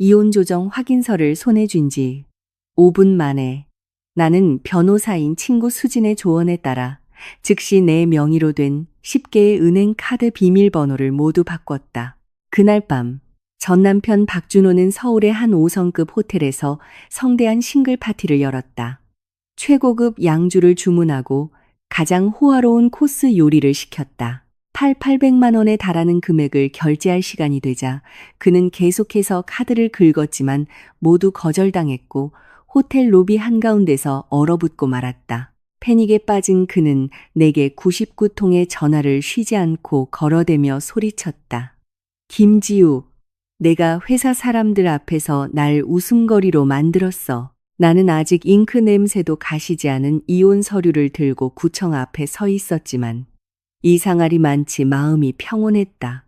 이혼 조정 확인서를 손에 쥔 지 5분 만에 나는 변호사인 친구 수진의 조언에 따라 즉시 내 명의로 된 10개의 은행 카드 비밀번호를 모두 바꿨다. 그날 밤 전 남편 박준호는 서울의 한 5성급 호텔에서 성대한 싱글 파티를 열었다. 최고급 양주를 주문하고 가장 호화로운 코스 요리를 시켰다. 800만 원에 달하는 금액을 결제할 시간이 되자 그는 계속해서 카드를 긁었지만 모두 거절당했고 호텔 로비 한가운데서 얼어붙고 말았다. 패닉에 빠진 그는 내게 99통의 전화를 쉬지 않고 걸어대며 소리쳤다. 김지우, 내가 회사 사람들 앞에서 날 웃음거리로 만들었어. 나는 아직 잉크 냄새도 가시지 않은 이혼 서류를 들고 구청 앞에 서 있었지만 이상할이 많지 마음이 평온했다.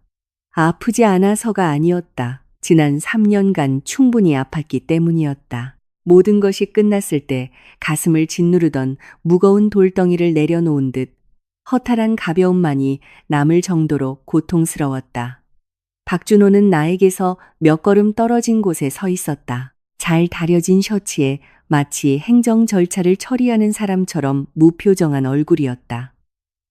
아프지 않아서가 아니었다. 지난 3년간 충분히 아팠기 때문이었다. 모든 것이 끝났을 때 가슴을 짓누르던 무거운 돌덩이를 내려놓은 듯 허탈한 가벼움만이 남을 정도로 고통스러웠다. 박준호는 나에게서 몇 걸음 떨어진 곳에 서 있었다. 잘 다려진 셔츠에 마치 행정 절차를 처리하는 사람처럼 무표정한 얼굴이었다.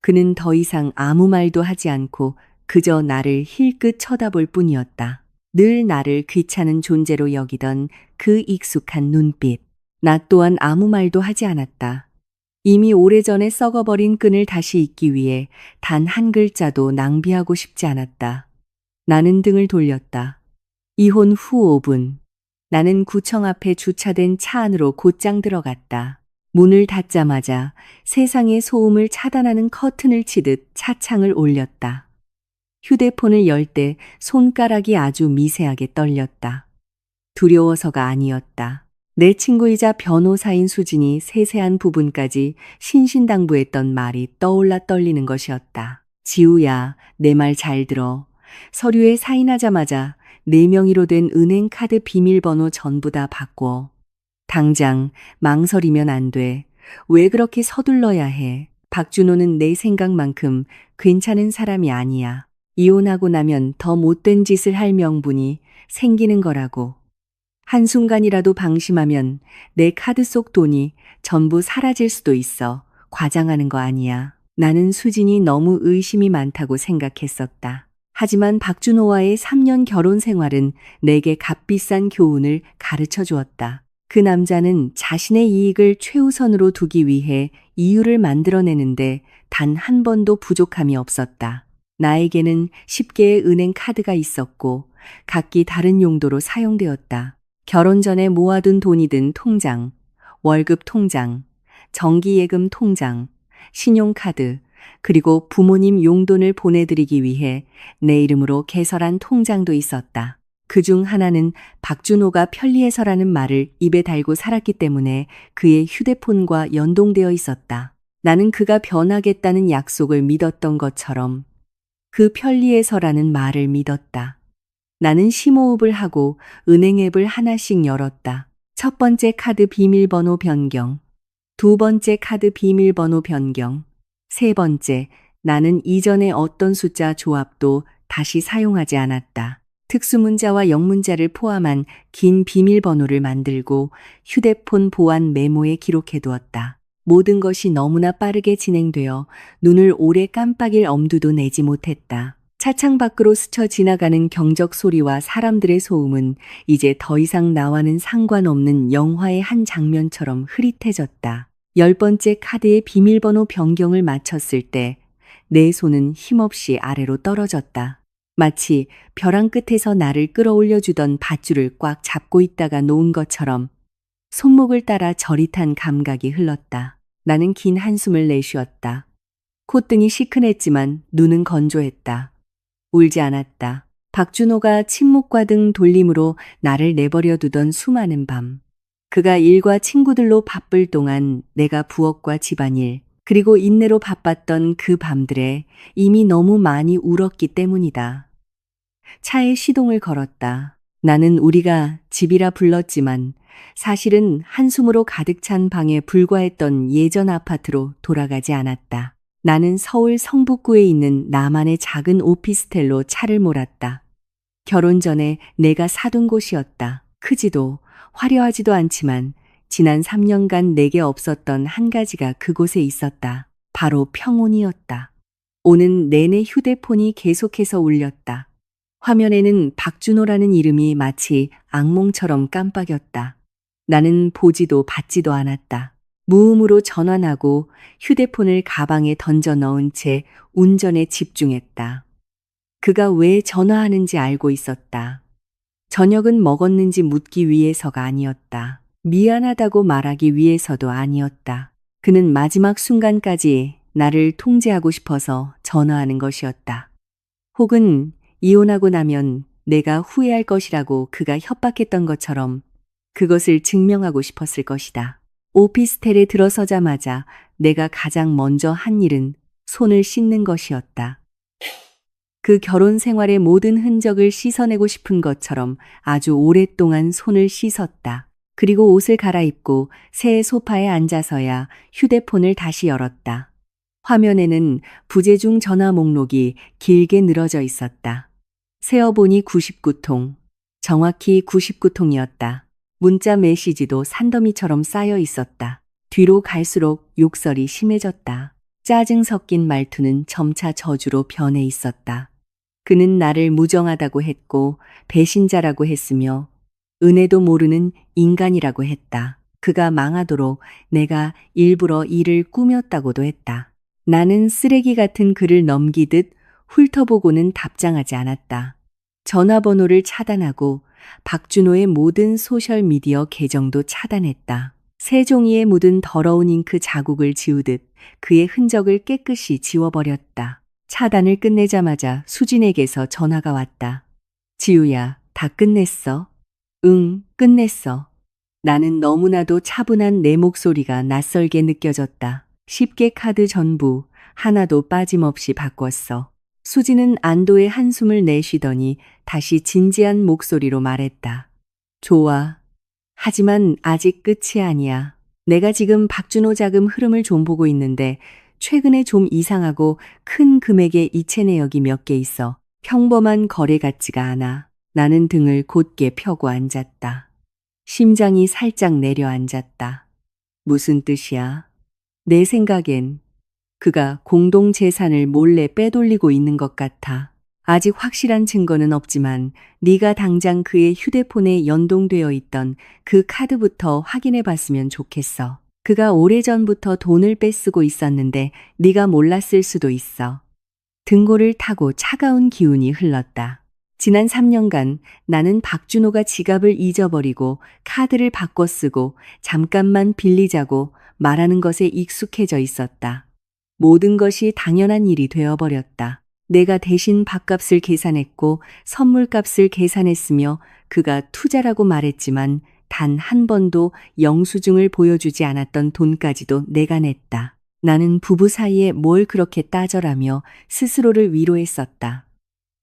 그는 더 이상 아무 말도 하지 않고 그저 나를 힐끗 쳐다볼 뿐이었다. 늘 나를 귀찮은 존재로 여기던 그 익숙한 눈빛. 나 또한 아무 말도 하지 않았다. 이미 오래전에 썩어버린 끈을 다시 잇기 위해 단 한 글자도 낭비하고 싶지 않았다. 나는 등을 돌렸다. 이혼 후 5분. 나는 구청 앞에 주차된 차 안으로 곧장 들어갔다. 문을 닫자마자 세상의 소음을 차단하는 커튼을 치듯 차창을 올렸다. 휴대폰을 열 때 손가락이 아주 미세하게 떨렸다. 두려워서가 아니었다. 내 친구이자 변호사인 수진이 세세한 부분까지 신신당부했던 말이 떠올라 떨리는 것이었다. 지우야, 내 말 잘 들어. 서류에 사인하자마자 내 명의로 된 은행 카드 비밀번호 전부 다 바꿔. 당장 망설이면 안 돼. 왜 그렇게 서둘러야 해? 박준호는 내 생각만큼 괜찮은 사람이 아니야. 이혼하고 나면 더 못된 짓을 할 명분이 생기는 거라고. 한순간이라도 방심하면 내 카드 속 돈이 전부 사라질 수도 있어. 과장하는 거 아니야. 나는 수진이 너무 의심이 많다고 생각했었다. 하지만 박준호와의 3년 결혼 생활은 내게 값비싼 교훈을 가르쳐 주었다. 그 남자는 자신의 이익을 최우선으로 두기 위해 이유를 만들어내는데 단 한 번도 부족함이 없었다. 나에게는 10개의 은행 카드가 있었고 각기 다른 용도로 사용되었다. 결혼 전에 모아둔 돈이 든 통장, 월급 통장, 정기예금 통장, 신용카드, 그리고 부모님 용돈을 보내드리기 위해 내 이름으로 개설한 통장도 있었다. 그중 하나는 박준호가 편리해서라는 말을 입에 달고 살았기 때문에 그의 휴대폰과 연동되어 있었다. 나는 그가 변하겠다는 약속을 믿었던 것처럼 그 편리해서라는 말을 믿었다. 나는 심호흡을 하고 은행 앱을 하나씩 열었다. 첫 번째 카드 비밀번호 변경, 두 번째 카드 비밀번호 변경, 세 번째, 나는 이전의 어떤 숫자 조합도 다시 사용하지 않았다. 특수문자와 영문자를 포함한 긴 비밀번호를 만들고 휴대폰 보안 메모에 기록해두었다. 모든 것이 너무나 빠르게 진행되어 눈을 오래 깜빡일 엄두도 내지 못했다. 차창 밖으로 스쳐 지나가는 경적 소리와 사람들의 소음은 이제 더 이상 나와는 상관없는 영화의 한 장면처럼 흐릿해졌다. 10번째 카드의 비밀번호 변경을 마쳤을 때 내 손은 힘없이 아래로 떨어졌다. 마치 벼랑 끝에서 나를 끌어올려 주던 밧줄을 꽉 잡고 있다가 놓은 것처럼 손목을 따라 저릿한 감각이 흘렀다. 나는 긴 한숨을 내쉬었다. 콧등이 시큰했지만 눈은 건조했다. 울지 않았다. 박준호가 침묵과 등 돌림으로 나를 내버려 두던 수많은 밤. 그가 일과 친구들로 바쁠 동안 내가 부엌과 집안일, 그리고 인내로 바빴던 그 밤들에 이미 너무 많이 울었기 때문이다. 차에 시동을 걸었다. 나는 우리가 집이라 불렀지만 사실은 한숨으로 가득 찬 방에 불과했던 예전 아파트로 돌아가지 않았다. 나는 서울 성북구에 있는 나만의 작은 오피스텔로 차를 몰았다. 결혼 전에 내가 사둔 곳이었다. 크지도 화려하지도 않지만 지난 3년간 내게 없었던 한 가지가 그곳에 있었다. 바로 평온이었다. 오는 내내 휴대폰이 계속해서 울렸다. 화면에는 박준호라는 이름이 마치 악몽처럼 깜빡였다. 나는 보지도 받지도 않았다. 무음으로 전환하고 휴대폰을 가방에 던져 넣은 채 운전에 집중했다. 그가 왜 전화하는지 알고 있었다. 저녁은 먹었는지 묻기 위해서가 아니었다. 미안하다고 말하기 위해서도 아니었다. 그는 마지막 순간까지 나를 통제하고 싶어서 전화하는 것이었다. 혹은 이혼하고 나면 내가 후회할 것이라고 그가 협박했던 것처럼 그것을 증명하고 싶었을 것이다. 오피스텔에 들어서자마자 내가 가장 먼저 한 일은 손을 씻는 것이었다. 그 결혼 생활의 모든 흔적을 씻어내고 싶은 것처럼 아주 오랫동안 손을 씻었다. 그리고 옷을 갈아입고 새 소파에 앉아서야 휴대폰을 다시 열었다. 화면에는 부재중 전화 목록이 길게 늘어져 있었다. 세어보니 99통, 정확히 99통이었다. 문자 메시지도 산더미처럼 쌓여 있었다. 뒤로 갈수록 욕설이 심해졌다. 짜증 섞인 말투는 점차 저주로 변해 있었다. 그는 나를 무정하다고 했고 배신자라고 했으며 은혜도 모르는 인간이라고 했다. 그가 망하도록 내가 일부러 일을 꾸몄다고도 했다. 나는 쓰레기 같은 글을 넘기듯 훑어보고는 답장하지 않았다. 전화번호를 차단하고 박준호의 모든 소셜미디어 계정도 차단했다. 새 종이에 묻은 더러운 잉크 자국을 지우듯 그의 흔적을 깨끗이 지워버렸다. 차단을 끝내자마자 수진에게서 전화가 왔다. 지우야, 다 끝냈어? 응, 끝냈어. 나는 너무나도 차분한 내 목소리가 낯설게 느껴졌다. 10개 카드 전부 하나도 빠짐없이 바꿨어. 수지는 안도의 한숨을 내쉬더니 다시 진지한 목소리로 말했다. 좋아. 하지만 아직 끝이 아니야. 내가 지금 박준호 자금 흐름을 좀 보고 있는데 최근에 좀 이상하고 큰 금액의 이체 내역이 몇 개 있어. 평범한 거래 같지가 않아. 나는 등을 곧게 펴고 앉았다. 심장이 살짝 내려앉았다. 무슨 뜻이야? 내 생각엔 그가 공동재산을 몰래 빼돌리고 있는 것 같아. 아직 확실한 증거는 없지만 네가 당장 그의 휴대폰에 연동되어 있던 그 카드부터 확인해 봤으면 좋겠어. 그가 오래전부터 돈을 뺏쓰고 있었는데 네가 몰랐을 수도 있어. 등골을 타고 차가운 기운이 흘렀다. 지난 3년간 나는 박준호가 지갑을 잊어버리고 카드를 바꿔 쓰고 잠깐만 빌리자고 말하는 것에 익숙해져 있었다. 모든 것이 당연한 일이 되어버렸다. 내가 대신 밥값을 계산했고 선물값을 계산했으며 그가 투자라고 말했지만 단 한 번도 영수증을 보여주지 않았던 돈까지도 내가 냈다. 나는 부부 사이에 뭘 그렇게 따져라며 스스로를 위로했었다.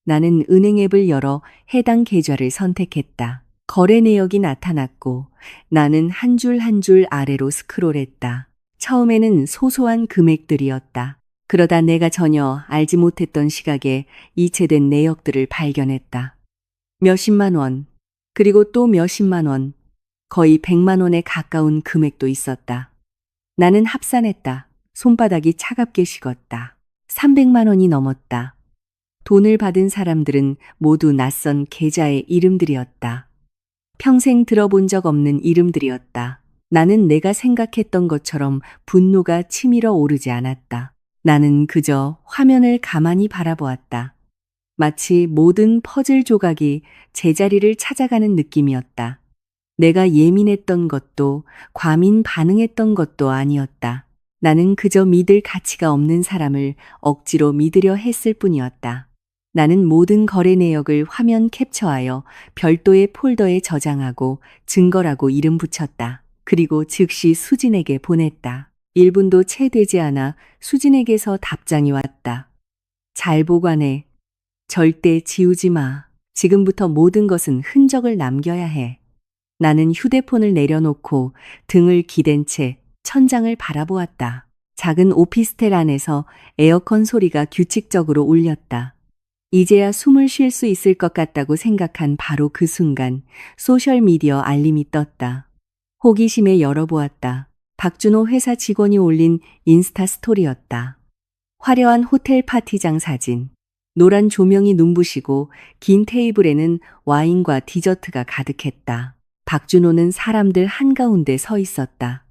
나는 은행 앱을 열어 해당 계좌를 선택했다. 거래 내역이 나타났고 나는 한 줄 한 줄 아래로 스크롤했다. 처음에는 소소한 금액들이었다. 그러다 내가 전혀 알지 못했던 시각에 이체된 내역들을 발견했다. 몇십만 원, 그리고 또 몇십만 원, 거의 100만 원에 가까운 금액도 있었다. 나는 합산했다. 손바닥이 차갑게 식었다. 300만 원이 넘었다. 돈을 받은 사람들은 모두 낯선 계좌의 이름들이었다. 평생 들어본 적 없는 이름들이었다. 나는 내가 생각했던 것처럼 분노가 치밀어 오르지 않았다. 나는 그저 화면을 가만히 바라보았다. 마치 모든 퍼즐 조각이 제자리를 찾아가는 느낌이었다. 내가 예민했던 것도 과민 반응했던 것도 아니었다. 나는 그저 믿을 가치가 없는 사람을 억지로 믿으려 했을 뿐이었다. 나는 모든 거래 내역을 화면 캡처하여 별도의 폴더에 저장하고 증거라고 이름 붙였다. 그리고 즉시 수진에게 보냈다. 1분도 채 되지 않아 수진에게서 답장이 왔다. 잘 보관해. 절대 지우지 마. 지금부터 모든 것은 흔적을 남겨야 해. 나는 휴대폰을 내려놓고 등을 기댄 채 천장을 바라보았다. 작은 오피스텔 안에서 에어컨 소리가 규칙적으로 울렸다. 이제야 숨을 쉴 수 있을 것 같다고 생각한 바로 그 순간 소셜미디어 알림이 떴다. 호기심에 열어보았다. 박준호 회사 직원이 올린 인스타 스토리였다. 화려한 호텔 파티장 사진. 노란 조명이 눈부시고 긴 테이블에는 와인과 디저트가 가득했다. 박준호는 사람들 한가운데 서 있었다.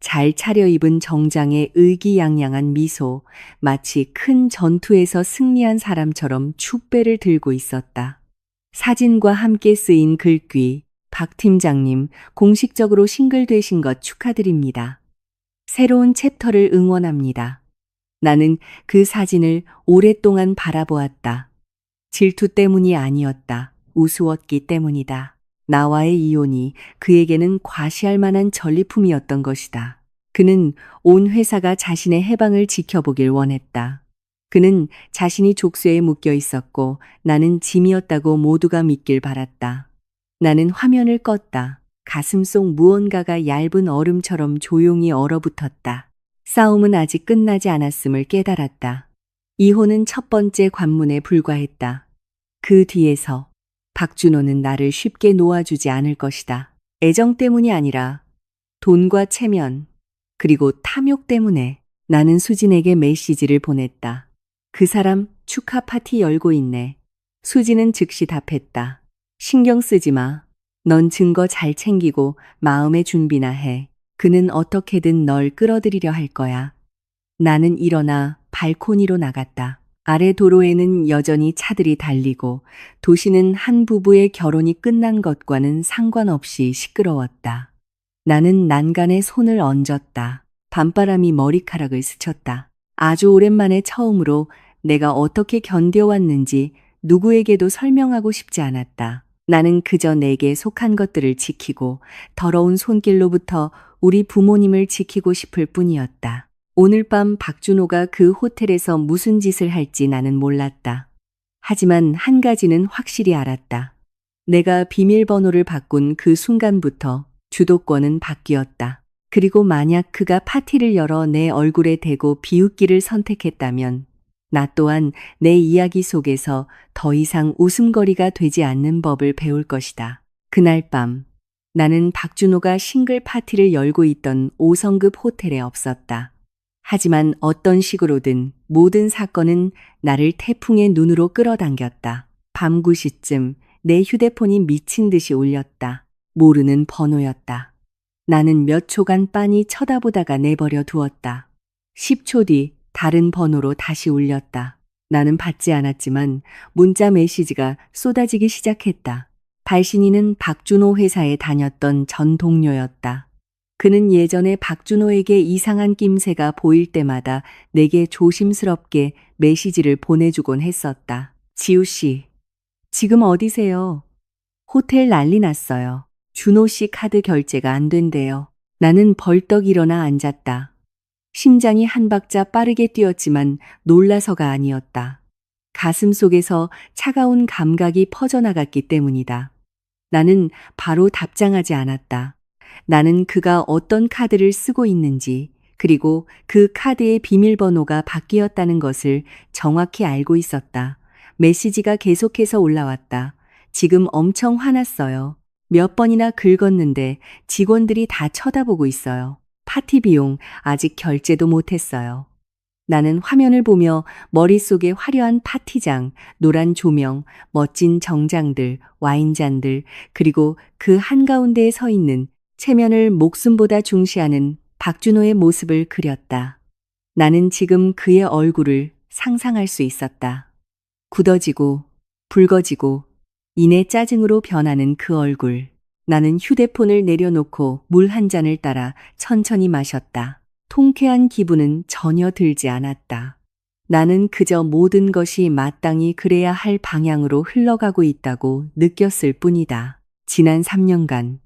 잘 차려입은 정장에 의기양양한 미소, 마치 큰 전투에서 승리한 사람처럼 축배를 들고 있었다. 사진과 함께 쓰인 글귀, 박 팀장님, 공식적으로 싱글되신 것 축하드립니다. 새로운 챕터를 응원합니다. 나는 그 사진을 오랫동안 바라보았다. 질투 때문이 아니었다. 우스웠기 때문이다. 나와의 이혼이 그에게는 과시할 만한 전리품이었던 것이다. 그는 온 회사가 자신의 해방을 지켜보길 원했다. 그는 자신이 족쇄에 묶여 있었고 나는 짐이었다고 모두가 믿길 바랐다. 나는 화면을 껐다. 가슴 속 무언가가 얇은 얼음처럼 조용히 얼어붙었다. 싸움은 아직 끝나지 않았음을 깨달았다. 이혼은 첫 번째 관문에 불과했다. 그 뒤에서 박준호는 나를 쉽게 놓아주지 않을 것이다. 애정 때문이 아니라 돈과 체면, 그리고 탐욕 때문에 나는 수진에게 메시지를 보냈다. 그 사람 축하 파티 열고 있네. 수진은 즉시 답했다. 신경 쓰지 마. 넌 증거 잘 챙기고 마음의 준비나 해. 그는 어떻게든 널 끌어들이려 할 거야. 나는 일어나 발코니로 나갔다. 아래 도로에는 여전히 차들이 달리고 도시는 한 부부의 결혼이 끝난 것과는 상관없이 시끄러웠다. 나는 난간에 손을 얹었다. 밤바람이 머리카락을 스쳤다. 아주 오랜만에 처음으로 내가 어떻게 견뎌왔는지 누구에게도 설명하고 싶지 않았다. 나는 그저 내게 속한 것들을 지키고 더러운 손길로부터 우리 부모님을 지키고 싶을 뿐이었다. 오늘 밤 박준호가 그 호텔에서 무슨 짓을 할지 나는 몰랐다. 하지만 한 가지는 확실히 알았다. 내가 비밀번호를 바꾼 그 순간부터 주도권은 바뀌었다. 그리고 만약 그가 파티를 열어 내 얼굴에 대고 비웃기를 선택했다면 나 또한 내 이야기 속에서 더 이상 웃음거리가 되지 않는 법을 배울 것이다. 그날 밤 나는 박준호가 싱글 파티를 열고 있던 5성급 호텔에 없었다. 하지만 어떤 식으로든 모든 사건은 나를 태풍의 눈으로 끌어당겼다. 밤 9시쯤 내 휴대폰이 미친 듯이 울렸다. 모르는 번호였다. 나는 몇 초간 빤히 쳐다보다가 내버려 두었다. 10초 뒤 다른 번호로 다시 울렸다. 나는 받지 않았지만 문자 메시지가 쏟아지기 시작했다. 발신인은 박준호 회사에 다녔던 전 동료였다. 그는 예전에 박준호에게 이상한 낌새가 보일 때마다 내게 조심스럽게 메시지를 보내주곤 했었다. 지우 씨, 지금 어디세요? 호텔 난리 났어요. 준호 씨 카드 결제가 안 된대요. 나는 벌떡 일어나 앉았다. 심장이 한 박자 빠르게 뛰었지만 놀라서가 아니었다. 가슴 속에서 차가운 감각이 퍼져나갔기 때문이다. 나는 바로 답장하지 않았다. 나는 그가 어떤 카드를 쓰고 있는지, 그리고 그 카드의 비밀번호가 바뀌었다는 것을 정확히 알고 있었다. 메시지가 계속해서 올라왔다. 지금 엄청 화났어요. 몇 번이나 긁었는데 직원들이 다 쳐다보고 있어요. 파티 비용 아직 결제도 못했어요. 나는 화면을 보며 머릿속에 화려한 파티장, 노란 조명, 멋진 정장들, 와인잔들, 그리고 그 한가운데에 서 있는 체면을 목숨보다 중시하는 박준호의 모습을 그렸다. 나는 지금 그의 얼굴을 상상할 수 있었다. 굳어지고, 붉어지고, 이내 짜증으로 변하는 그 얼굴. 나는 휴대폰을 내려놓고 물 한 잔을 따라 천천히 마셨다. 통쾌한 기분은 전혀 들지 않았다. 나는 그저 모든 것이 마땅히 그래야 할 방향으로 흘러가고 있다고 느꼈을 뿐이다. 지난 3년간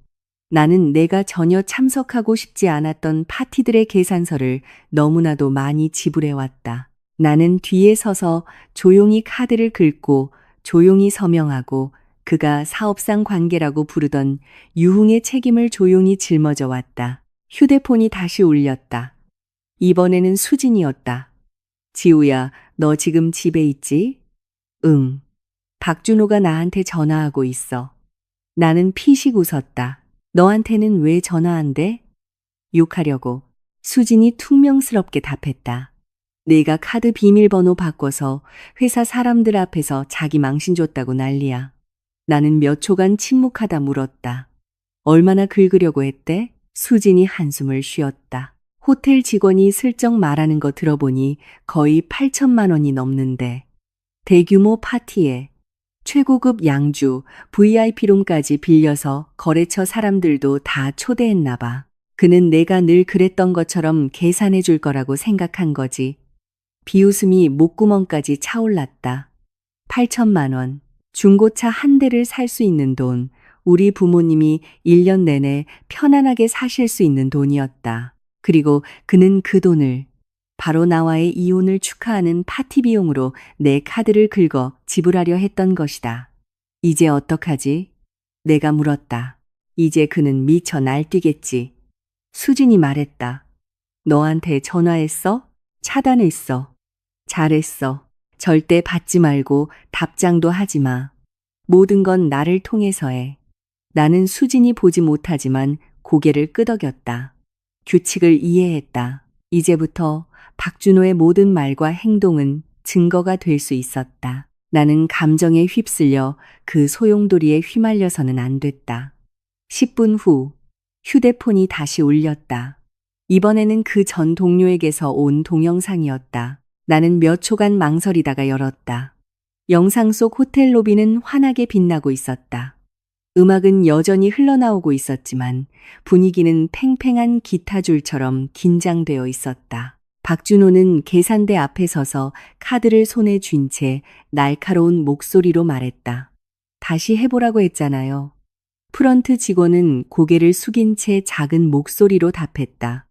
나는 내가 전혀 참석하고 싶지 않았던 파티들의 계산서를 너무나도 많이 지불해왔다. 나는 뒤에 서서 조용히 카드를 긁고 조용히 서명하고 그가 사업상 관계라고 부르던 유흥의 책임을 조용히 짊어져 왔다. 휴대폰이 다시 울렸다. 이번에는 수진이었다. 지우야, 너 지금 집에 있지? 응. 박준호가 나한테 전화하고 있어. 나는 피식 웃었다. 너한테는 왜 전화 안 돼? 욕하려고. 수진이 퉁명스럽게 답했다. 내가 카드 비밀번호 바꿔서 회사 사람들 앞에서 자기 망신 줬다고 난리야. 나는 몇 초간 침묵하다 물었다. 얼마나 긁으려고 했대? 수진이 한숨을 쉬었다. 호텔 직원이 슬쩍 말하는 거 들어보니 거의 8천만 원이 넘는데. 대규모 파티에 최고급 양주, VIP룸까지 빌려서 거래처 사람들도 다 초대했나 봐. 그는 내가 늘 그랬던 것처럼 계산해 줄 거라고 생각한 거지. 비웃음이 목구멍까지 차올랐다. 8천만 원. 중고차 한 대를 살 수 있는 돈. 우리 부모님이 1년 내내 편안하게 사실 수 있는 돈이었다. 그리고 그는 그 돈을 바로 나와의 이혼을 축하하는 파티 비용으로 내 카드를 긁어 지불하려 했던 것이다. 이제 어떡하지? 내가 물었다. 이제 그는 미쳐 날뛰겠지. 수진이 말했다. 너한테 전화했어? 차단했어. 잘했어. 절대 받지 말고 답장도 하지 마. 모든 건 나를 통해서 해. 나는 수진이 보지 못하지만 고개를 끄덕였다. 규칙을 이해했다. 이제부터 박준호의 모든 말과 행동은 증거가 될 수 있었다. 나는 감정에 휩쓸려 그 소용돌이에 휘말려서는 안 됐다. 10분 후 휴대폰이 다시 울렸다. 이번에는 그 전 동료에게서 온 동영상이었다. 나는 몇 초간 망설이다가 열었다. 영상 속 호텔 로비는 환하게 빛나고 있었다. 음악은 여전히 흘러나오고 있었지만 분위기는 팽팽한 기타줄처럼 긴장되어 있었다. 박준호는 계산대 앞에 서서 카드를 손에 쥔 채 날카로운 목소리로 말했다. 다시 해보라고 했잖아요. 프런트 직원은 고개를 숙인 채 작은 목소리로 답했다.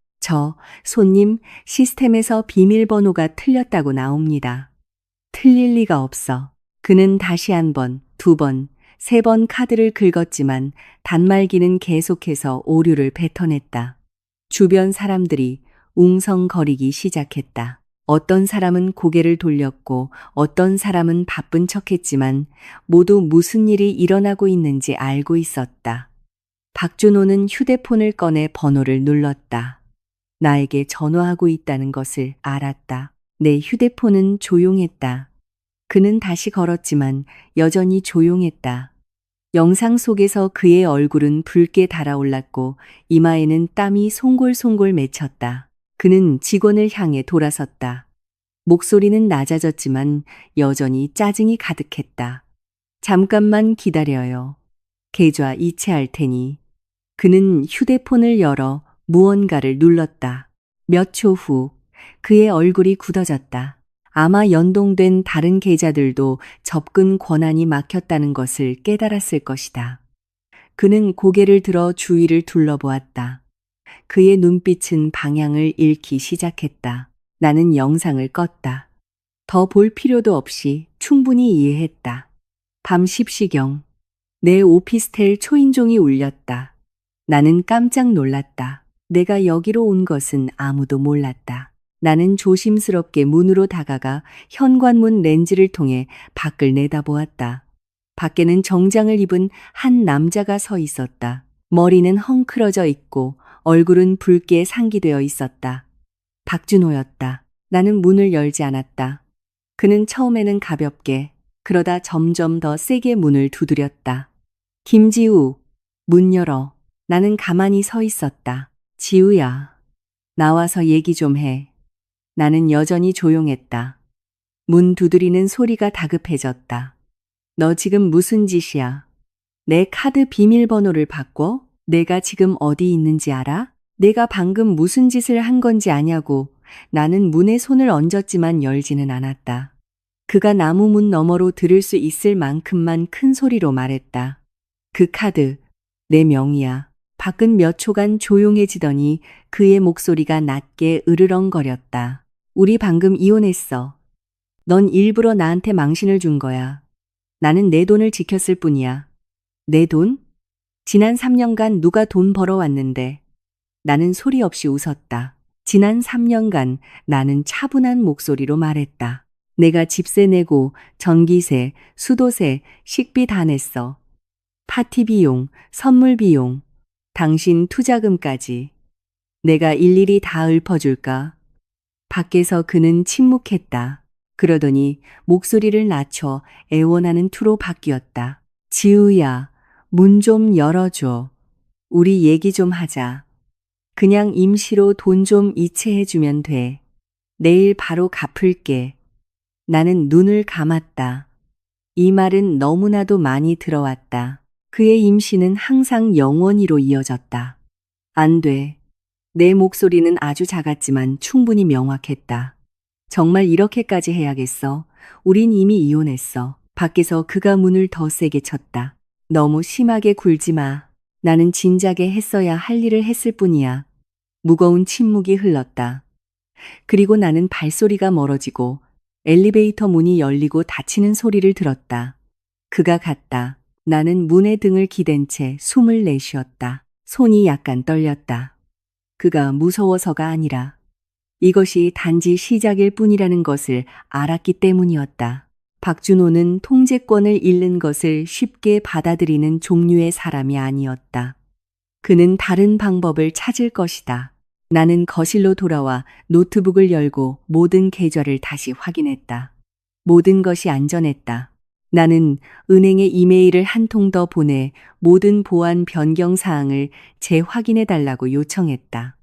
손님, 시스템에서 비밀번호가 틀렸다고 나옵니다. 틀릴 리가 없어. 그는 다시 한 번, 두 번, 세 번 카드를 긁었지만 단말기는 계속해서 오류를 뱉어냈다. 주변 사람들이 웅성거리기 시작했다. 어떤 사람은 고개를 돌렸고 어떤 사람은 바쁜 척했지만 모두 무슨 일이 일어나고 있는지 알고 있었다. 박준호는 휴대폰을 꺼내 번호를 눌렀다. 나에게 전화하고 있다는 것을 알았다. 내 휴대폰은 조용했다. 그는 다시 걸었지만 여전히 조용했다. 영상 속에서 그의 얼굴은 붉게 달아올랐고 이마에는 땀이 송골송골 맺혔다. 그는 직원을 향해 돌아섰다. 목소리는 낮아졌지만 여전히 짜증이 가득했다. 잠깐만 기다려요. 계좌 이체할 테니. 그는 휴대폰을 열어 무언가를 눌렀다. 몇 초 후 그의 얼굴이 굳어졌다. 아마 연동된 다른 계좌들도 접근 권한이 막혔다는 것을 깨달았을 것이다. 그는 고개를 들어 주위를 둘러보았다. 그의 눈빛은 방향을 잃기 시작했다. 나는 영상을 껐다. 더 볼 필요도 없이 충분히 이해했다. 밤 10시경 내 오피스텔 초인종이 울렸다. 나는 깜짝 놀랐다. 내가 여기로 온 것은 아무도 몰랐다. 나는 조심스럽게 문으로 다가가 현관문 렌즈를 통해 밖을 내다보았다. 밖에는 정장을 입은 한 남자가 서 있었다. 머리는 헝클어져 있고 얼굴은 붉게 상기되어 있었다. 박준호였다. 나는 문을 열지 않았다. 그는 처음에는 가볍게, 그러다 점점 더 세게 문을 두드렸다. 김지우, 문 열어. 나는 가만히 서 있었다. 지우야, 나와서 얘기 좀 해. 나는 여전히 조용했다. 문 두드리는 소리가 다급해졌다. 너 지금 무슨 짓이야? 내 카드 비밀번호를 바꿔? 내가 지금 어디 있는지 알아? 내가 방금 무슨 짓을 한 건지 아냐고. 나는 문에 손을 얹었지만 열지는 않았다. 그가 나무 문 너머로 들을 수 있을 만큼만 큰 소리로 말했다. 그 카드, 내 명의야. 밖은 몇 초간 조용해지더니 그의 목소리가 낮게 으르렁거렸다. 우리 방금 이혼했어. 넌 일부러 나한테 망신을 준 거야. 나는 내 돈을 지켰을 뿐이야. 내 돈? 지난 3년간 누가 돈 벌어왔는데. 나는 소리 없이 웃었다. 지난 3년간 나는 차분한 목소리로 말했다. 내가 집세 내고 전기세, 수도세, 식비 다 냈어. 파티 비용, 선물 비용, 당신 투자금까지. 내가 일일이 다 읊어줄까? 밖에서 그는 침묵했다. 그러더니 목소리를 낮춰 애원하는 투로 바뀌었다. 지우야, 문 좀 열어줘. 우리 얘기 좀 하자. 그냥 임시로 돈 좀 이체해주면 돼. 내일 바로 갚을게. 나는 눈을 감았다. 이 말은 너무나도 많이 들어왔다. 그의 임시는 항상 영원히로 이어졌다. 안 돼. 내 목소리는 아주 작았지만 충분히 명확했다. 정말 이렇게까지 해야겠어. 우린 이미 이혼했어. 밖에서 그가 문을 더 세게 쳤다. 너무 심하게 굴지 마. 나는 진작에 했어야 할 일을 했을 뿐이야. 무거운 침묵이 흘렀다. 그리고 나는 발소리가 멀어지고 엘리베이터 문이 열리고 닫히는 소리를 들었다. 그가 갔다. 나는 문에 등을 기댄 채 숨을 내쉬었다. 손이 약간 떨렸다. 그가 무서워서가 아니라 이것이 단지 시작일 뿐이라는 것을 알았기 때문이었다. 박준호는 통제권을 잃는 것을 쉽게 받아들이는 종류의 사람이 아니었다. 그는 다른 방법을 찾을 것이다. 나는 거실로 돌아와 노트북을 열고 모든 계좌를 다시 확인했다. 모든 것이 안전했다. 나는 은행에 이메일을 한 통 더 보내 모든 보안 변경 사항을 재확인해 달라고 요청했다.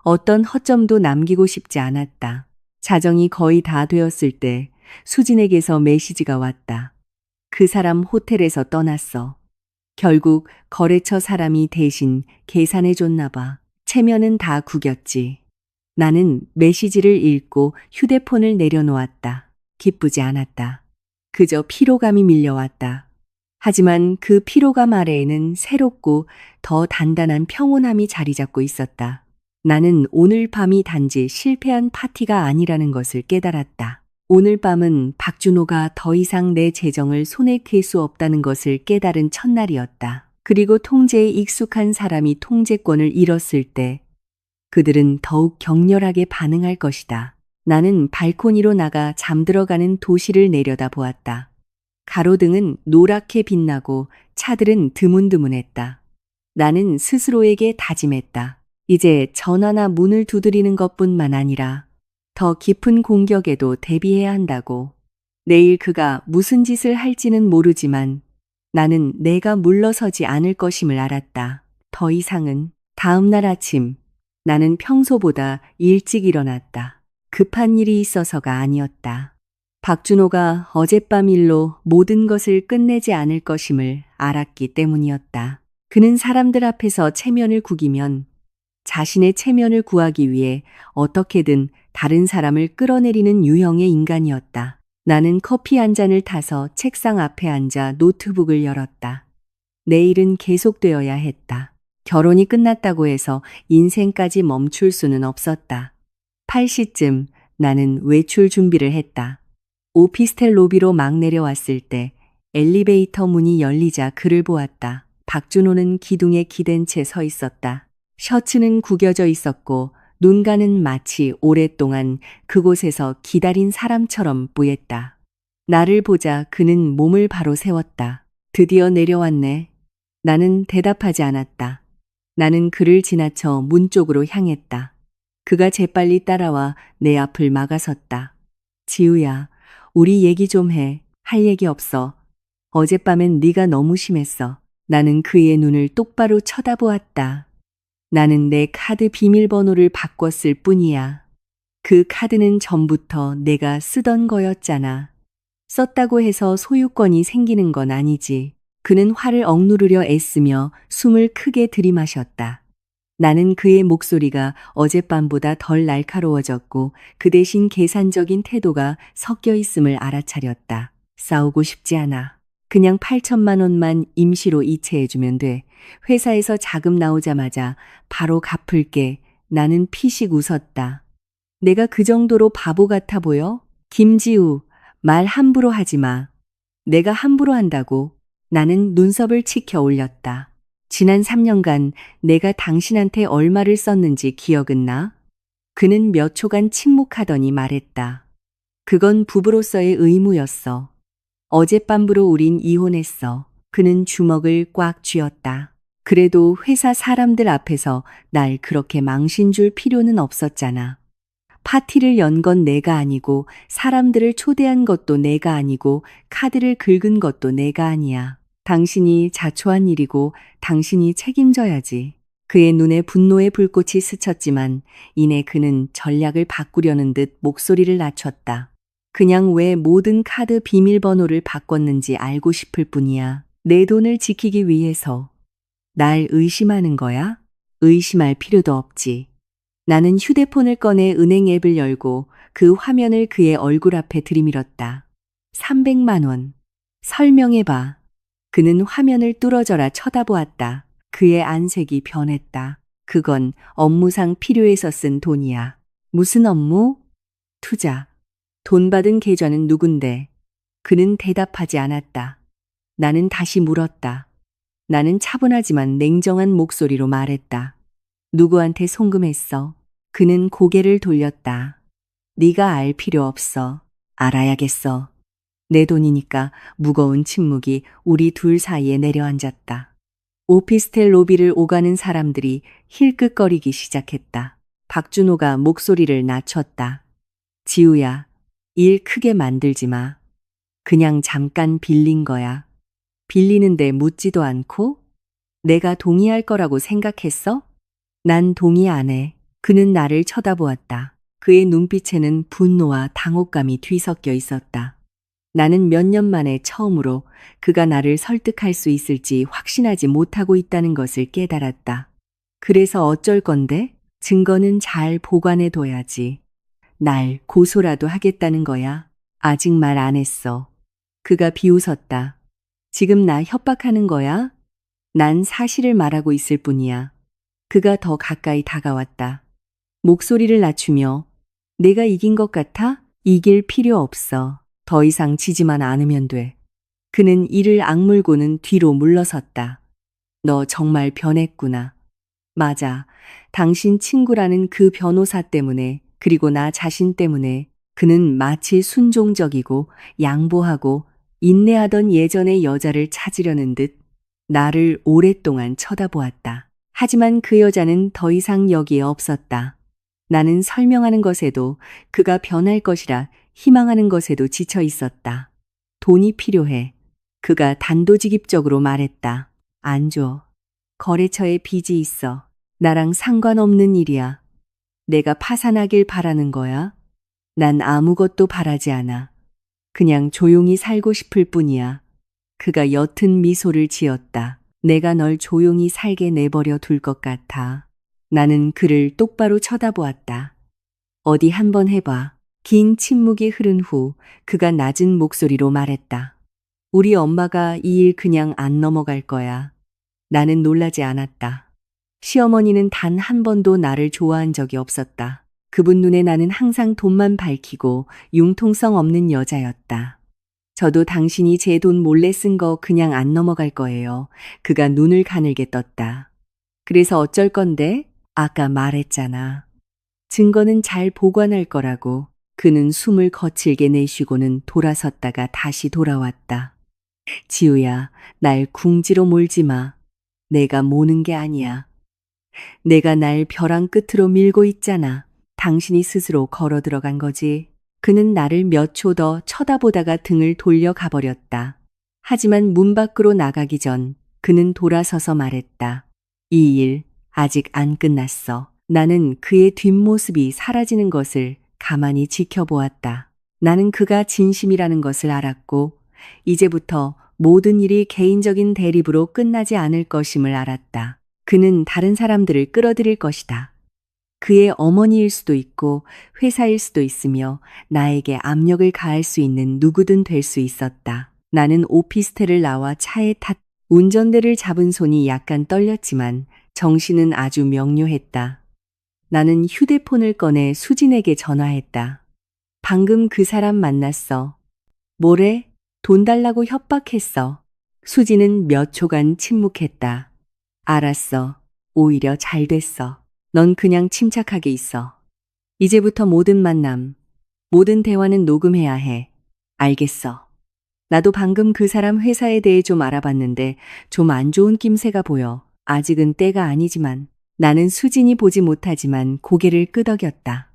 어떤 허점도 남기고 싶지 않았다. 자정이 거의 다 되었을 때 수진에게서 메시지가 왔다. 그 사람 호텔에서 떠났어. 결국 거래처 사람이 대신 계산해 줬나 봐. 체면은 다 구겼지. 나는 메시지를 읽고 휴대폰을 내려놓았다. 기쁘지 않았다. 그저 피로감이 밀려왔다. 하지만 그 피로감 아래에는 새롭고 더 단단한 평온함이 자리 잡고 있었다. 나는 오늘 밤이 단지 실패한 파티가 아니라는 것을 깨달았다. 오늘 밤은 박준호가 더 이상 내 재정을 손에 쥘 수 없다는 것을 깨달은 첫날이었다. 그리고 통제에 익숙한 사람이 통제권을 잃었을 때 그들은 더욱 격렬하게 반응할 것이다. 나는 발코니로 나가 잠들어가는 도시를 내려다 보았다. 가로등은 노랗게 빛나고 차들은 드문드문했다. 나는 스스로에게 다짐했다. 이제 전화나 문을 두드리는 것뿐만 아니라 더 깊은 공격에도 대비해야 한다고. 내일 그가 무슨 짓을 할지는 모르지만 나는 내가 물러서지 않을 것임을 알았다. 더 이상은. 다음 날 아침 나는 평소보다 일찍 일어났다. 급한 일이 있어서가 아니었다. 박준호가 어젯밤 일로 모든 것을 끝내지 않을 것임을 알았기 때문이었다. 그는 사람들 앞에서 체면을 구기면 자신의 체면을 구하기 위해 어떻게든 다른 사람을 끌어내리는 유형의 인간이었다. 나는 커피 한 잔을 타서 책상 앞에 앉아 노트북을 열었다. 내일은 계속되어야 했다. 결혼이 끝났다고 해서 인생까지 멈출 수는 없었다. 8시쯤 나는 외출 준비를 했다. 오피스텔 로비로 막 내려왔을 때 엘리베이터 문이 열리자 그를 보았다. 박준호는 기둥에 기댄 채 서 있었다. 셔츠는 구겨져 있었고 눈가는 마치 오랫동안 그곳에서 기다린 사람처럼 뿌였다. 나를 보자 그는 몸을 바로 세웠다. 드디어 내려왔네. 나는 대답하지 않았다. 나는 그를 지나쳐 문 쪽으로 향했다. 그가 재빨리 따라와 내 앞을 막아섰다. 지우야, 우리 얘기 좀 해. 할 얘기 없어. 어젯밤엔 네가 너무 심했어. 나는 그의 눈을 똑바로 쳐다보았다. 나는 내 카드 비밀번호를 바꿨을 뿐이야. 그 카드는 전부터 내가 쓰던 거였잖아. 썼다고 해서 소유권이 생기는 건 아니지. 그는 화를 억누르려 애쓰며 숨을 크게 들이마셨다. 나는 그의 목소리가 어젯밤보다 덜 날카로워졌고 그 대신 계산적인 태도가 섞여 있음을 알아차렸다. 싸우고 싶지 않아. 그냥 8천만 원만 임시로 이체해주면 돼. 회사에서 자금 나오자마자 바로 갚을게. 나는 피식 웃었다. 내가 그 정도로 바보 같아 보여? 김지우, 말 함부로 하지 마. 내가 함부로 한다고. 나는 눈썹을 치켜 올렸다. 지난 3년간 내가 당신한테 얼마를 썼는지 기억은 나? 그는 몇 초간 침묵하더니 말했다. 그건 부부로서의 의무였어. 어젯밤부로 우린 이혼했어. 그는 주먹을 꽉 쥐었다. 그래도 회사 사람들 앞에서 날 그렇게 망신 줄 필요는 없었잖아. 파티를 연 건 내가 아니고 사람들을 초대한 것도 내가 아니고 카드를 긁은 것도 내가 아니야. 당신이 자초한 일이고 당신이 책임져야지. 그의 눈에 분노의 불꽃이 스쳤지만 이내 그는 전략을 바꾸려는 듯 목소리를 낮췄다. 그냥 왜 모든 카드 비밀번호를 바꿨는지 알고 싶을 뿐이야. 내 돈을 지키기 위해서. 날 의심하는 거야? 의심할 필요도 없지. 나는 휴대폰을 꺼내 은행 앱을 열고 그 화면을 그의 얼굴 앞에 들이밀었다. 300만 원. 설명해봐. 그는 화면을 뚫어져라 쳐다보았다. 그의 안색이 변했다. 그건 업무상 필요해서 쓴 돈이야. 무슨 업무? 투자. 돈 받은 계좌는 누군데? 그는 대답하지 않았다. 나는 다시 물었다. 나는 차분하지만 냉정한 목소리로 말했다. 누구한테 송금했어? 그는 고개를 돌렸다. 네가 알 필요 없어. 알아야겠어. 내 돈이니까. 무거운 침묵이 우리 둘 사이에 내려앉았다. 오피스텔 로비를 오가는 사람들이 힐끗거리기 시작했다. 박준호가 목소리를 낮췄다. 지우야, 일 크게 만들지 마. 그냥 잠깐 빌린 거야. 빌리는데 묻지도 않고? 내가 동의할 거라고 생각했어? 난 동의 안 해. 그는 나를 쳐다보았다. 그의 눈빛에는 분노와 당혹감이 뒤섞여 있었다. 나는 몇 년 만에 처음으로 그가 나를 설득할 수 있을지 확신하지 못하고 있다는 것을 깨달았다. 그래서 어쩔 건데? 증거는 잘 보관해 둬야지. 날 고소라도 하겠다는 거야. 아직 말 안 했어. 그가 비웃었다. 지금 나 협박하는 거야? 난 사실을 말하고 있을 뿐이야. 그가 더 가까이 다가왔다. 목소리를 낮추며 내가 이긴 것 같아? 이길 필요 없어. 더 이상 지지만 않으면 돼. 그는 이를 악물고는 뒤로 물러섰다. 너 정말 변했구나. 맞아. 당신 친구라는 그 변호사 때문에 그리고 나 자신 때문에 그는 마치 순종적이고 양보하고 인내하던 예전의 여자를 찾으려는 듯 나를 오랫동안 쳐다보았다. 하지만 그 여자는 더 이상 여기에 없었다. 나는 설명하는 것에도 그가 변할 것이라 희망하는 것에도 지쳐 있었다. 돈이 필요해. 그가 단도직입적으로 말했다. 안 줘. 거래처에 빚이 있어. 나랑 상관없는 일이야. 내가 파산하길 바라는 거야? 난 아무것도 바라지 않아. 그냥 조용히 살고 싶을 뿐이야. 그가 옅은 미소를 지었다. 내가 널 조용히 살게 내버려 둘 것 같아. 나는 그를 똑바로 쳐다보았다. 어디 한번 해봐. 긴 침묵이 흐른 후 그가 낮은 목소리로 말했다. 우리 엄마가 이 일 그냥 안 넘어갈 거야. 나는 놀라지 않았다. 시어머니는 단 한 번도 나를 좋아한 적이 없었다. 그분 눈에 나는 항상 돈만 밝히고 융통성 없는 여자였다. 저도 당신이 제 돈 몰래 쓴 거 그냥 안 넘어갈 거예요. 그가 눈을 가늘게 떴다. 그래서 어쩔 건데? 아까 말했잖아. 증거는 잘 보관할 거라고. 그는 숨을 거칠게 내쉬고는 돌아섰다가 다시 돌아왔다. 지우야, 날 궁지로 몰지 마. 내가 모는 게 아니야. 내가 날 벼랑 끝으로 밀고 있잖아. 당신이 스스로 걸어 들어간 거지. 그는 나를 몇 초 더 쳐다보다가 등을 돌려 가버렸다. 하지만 문 밖으로 나가기 전 그는 돌아서서 말했다. 이 일 아직 안 끝났어. 나는 그의 뒷모습이 사라지는 것을 가만히 지켜보았다. 나는 그가 진심이라는 것을 알았고 이제부터 모든 일이 개인적인 대립으로 끝나지 않을 것임을 알았다. 그는 다른 사람들을 끌어들일 것이다. 그의 어머니일 수도 있고 회사일 수도 있으며 나에게 압력을 가할 수 있는 누구든 될 수 있었다. 나는 오피스텔을 나와 차에 운전대를 잡은 손이 약간 떨렸지만 정신은 아주 명료했다. 나는 휴대폰을 꺼내 수진에게 전화했다. 방금 그 사람 만났어. 뭐래? 돈 달라고 협박했어. 수진은 몇 초간 침묵했다. 알았어. 오히려 잘 됐어. 넌 그냥 침착하게 있어. 이제부터 모든 만남, 모든 대화는 녹음해야 해. 알겠어. 나도 방금 그 사람 회사에 대해 좀 알아봤는데 좀 안 좋은 낌새가 보여. 아직은 때가 아니지만. 나는 수진이 보지 못하지만 고개를 끄덕였다.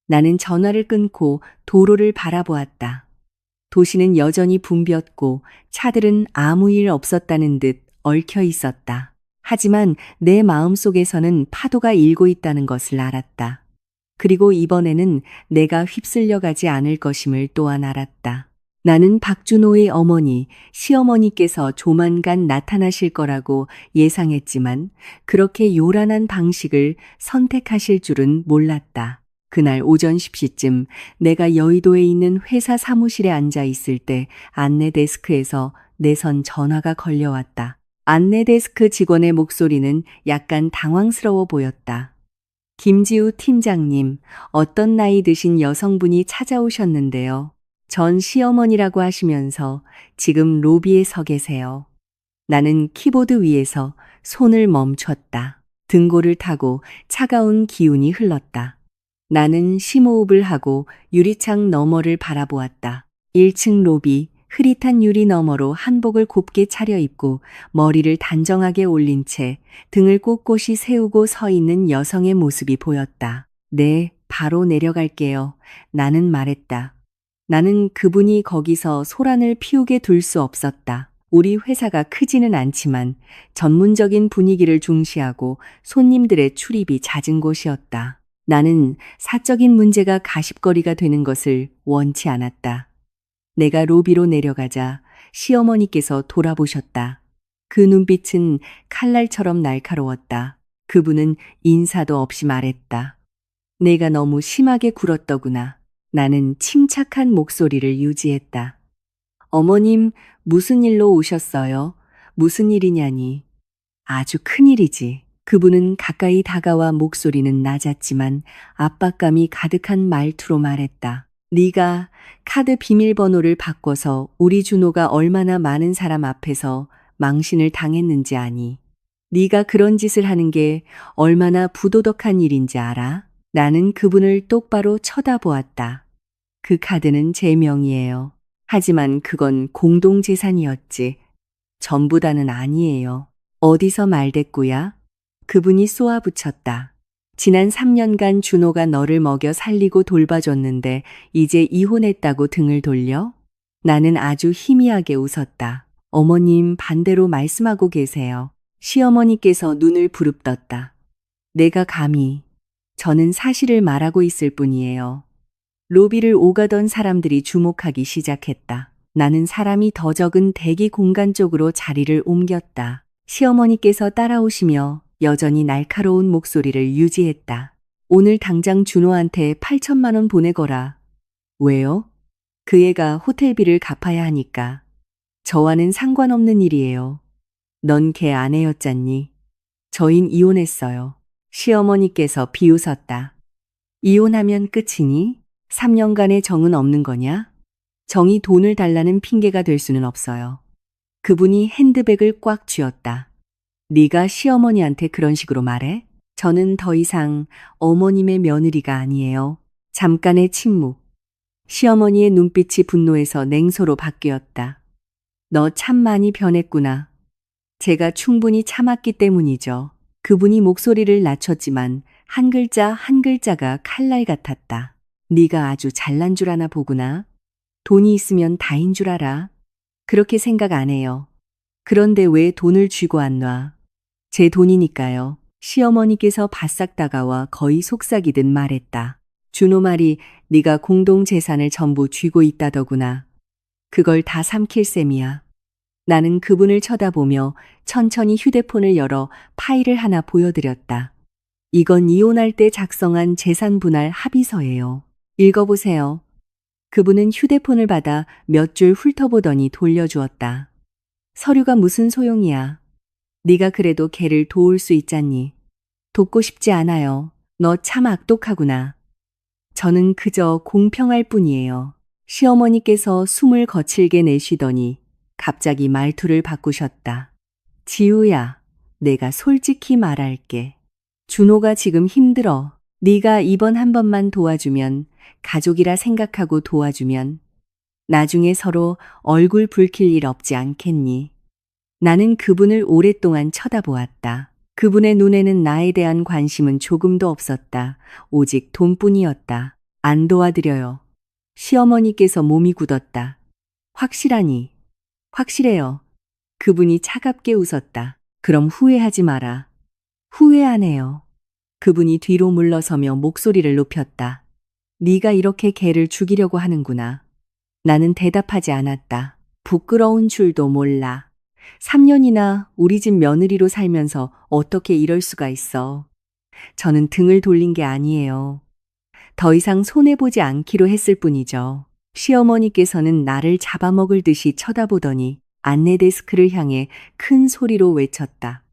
나는 전화를 끊고 도로를 바라보았다. 도시는 여전히 붐볐고 차들은 아무 일 없었다는 듯 얽혀 있었다. 하지만 내 마음속에서는 파도가 일고 있다는 것을 알았다. 그리고 이번에는 내가 휩쓸려 가지 않을 것임을 또한 알았다. 나는 박준호의 어머니, 시어머니께서 조만간 나타나실 거라고 예상했지만 그렇게 요란한 방식을 선택하실 줄은 몰랐다. 그날 오전 10시쯤 내가 여의도에 있는 회사 사무실에 앉아 있을 때 안내 데스크에서 내선 전화가 걸려왔다. 안내 데스크 직원의 목소리는 약간 당황스러워 보였다. 김지우 팀장님, 어떤 나이 드신 여성분이 찾아오셨는데요. 전 시어머니라고 하시면서 지금 로비에 서 계세요. 나는 키보드 위에서 손을 멈췄다. 등골을 타고 차가운 기운이 흘렀다. 나는 심호흡을 하고 유리창 너머를 바라보았다. 1층 로비, 흐릿한 유리 너머로 한복을 곱게 차려입고 머리를 단정하게 올린 채 등을 꼿꼿이 세우고 서 있는 여성의 모습이 보였다. 네, 바로 내려갈게요. 나는 말했다. 나는 그분이 거기서 소란을 피우게 둘 수 없었다. 우리 회사가 크지는 않지만 전문적인 분위기를 중시하고 손님들의 출입이 잦은 곳이었다. 나는 사적인 문제가 가십거리가 되는 것을 원치 않았다. 내가 로비로 내려가자 시어머니께서 돌아보셨다. 그 눈빛은 칼날처럼 날카로웠다. 그분은 인사도 없이 말했다. 내가 너무 심하게 굴었더구나. 나는 침착한 목소리를 유지했다. 어머님, 무슨 일로 오셨어요? 무슨 일이냐니. 아주 큰일이지. 그분은 가까이 다가와 목소리는 낮았지만 압박감이 가득한 말투로 말했다. 네가 카드 비밀번호를 바꿔서 우리 준호가 얼마나 많은 사람 앞에서 망신을 당했는지 아니. 네가 그런 짓을 하는 게 얼마나 부도덕한 일인지 알아? 나는 그분을 똑바로 쳐다보았다. 그 카드는 제 명의예요. 하지만 그건 공동재산이었지. 전부 다는 아니에요. 어디서 말대꾸야? 그분이 쏘아붙였다. 지난 3년간 준호가 너를 먹여 살리고 돌봐줬는데 이제 이혼했다고 등을 돌려? 나는 아주 희미하게 웃었다. 어머님 반대로 말씀하고 계세요. 시어머니께서 눈을 부릅떴다. 내가 감히. 저는 사실을 말하고 있을 뿐이에요. 로비를 오가던 사람들이 주목하기 시작했다. 나는 사람이 더 적은 대기 공간 쪽으로 자리를 옮겼다. 시어머니께서 따라오시며 여전히 날카로운 목소리를 유지했다. 오늘 당장 준호한테 8천만 원 보내거라. 왜요? 그 애가 호텔비를 갚아야 하니까. 저와는 상관없는 일이에요. 넌 걔 아내였잖니. 저흰 이혼했어요. 시어머니께서 비웃었다. 이혼하면 끝이니? 3년간의 정은 없는 거냐? 정이 돈을 달라는 핑계가 될 수는 없어요. 그분이 핸드백을 꽉 쥐었다. 네가 시어머니한테 그런 식으로 말해? 저는 더 이상 어머님의 며느리가 아니에요. 잠깐의 침묵. 시어머니의 눈빛이 분노에서 냉소로 바뀌었다. 너 참 많이 변했구나. 제가 충분히 참았기 때문이죠. 그분이 목소리를 낮췄지만 한 글자 한 글자가 칼날 같았다. 네가 아주 잘난 줄 아나 보구나. 돈이 있으면 다인 줄 알아. 그렇게 생각 안 해요. 그런데 왜 돈을 쥐고 안 놔? 제 돈이니까요. 시어머니께서 바싹 다가와 거의 속삭이듯 말했다. 준호 말이 네가 공동재산을 전부 쥐고 있다더구나. 그걸 다 삼킬 셈이야. 나는 그분을 쳐다보며 천천히 휴대폰을 열어 파일을 하나 보여드렸다. 이건 이혼할 때 작성한 재산 분할 합의서예요. 읽어보세요. 그분은 휴대폰을 받아 몇 줄 훑어보더니 돌려주었다. 서류가 무슨 소용이야. 네가 그래도 걔를 도울 수 있잖니. 돕고 싶지 않아요. 너 참 악독하구나. 저는 그저 공평할 뿐이에요. 시어머니께서 숨을 거칠게 내쉬더니 갑자기 말투를 바꾸셨다. 지우야, 내가 솔직히 말할게. 준호가 지금 힘들어. 네가 이번 한 번만 도와주면, 가족이라 생각하고 도와주면 나중에 서로 얼굴 붉힐 일 없지 않겠니? 나는 그분을 오랫동안 쳐다보았다. 그분의 눈에는 나에 대한 관심은 조금도 없었다. 오직 돈뿐이었다. 안 도와드려요. 시어머니께서 몸이 굳었다. 확실하니? 확실해요. 그분이 차갑게 웃었다. 그럼 후회하지 마라. 후회 안 해요. 그분이 뒤로 물러서며 목소리를 높였다. 네가 이렇게 걔를 죽이려고 하는구나. 나는 대답하지 않았다. 부끄러운 줄도 몰라. 3년이나 우리 집 며느리로 살면서 어떻게 이럴 수가 있어. 저는 등을 돌린 게 아니에요. 더 이상 손해보지 않기로 했을 뿐이죠. 시어머니께서는 나를 잡아먹을 듯이 쳐다보더니 안내 데스크를 향해 큰 소리로 외쳤다.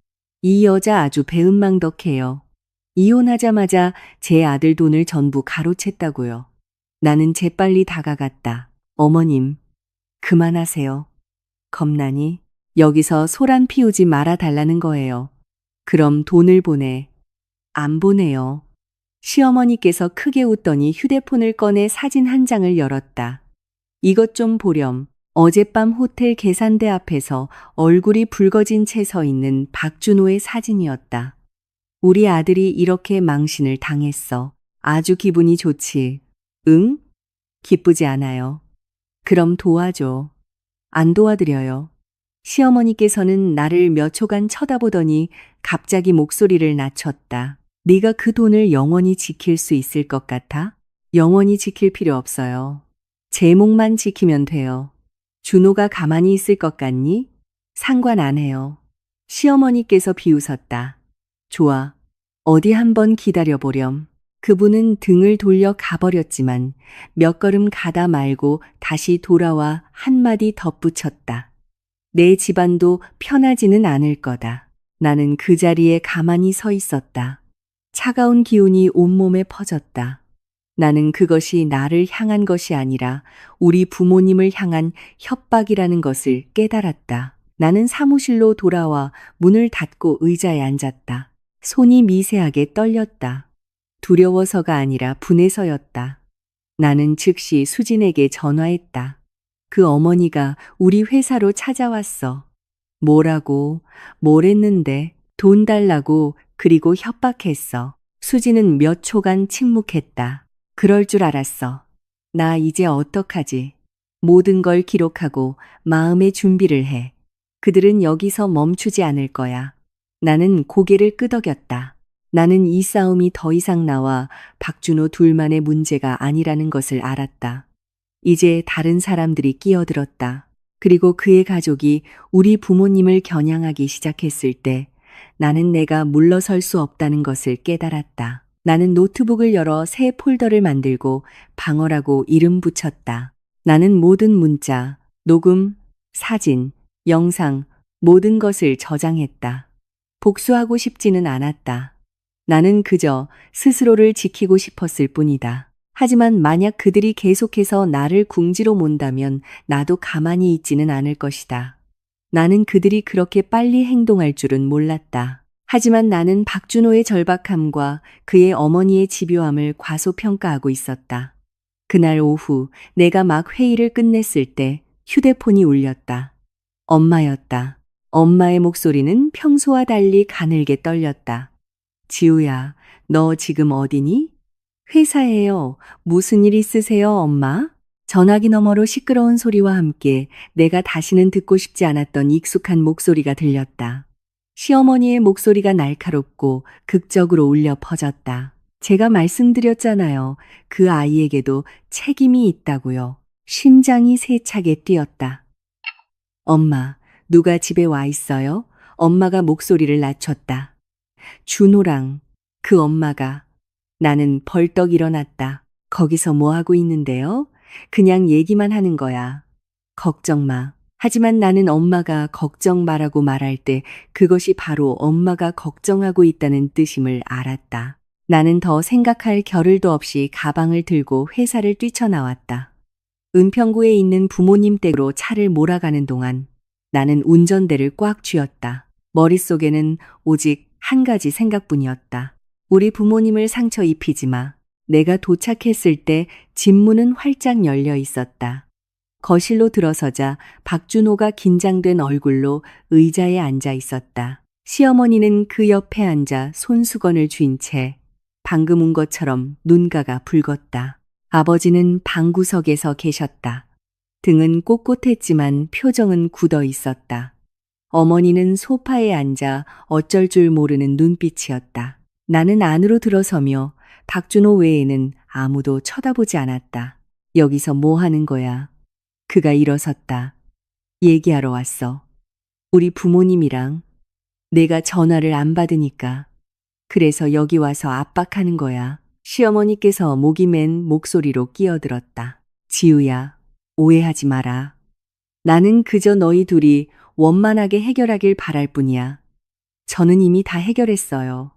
이 여자 아주 배은망덕해요. 이혼하자마자 제 아들 돈을 전부 가로챘다고요. 나는 재빨리 다가갔다. 어머님, 그만하세요. 겁나니? 여기서 소란 피우지 말아 달라는 거예요. 그럼 돈을 보내. 안 보내요. 시어머니께서 크게 웃더니 휴대폰을 꺼내 사진 한 장을 열었다. 이것 좀 보렴. 어젯밤 호텔 계산대 앞에서 얼굴이 붉어진 채 서 있는 박준호의 사진이었다. 우리 아들이 이렇게 망신을 당했어. 아주 기분이 좋지. 응? 기쁘지 않아요. 그럼 도와줘. 안 도와드려요. 시어머니께서는 나를 몇 초간 쳐다보더니 갑자기 목소리를 낮췄다. 네가 그 돈을 영원히 지킬 수 있을 것 같아? 영원히 지킬 필요 없어요. 제 목만 지키면 돼요. 준호가 가만히 있을 것 같니? 상관 안 해요. 시어머니께서 비웃었다. 좋아. 어디 한번 기다려보렴. 그분은 등을 돌려 가버렸지만 몇 걸음 가다 말고 다시 돌아와 한마디 덧붙였다. 내 집안도 편하지는 않을 거다. 나는 그 자리에 가만히 서 있었다. 차가운 기운이 온몸에 퍼졌다. 나는 그것이 나를 향한 것이 아니라 우리 부모님을 향한 협박이라는 것을 깨달았다. 나는 사무실로 돌아와 문을 닫고 의자에 앉았다. 손이 미세하게 떨렸다. 두려워서가 아니라 분해서였다. 나는 즉시 수진에게 전화했다. 그 어머니가 우리 회사로 찾아왔어. 뭐라고, 뭘 했는데, 돈 달라고, 그리고 협박했어. 수진은 몇 초간 침묵했다. 그럴 줄 알았어. 나 이제 어떡하지? 모든 걸 기록하고 마음의 준비를 해. 그들은 여기서 멈추지 않을 거야. 나는 고개를 끄덕였다. 나는 이 싸움이 더 이상 나와 박준호 둘만의 문제가 아니라는 것을 알았다. 이제 다른 사람들이 끼어들었다. 그리고 그의 가족이 우리 부모님을 겨냥하기 시작했을 때 나는 내가 물러설 수 없다는 것을 깨달았다. 나는 노트북을 열어 새 폴더를 만들고 방어라고 이름 붙였다. 나는 모든 문자, 녹음, 사진, 영상, 모든 것을 저장했다. 복수하고 싶지는 않았다. 나는 그저 스스로를 지키고 싶었을 뿐이다. 하지만 만약 그들이 계속해서 나를 궁지로 몬다면 나도 가만히 있지는 않을 것이다. 나는 그들이 그렇게 빨리 행동할 줄은 몰랐다. 하지만 나는 박준호의 절박함과 그의 어머니의 집요함을 과소평가하고 있었다. 그날 오후 내가 막 회의를 끝냈을 때 휴대폰이 울렸다. 엄마였다. 엄마의 목소리는 평소와 달리 가늘게 떨렸다. 지우야, 너 지금 어디니? 회사예요. 무슨 일 있으세요, 엄마? 전화기 너머로 시끄러운 소리와 함께 내가 다시는 듣고 싶지 않았던 익숙한 목소리가 들렸다. 시어머니의 목소리가 날카롭고 극적으로 울려 퍼졌다. 제가 말씀드렸잖아요. 그 아이에게도 책임이 있다고요. 심장이 세차게 뛰었다. 엄마, 누가 집에 와 있어요? 엄마가 목소리를 낮췄다. 준호랑 그 엄마가. 나는 벌떡 일어났다. 거기서 뭐 하고 있는데요? 그냥 얘기만 하는 거야. 걱정 마. 하지만 나는 엄마가 걱정 마라고 말할 때 그것이 바로 엄마가 걱정하고 있다는 뜻임을 알았다. 나는 더 생각할 겨를도 없이 가방을 들고 회사를 뛰쳐나왔다. 은평구에 있는 부모님 댁으로 차를 몰아가는 동안 나는 운전대를 꽉 쥐었다. 머릿속에는 오직 한 가지 생각뿐이었다. 우리 부모님을 상처 입히지 마. 내가 도착했을 때 집 문은 활짝 열려 있었다. 거실로 들어서자 박준호가 긴장된 얼굴로 의자에 앉아 있었다. 시어머니는 그 옆에 앉아 손수건을 쥔 채 방금 온 것처럼 눈가가 붉었다. 아버지는 방구석에서 계셨다. 등은 꼿꼿했지만 표정은 굳어 있었다. 어머니는 소파에 앉아 어쩔 줄 모르는 눈빛이었다. 나는 안으로 들어서며 박준호 외에는 아무도 쳐다보지 않았다. 여기서 뭐 하는 거야? 그가 일어섰다. 얘기하러 왔어. 우리 부모님이랑. 내가 전화를 안 받으니까. 그래서 여기 와서 압박하는 거야. 시어머니께서 목이 맨 목소리로 끼어들었다. 지우야, 오해하지 마라. 나는 그저 너희 둘이 원만하게 해결하길 바랄 뿐이야. 저는 이미 다 해결했어요.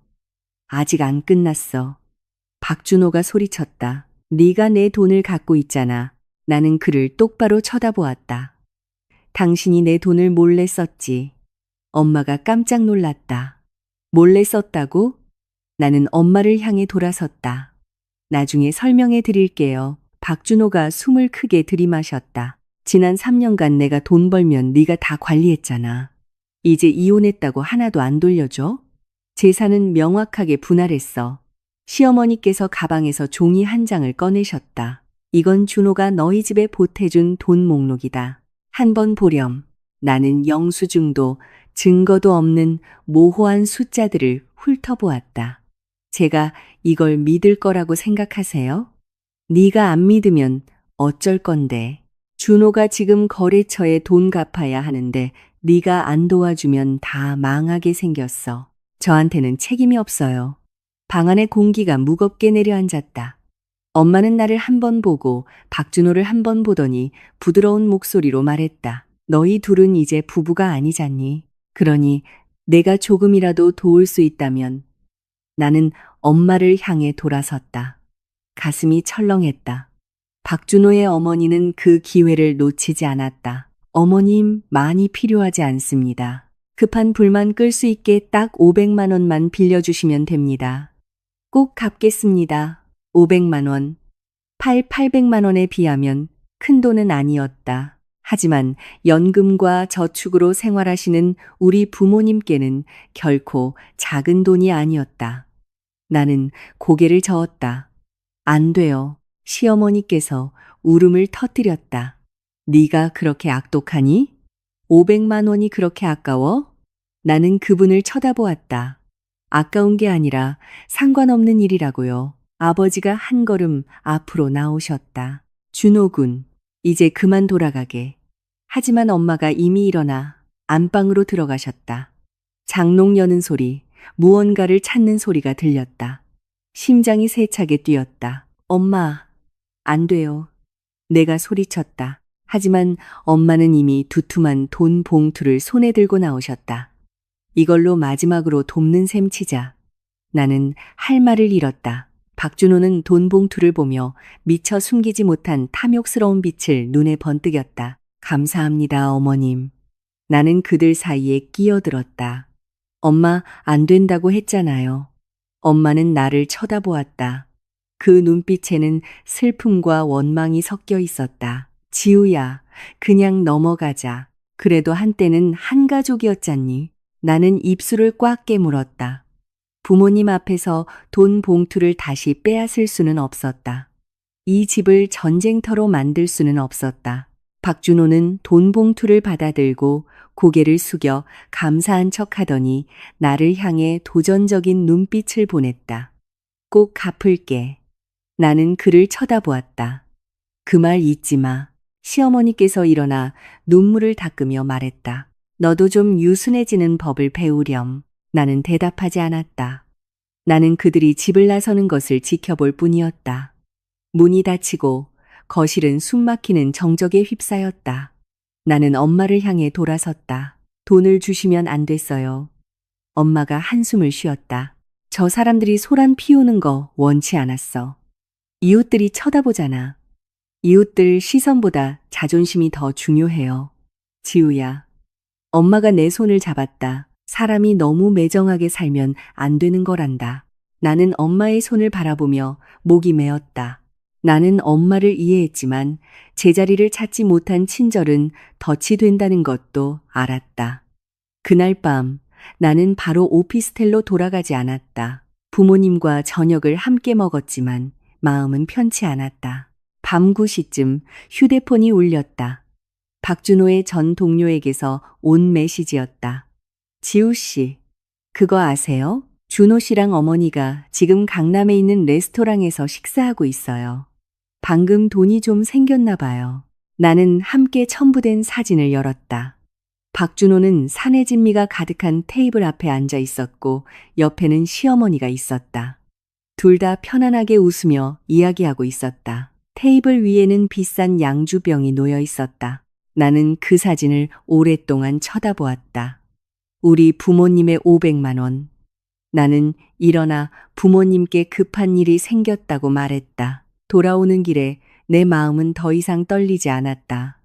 아직 안 끝났어. 박준호가 소리쳤다. 네가 내 돈을 갖고 있잖아. 나는 그를 똑바로 쳐다보았다. 당신이 내 돈을 몰래 썼지. 엄마가 깜짝 놀랐다. 몰래 썼다고? 나는 엄마를 향해 돌아섰다. 나중에 설명해 드릴게요. 박준호가 숨을 크게 들이마셨다. 지난 3년간 내가 돈 벌면 네가 다 관리했잖아. 이제 이혼했다고 하나도 안 돌려줘? 재산은 명확하게 분할했어. 시어머니께서 가방에서 종이 한 장을 꺼내셨다. 이건 준호가 너희 집에 보태준 돈 목록이다. 한번 보렴. 나는 영수증도 증거도 없는 모호한 숫자들을 훑어보았다. 제가 이걸 믿을 거라고 생각하세요? 네가 안 믿으면 어쩔 건데. 준호가 지금 거래처에 돈 갚아야 하는데 네가 안 도와주면 다 망하게 생겼어. 저한테는 책임이 없어요. 방 안의 공기가 무겁게 내려앉았다. 엄마는 나를 한 번 보고 박준호를 한 번 보더니 부드러운 목소리로 말했다. 너희 둘은 이제 부부가 아니잖니. 그러니 내가 조금이라도 도울 수 있다면. 나는 엄마를 향해 돌아섰다. 가슴이 철렁했다. 박준호의 어머니는 그 기회를 놓치지 않았다. 어머님, 많이 필요하지 않습니다. 급한 불만 끌 수 있게 딱 500만 원만 빌려주시면 됩니다. 꼭 갚겠습니다. 500만 원. 800만 원에 비하면 큰 돈은 아니었다. 하지만 연금과 저축으로 생활하시는 우리 부모님께는 결코 작은 돈이 아니었다. 나는 고개를 저었다. 안 돼요. 시어머니께서 울음을 터뜨렸다. 네가 그렇게 악독하니? 500만 원이 그렇게 아까워? 나는 그분을 쳐다보았다. 아까운 게 아니라 상관없는 일이라고요. 아버지가 한 걸음 앞으로 나오셨다. 준호군, 이제 그만 돌아가게. 하지만 엄마가 이미 일어나 안방으로 들어가셨다. 장롱 여는 소리, 무언가를 찾는 소리가 들렸다. 심장이 세차게 뛰었다. 엄마, 안 돼요. 내가 소리쳤다. 하지만 엄마는 이미 두툼한 돈 봉투를 손에 들고 나오셨다. 이걸로 마지막으로 돕는 셈 치자. 나는 할 말을 잃었다. 박준호는 돈 봉투를 보며 미처 숨기지 못한 탐욕스러운 빛을 눈에 번뜩였다. 감사합니다, 어머님. 나는 그들 사이에 끼어들었다. 엄마, 안 된다고 했잖아요. 엄마는 나를 쳐다보았다. 그 눈빛에는 슬픔과 원망이 섞여 있었다. 지우야, 그냥 넘어가자. 그래도 한때는 한 가족이었잖니. 나는 입술을 꽉 깨물었다. 부모님 앞에서 돈 봉투를 다시 빼앗을 수는 없었다. 이 집을 전쟁터로 만들 수는 없었다. 박준호는 돈 봉투를 받아들고 고개를 숙여 감사한 척 하더니 나를 향해 도전적인 눈빛을 보냈다. 꼭 갚을게. 나는 그를 쳐다보았다. 그 말 잊지 마. 시어머니께서 일어나 눈물을 닦으며 말했다. 너도 좀 유순해지는 법을 배우렴. 나는 대답하지 않았다. 나는 그들이 집을 나서는 것을 지켜볼 뿐이었다. 문이 닫히고 거실은 숨막히는 정적에 휩싸였다. 나는 엄마를 향해 돌아섰다. 돈을 주시면 안 됐어요. 엄마가 한숨을 쉬었다. 저 사람들이 소란 피우는 거 원치 않았어. 이웃들이 쳐다보잖아. 이웃들 시선보다 자존심이 더 중요해요. 지우야. 엄마가 내 손을 잡았다. 사람이 너무 매정하게 살면 안 되는 거란다. 나는 엄마의 손을 바라보며 목이 메었다. 나는 엄마를 이해했지만 제자리를 찾지 못한 친절은 덫이 된다는 것도 알았다. 그날 밤 나는 바로 오피스텔로 돌아가지 않았다. 부모님과 저녁을 함께 먹었지만 마음은 편치 않았다. 밤 9시쯤 휴대폰이 울렸다. 박준호의 전 동료에게서 온 메시지였다. 지우 씨, 그거 아세요? 준호 씨랑 어머니가 지금 강남에 있는 레스토랑에서 식사하고 있어요. 방금 돈이 좀 생겼나 봐요. 나는 함께 첨부된 사진을 열었다. 박준호는 사내 진미가 가득한 테이블 앞에 앉아 있었고 옆에는 시어머니가 있었다. 둘 다 편안하게 웃으며 이야기하고 있었다. 테이블 위에는 비싼 양주병이 놓여 있었다. 나는 그 사진을 오랫동안 쳐다보았다. 우리 부모님의 500만 원. 나는 일어나 부모님께 급한 일이 생겼다고 말했다. 돌아오는 길에 내 마음은 더 이상 떨리지 않았다.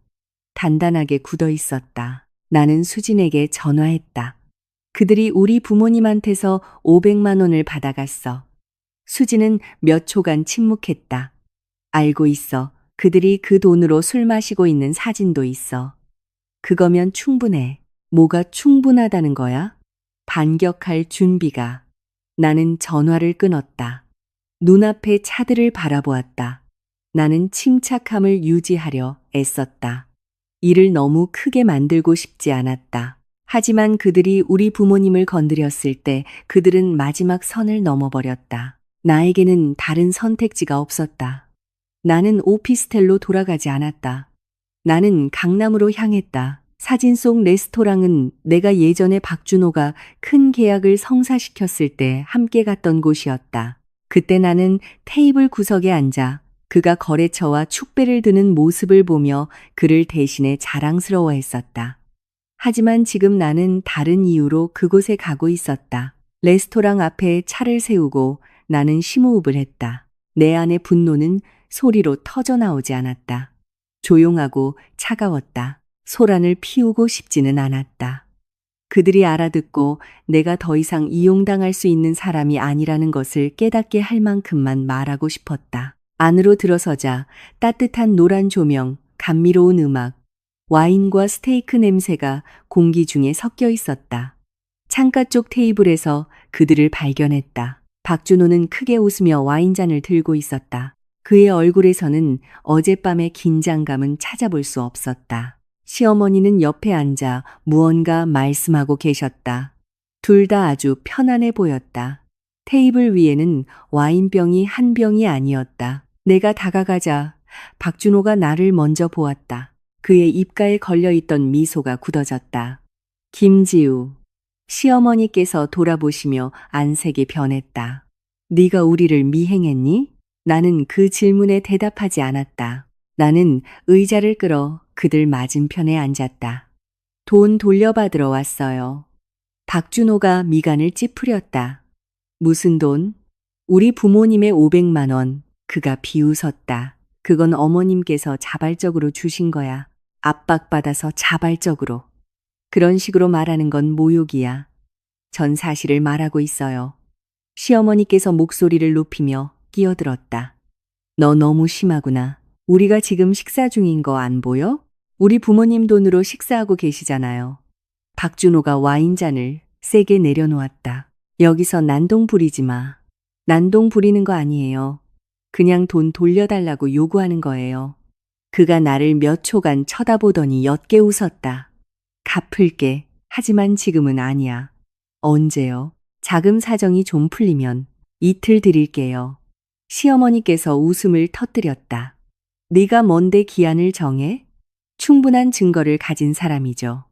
단단하게 굳어 있었다. 나는 수진에게 전화했다. 그들이 우리 부모님한테서 500만 원을 받아갔어. 수진은 몇 초간 침묵했다. 알고 있어. 그들이 그 돈으로 술 마시고 있는 사진도 있어. 그거면 충분해. 뭐가 충분하다는 거야? 반격할 준비가. 나는 전화를 끊었다. 눈앞의 차들을 바라보았다. 나는 침착함을 유지하려 애썼다. 일을 너무 크게 만들고 싶지 않았다. 하지만 그들이 우리 부모님을 건드렸을 때 그들은 마지막 선을 넘어버렸다. 나에게는 다른 선택지가 없었다. 나는 오피스텔로 돌아가지 않았다. 나는 강남으로 향했다. 사진 속 레스토랑은 내가 예전에 박준호가 큰 계약을 성사시켰을 때 함께 갔던 곳이었다. 그때 나는 테이블 구석에 앉아 그가 거래처와 축배를 드는 모습을 보며 그를 대신해 자랑스러워했었다. 하지만 지금 나는 다른 이유로 그곳에 가고 있었다. 레스토랑 앞에 차를 세우고 나는 심호흡을 했다. 내 안의 분노는 소리로 터져나오지 않았다. 조용하고 차가웠다. 소란을 피우고 싶지는 않았다. 그들이 알아듣고 내가 더 이상 이용당할 수 있는 사람이 아니라는 것을 깨닫게 할 만큼만 말하고 싶었다. 안으로 들어서자 따뜻한 노란 조명, 감미로운 음악, 와인과 스테이크 냄새가 공기 중에 섞여 있었다. 창가 쪽 테이블에서 그들을 발견했다. 박준호는 크게 웃으며 와인잔을 들고 있었다. 그의 얼굴에서는 어젯밤의 긴장감은 찾아볼 수 없었다. 시어머니는 옆에 앉아 무언가 말씀하고 계셨다. 둘 다 아주 편안해 보였다. 테이블 위에는 와인병이 한 병이 아니었다. 내가 다가가자 박준호가 나를 먼저 보았다. 그의 입가에 걸려있던 미소가 굳어졌다. 김지우, 시어머니께서 돌아보시며 안색이 변했다. 네가 우리를 미행했니? 나는 그 질문에 대답하지 않았다. 나는 의자를 끌어 그들 맞은편에 앉았다. 돈 돌려받으러 왔어요. 박준호가 미간을 찌푸렸다. 무슨 돈? 우리 부모님의 500만 원. 그가 비웃었다. 그건 어머님께서 자발적으로 주신 거야. 압박받아서 자발적으로. 그런 식으로 말하는 건 모욕이야. 전 사실을 말하고 있어요. 시어머니께서 목소리를 높이며 끼어들었다. 너 너무 심하구나. 우리가 지금 식사 중인 거 안 보여? 우리 부모님 돈으로 식사하고 계시잖아요. 박준호가 와인잔을 세게 내려놓았다. 여기서 난동 부리지 마. 난동 부리는 거 아니에요. 그냥 돈 돌려달라고 요구하는 거예요. 그가 나를 몇 초간 쳐다보더니 옅게 웃었다. 갚을게. 하지만 지금은 아니야. 언제요? 자금 사정이 좀 풀리면 이틀 드릴게요. 시어머니께서 웃음을 터뜨렸다. 네가 뭔데 기한을 정해? 충분한 증거를 가진 사람이죠.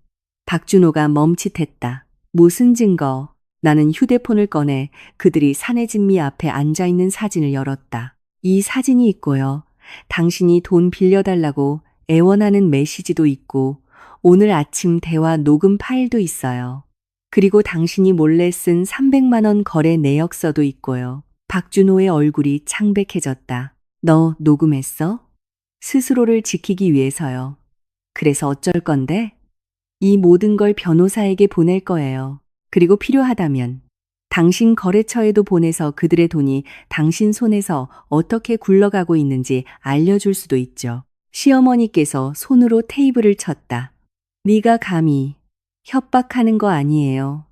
박준호가 멈칫했다. 무슨 증거? 나는 휴대폰을 꺼내 그들이 사내 진미 앞에 앉아있는 사진을 열었다. 이 사진이 있고요. 당신이 돈 빌려달라고 애원하는 메시지도 있고 오늘 아침 대화 녹음 파일도 있어요. 그리고 당신이 몰래 쓴 300만 원 거래 내역서도 있고요. 박준호의 얼굴이 창백해졌다. 너 녹음했어? 스스로를 지키기 위해서요. 그래서 어쩔 건데? 이 모든 걸 변호사에게 보낼 거예요. 그리고 필요하다면 당신 거래처에도 보내서 그들의 돈이 당신 손에서 어떻게 굴러가고 있는지 알려줄 수도 있죠. 시어머니께서 손으로 테이블을 쳤다. 네가 감히 협박하는 거 아니에요.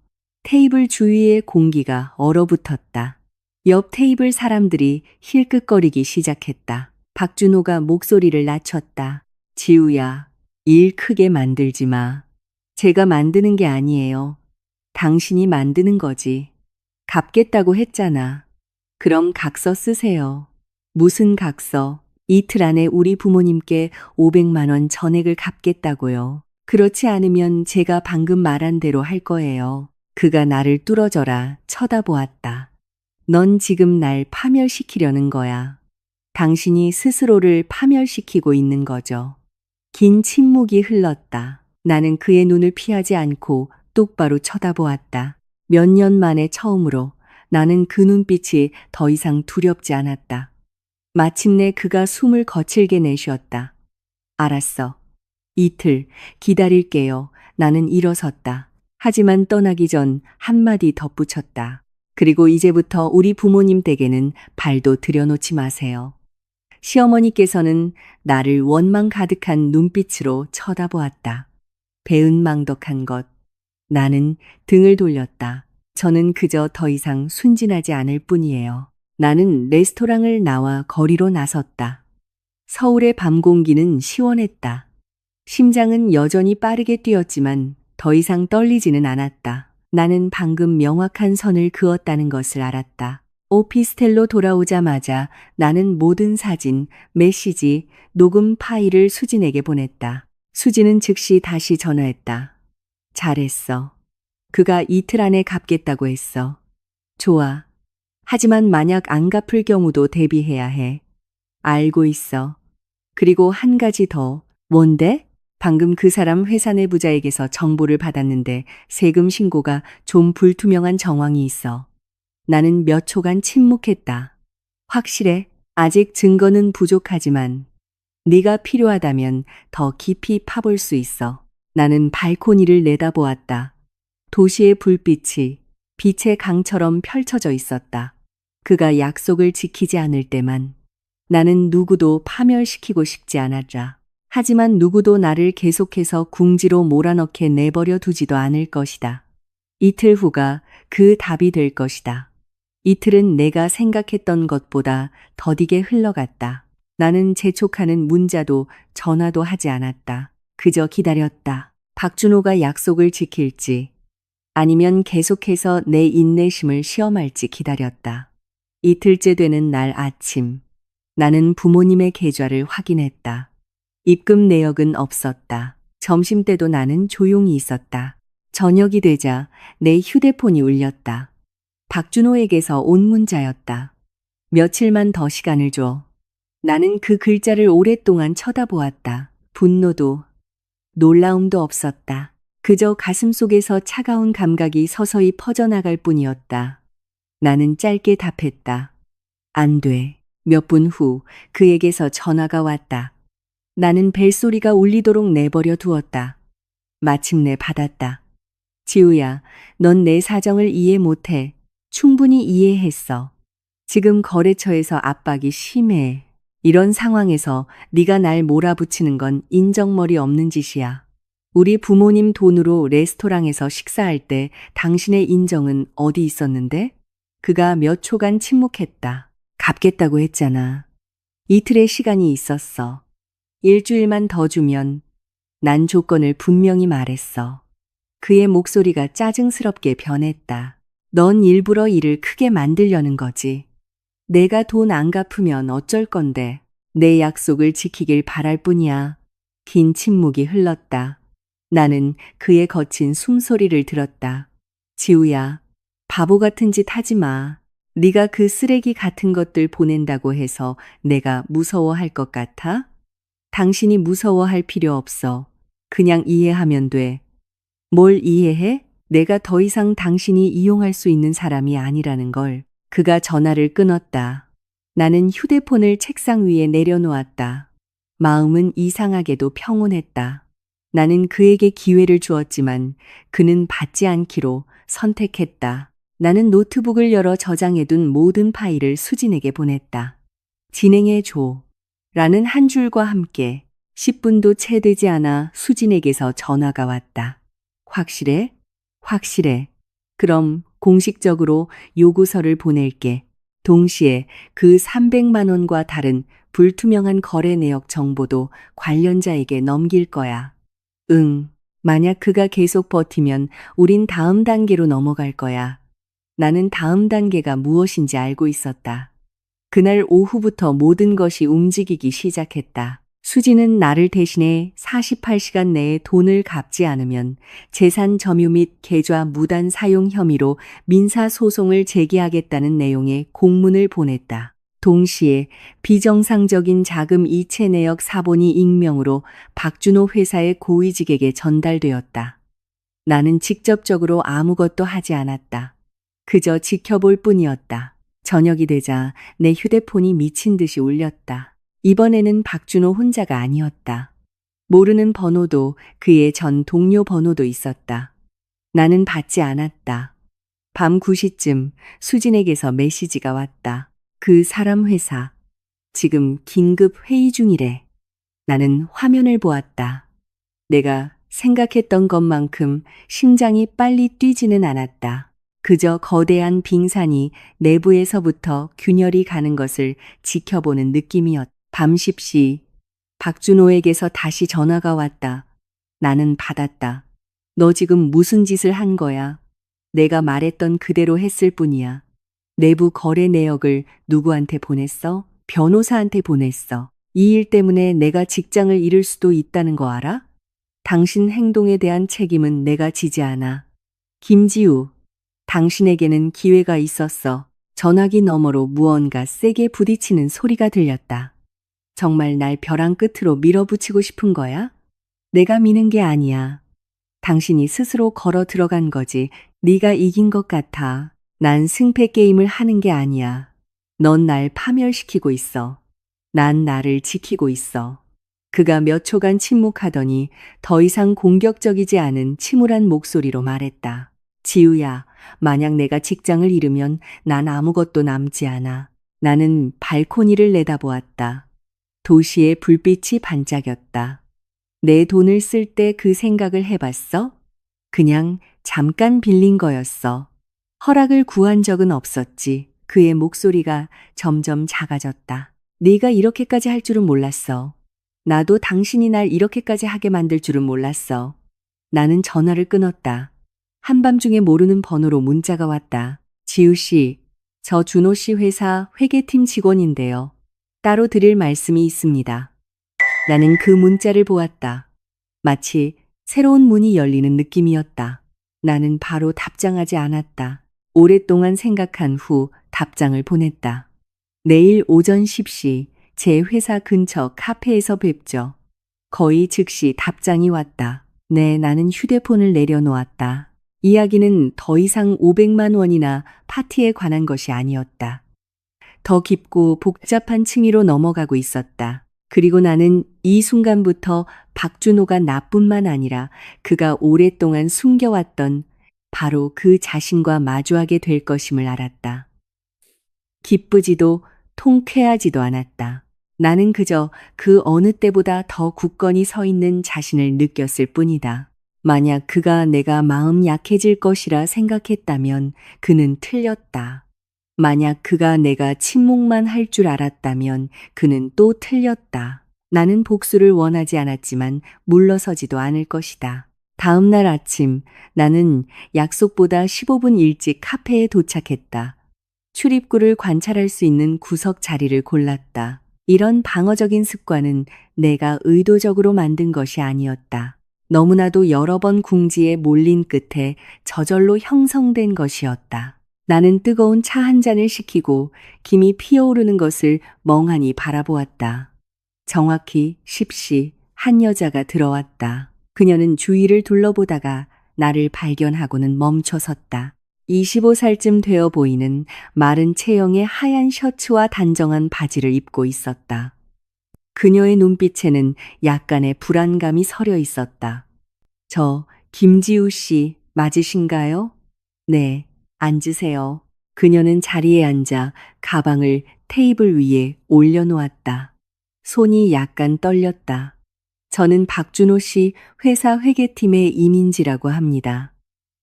테이블 주위의 공기가 얼어붙었다. 옆 테이블 사람들이 힐끗거리기 시작했다. 박준호가 목소리를 낮췄다. 지우야, 일 크게 만들지 마. 제가 만드는 게 아니에요. 당신이 만드는 거지. 갚겠다고 했잖아. 그럼 각서 쓰세요. 무슨 각서? 이틀 안에 우리 부모님께 500만 원 전액을 갚겠다고요. 그렇지 않으면 제가 방금 말한 대로 할 거예요. 그가 나를 뚫어져라 쳐다보았다. 넌 지금 날 파멸시키려는 거야. 당신이 스스로를 파멸시키고 있는 거죠. 긴 침묵이 흘렀다. 나는 그의 눈을 피하지 않고 똑바로 쳐다보았다. 몇 년 만에 처음으로 나는 그 눈빛이 더 이상 두렵지 않았다. 마침내 그가 숨을 거칠게 내쉬었다. 알았어. 이틀 기다릴게요. 나는 일어섰다. 하지만 떠나기 전 한마디 덧붙였다. 그리고 이제부터 우리 부모님 댁에는 발도 들여놓지 마세요. 시어머니께서는 나를 원망 가득한 눈빛으로 쳐다보았다. 배은망덕한 것. 나는 등을 돌렸다. 저는 그저 더 이상 순진하지 않을 뿐이에요. 나는 레스토랑을 나와 거리로 나섰다. 서울의 밤 공기는 시원했다. 심장은 여전히 빠르게 뛰었지만 더 이상 떨리지는 않았다. 나는 방금 명확한 선을 그었다는 것을 알았다. 오피스텔로 돌아오자마자 나는 모든 사진, 메시지, 녹음 파일을 수진에게 보냈다. 수진은 즉시 다시 전화했다. 잘했어. 그가 이틀 안에 갚겠다고 했어. 좋아. 하지만 만약 안 갚을 경우도 대비해야 해. 알고 있어. 그리고 한 가지 더. 뭔데? 방금 그 사람 회사 내부자에게서 정보를 받았는데 세금 신고가 좀 불투명한 정황이 있어. 나는 몇 초간 침묵했다. 확실해. 아직 증거는 부족하지만 네가 필요하다면 더 깊이 파볼 수 있어. 나는 발코니를 내다보았다. 도시의 불빛이 빛의 강처럼 펼쳐져 있었다. 그가 약속을 지키지 않을 때만 나는 누구도 파멸시키고 싶지 않았다. 하지만 누구도 나를 계속해서 궁지로 몰아넣게 내버려 두지도 않을 것이다. 이틀 후가 그 답이 될 것이다. 이틀은 내가 생각했던 것보다 더디게 흘러갔다. 나는 재촉하는 문자도 전화도 하지 않았다. 그저 기다렸다. 박준호가 약속을 지킬지 아니면 계속해서 내 인내심을 시험할지 기다렸다. 이틀째 되는 날 아침, 나는 부모님의 계좌를 확인했다. 입금 내역은 없었다. 점심때도 나는 조용히 있었다. 저녁이 되자 내 휴대폰이 울렸다. 박준호에게서 온 문자였다. 며칠만 더 시간을 줘. 나는 그 글자를 오랫동안 쳐다보았다. 분노도 놀라움도 없었다. 그저 가슴속에서 차가운 감각이 서서히 퍼져나갈 뿐이었다. 나는 짧게 답했다. 안 돼. 몇 분 후 그에게서 전화가 왔다. 나는 벨소리가 울리도록 내버려 두었다. 마침내 받았다. 지우야, 넌 내 사정을 이해 못해. 충분히 이해했어. 지금 거래처에서 압박이 심해. 이런 상황에서 네가 날 몰아붙이는 건 인정머리 없는 짓이야. 우리 부모님 돈으로 레스토랑에서 식사할 때 당신의 인정은 어디 있었는데? 그가 몇 초간 침묵했다. 갚겠다고 했잖아. 이틀의 시간이 있었어. 일주일만 더 주면 난 조건을 분명히 말했어. 그의 목소리가 짜증스럽게 변했다. 넌 일부러 일을 크게 만들려는 거지. 내가 돈 안 갚으면 어쩔 건데. 내 약속을 지키길 바랄 뿐이야. 긴 침묵이 흘렀다. 나는 그의 거친 숨소리를 들었다. 지우야, 바보 같은 짓 하지 마. 네가 그 쓰레기 같은 것들 보낸다고 해서 내가 무서워할 것 같아? 당신이 무서워할 필요 없어. 그냥 이해하면 돼. 뭘 이해해? 내가 더 이상 당신이 이용할 수 있는 사람이 아니라는 걸. 그가 전화를 끊었다. 나는 휴대폰을 책상 위에 내려놓았다. 마음은 이상하게도 평온했다. 나는 그에게 기회를 주었지만 그는 받지 않기로 선택했다. 나는 노트북을 열어 저장해둔 모든 파일을 수진에게 보냈다. 진행해 줘. 라는 한 줄과 함께 10분도 채 되지 않아 수진에게서 전화가 왔다. 확실해? 확실해. 그럼 공식적으로 요구서를 보낼게. 동시에 그 300만 원과 다른 불투명한 거래 내역 정보도 관련자에게 넘길 거야. 응. 만약 그가 계속 버티면 우린 다음 단계로 넘어갈 거야. 나는 다음 단계가 무엇인지 알고 있었다. 그날 오후부터 모든 것이 움직이기 시작했다. 수지는 나를 대신해 48시간 내에 돈을 갚지 않으면 재산 점유 및 계좌 무단 사용 혐의로 민사소송을 제기하겠다는 내용의 공문을 보냈다. 동시에 비정상적인 자금 이체 내역 사본이 익명으로 박준호 회사의 고위직에게 전달되었다. 나는 직접적으로 아무것도 하지 않았다. 그저 지켜볼 뿐이었다. 저녁이 되자 내 휴대폰이 미친 듯이 울렸다. 이번에는 박준호 혼자가 아니었다. 모르는 번호도 그의 전 동료 번호도 있었다. 나는 받지 않았다. 밤 9시쯤 수진에게서 메시지가 왔다. 그 사람 회사. 지금 긴급 회의 중이래. 나는 화면을 보았다. 내가 생각했던 것만큼 심장이 빨리 뛰지는 않았다. 그저 거대한 빙산이 내부에서부터 균열이 가는 것을 지켜보는 느낌이었다. 밤 10시 박준호에게서 다시 전화가 왔다. 나는 받았다. 너 지금 무슨 짓을 한 거야? 내가 말했던 그대로 했을 뿐이야. 내부 거래 내역을 누구한테 보냈어? 변호사한테 보냈어. 이 일 때문에 내가 직장을 잃을 수도 있다는 거 알아? 당신 행동에 대한 책임은 내가 지지 않아. 김지우, 당신에게는 기회가 있었어. 전화기 너머로 무언가 세게 부딪히는 소리가 들렸다. 정말 날 벼랑 끝으로 밀어붙이고 싶은 거야? 내가 미는 게 아니야. 당신이 스스로 걸어 들어간 거지. 네가 이긴 것 같아. 난 승패 게임을 하는 게 아니야. 넌 날 파멸시키고 있어. 난 나를 지키고 있어. 그가 몇 초간 침묵하더니 더 이상 공격적이지 않은 침울한 목소리로 말했다. 지우야, 만약 내가 직장을 잃으면 난 아무것도 남지 않아. 나는 발코니를 내다보았다. 도시의 불빛이 반짝였다. 내 돈을 쓸 때 그 생각을 해봤어? 그냥 잠깐 빌린 거였어. 허락을 구한 적은 없었지. 그의 목소리가 점점 작아졌다. 네가 이렇게까지 할 줄은 몰랐어. 나도 당신이 날 이렇게까지 하게 만들 줄은 몰랐어. 나는 전화를 끊었다. 한밤중에 모르는 번호로 문자가 왔다. 지우 씨, 저 준호 씨 회사 회계팀 직원인데요. 따로 드릴 말씀이 있습니다. 나는 그 문자를 보았다. 마치 새로운 문이 열리는 느낌이었다. 나는 바로 답장하지 않았다. 오랫동안 생각한 후 답장을 보냈다. 내일 오전 10시 제 회사 근처 카페에서 뵙죠. 거의 즉시 답장이 왔다. 네, 나는 휴대폰을 내려놓았다. 이야기는 더 이상 500만 원이나 파티에 관한 것이 아니었다. 더 깊고 복잡한 층위로 넘어가고 있었다. 그리고 나는 이 순간부터 박준호가 나뿐만 아니라 그가 오랫동안 숨겨왔던 바로 그 자신과 마주하게 될 것임을 알았다. 기쁘지도 통쾌하지도 않았다. 나는 그저 그 어느 때보다 더 굳건히 서 있는 자신을 느꼈을 뿐이다. 만약 그가 내가 마음 약해질 것이라 생각했다면 그는 틀렸다. 만약 그가 내가 침묵만 할 줄 알았다면 그는 또 틀렸다. 나는 복수를 원하지 않았지만 물러서지도 않을 것이다. 다음 날 아침 나는 약속보다 15분 일찍 카페에 도착했다. 출입구를 관찰할 수 있는 구석 자리를 골랐다. 이런 방어적인 습관은 내가 의도적으로 만든 것이 아니었다. 너무나도 여러 번 궁지에 몰린 끝에 저절로 형성된 것이었다. 나는 뜨거운 차 한 잔을 시키고 김이 피어오르는 것을 멍하니 바라보았다. 정확히 10시 한 여자가 들어왔다. 그녀는 주위를 둘러보다가 나를 발견하고는 멈춰섰다. 25살쯤 되어 보이는 마른 체형의 하얀 셔츠와 단정한 바지를 입고 있었다. 그녀의 눈빛에는 약간의 불안감이 서려 있었다. 저 김지우 씨 맞으신가요? 네. 앉으세요. 그녀는 자리에 앉아 가방을 테이블 위에 올려놓았다. 손이 약간 떨렸다. 저는 박준호 씨 회사 회계팀의 이민지라고 합니다.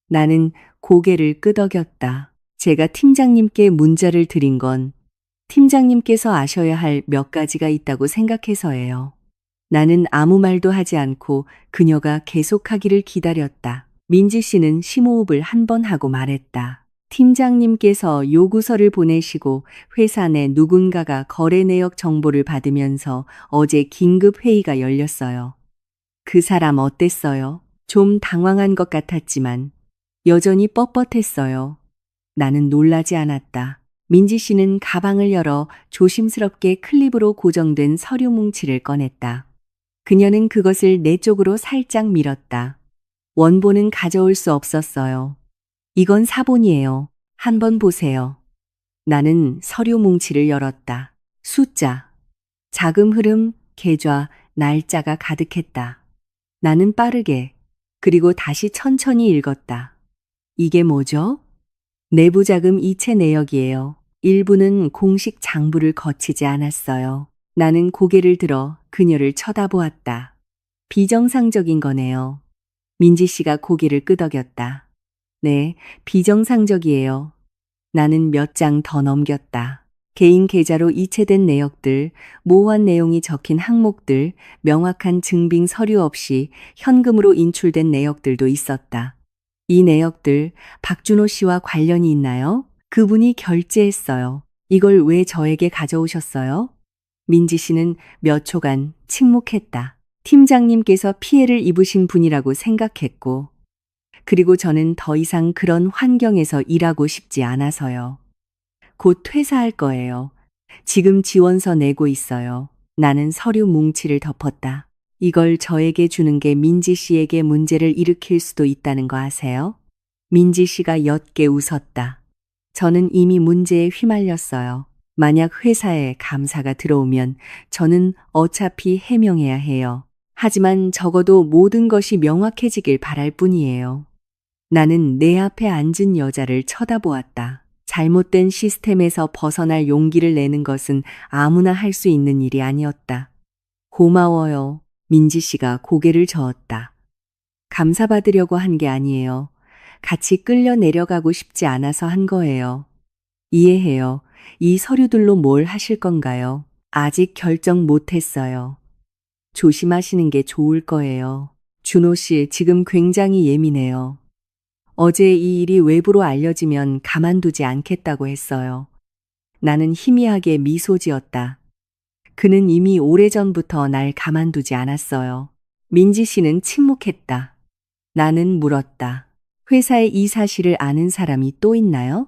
나는 고개를 끄덕였다. 제가 팀장님께 문자를 드린 건 팀장님께서 아셔야 할 몇 가지가 있다고 생각해서예요. 나는 아무 말도 하지 않고 그녀가 계속하기를 기다렸다. 민지 씨는 심호흡을 한 번 하고 말했다. 팀장님께서 요구서를 보내시고 회사 내 누군가가 거래 내역 정보를 받으면서 어제 긴급 회의가 열렸어요. 그 사람 어땠어요? 좀 당황한 것 같았지만 여전히 뻣뻣했어요. 나는 놀라지 않았다. 민지 씨는 가방을 열어 조심스럽게 클립으로 고정된 서류 뭉치를 꺼냈다. 그녀는 그것을 내 쪽으로 살짝 밀었다. 원본은 가져올 수 없었어요. 이건 사본이에요. 한번 보세요. 나는 서류 뭉치를 열었다. 숫자, 자금 흐름, 계좌, 날짜가 가득했다. 나는 빠르게, 그리고 다시 천천히 읽었다. 이게 뭐죠? 내부 자금 이체 내역이에요. 일부는 공식 장부를 거치지 않았어요. 나는 고개를 들어 그녀를 쳐다보았다. 비정상적인 거네요. 민지 씨가 고개를 끄덕였다. 네, 비정상적이에요. 나는 몇 장 더 넘겼다. 개인 계좌로 이체된 내역들, 모호한 내용이 적힌 항목들, 명확한 증빙 서류 없이 현금으로 인출된 내역들도 있었다. 이 내역들 박준호 씨와 관련이 있나요? 그분이 결제했어요. 이걸 왜 저에게 가져오셨어요? 민지 씨는 몇 초간 침묵했다. 팀장님께서 피해를 입으신 분이라고 생각했고, 그리고 저는 더 이상 그런 환경에서 일하고 싶지 않아서요. 곧 퇴사할 거예요. 지금 지원서 내고 있어요. 나는 서류 뭉치를 덮었다. 이걸 저에게 주는 게 민지 씨에게 문제를 일으킬 수도 있다는 거 아세요? 민지 씨가 옅게 웃었다. 저는 이미 문제에 휘말렸어요. 만약 회사에 감사가 들어오면 저는 어차피 해명해야 해요. 하지만 적어도 모든 것이 명확해지길 바랄 뿐이에요. 나는 내 앞에 앉은 여자를 쳐다보았다. 잘못된 시스템에서 벗어날 용기를 내는 것은 아무나 할 수 있는 일이 아니었다. 고마워요. 민지 씨가 고개를 저었다. 감사받으려고 한 게 아니에요. 같이 끌려 내려가고 싶지 않아서 한 거예요. 이해해요. 이 서류들로 뭘 하실 건가요? 아직 결정 못 했어요. 조심하시는 게 좋을 거예요. 준호 씨 지금 굉장히 예민해요. 어제 이 일이 외부로 알려지면 가만두지 않겠다고 했어요. 나는 희미하게 미소 지었다. 그는 이미 오래전부터 날 가만두지 않았어요. 민지 씨는 침묵했다. 나는 물었다. 회사에 이 사실을 아는 사람이 또 있나요?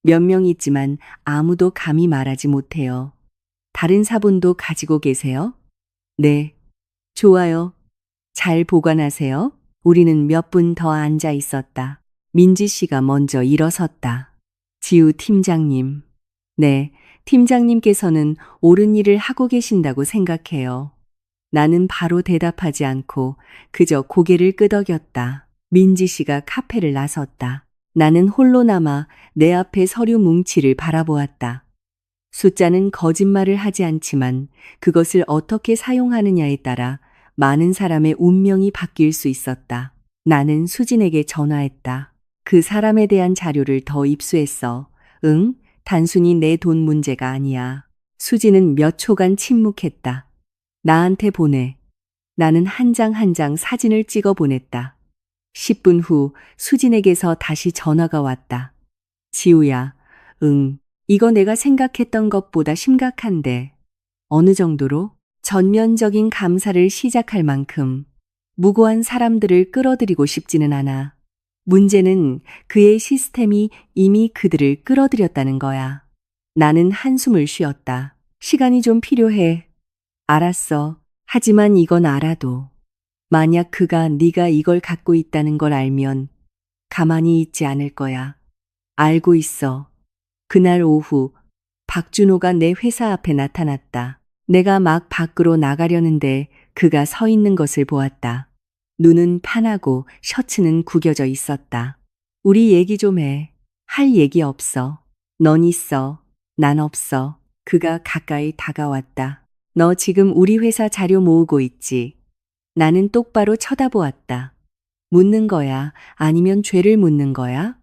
몇 명 있지만 아무도 감히 말하지 못해요. 다른 사본도 가지고 계세요? 네. 좋아요. 잘 보관하세요. 우리는 몇 분 더 앉아 있었다. 민지 씨가 먼저 일어섰다. 지우 팀장님. 네, 팀장님께서는 옳은 일을 하고 계신다고 생각해요. 나는 바로 대답하지 않고 그저 고개를 끄덕였다. 민지 씨가 카페를 나섰다. 나는 홀로 남아 내 앞에 서류 뭉치를 바라보았다. 숫자는 거짓말을 하지 않지만 그것을 어떻게 사용하느냐에 따라 많은 사람의 운명이 바뀔 수 있었다. 나는 수진에게 전화했다. 그 사람에 대한 자료를 더 입수했어. 응? 단순히 내 돈 문제가 아니야. 수진은 몇 초간 침묵했다. 나한테 보내. 나는 한 장 한 장 사진을 찍어 보냈다. 10분 후 수진에게서 다시 전화가 왔다. 지우야, 응. 이거 내가 생각했던 것보다 심각한데. 어느 정도로? 전면적인 감사를 시작할 만큼 무고한 사람들을 끌어들이고 싶지는 않아. 문제는 그의 시스템이 이미 그들을 끌어들였다는 거야. 나는 한숨을 쉬었다. 시간이 좀 필요해. 알았어. 하지만 이건 알아도. 만약 그가 네가 이걸 갖고 있다는 걸 알면 가만히 있지 않을 거야. 알고 있어. 그날 오후 박준호가 내 회사 앞에 나타났다. 내가 막 밖으로 나가려는데 그가 서 있는 것을 보았다. 눈은 파나고 셔츠는 구겨져 있었다. 우리 얘기 좀 해. 할 얘기 없어. 넌 있어. 난 없어. 그가 가까이 다가왔다. 너 지금 우리 회사 자료 모으고 있지? 나는 똑바로 쳐다보았다. 묻는 거야? 아니면 죄를 묻는 거야?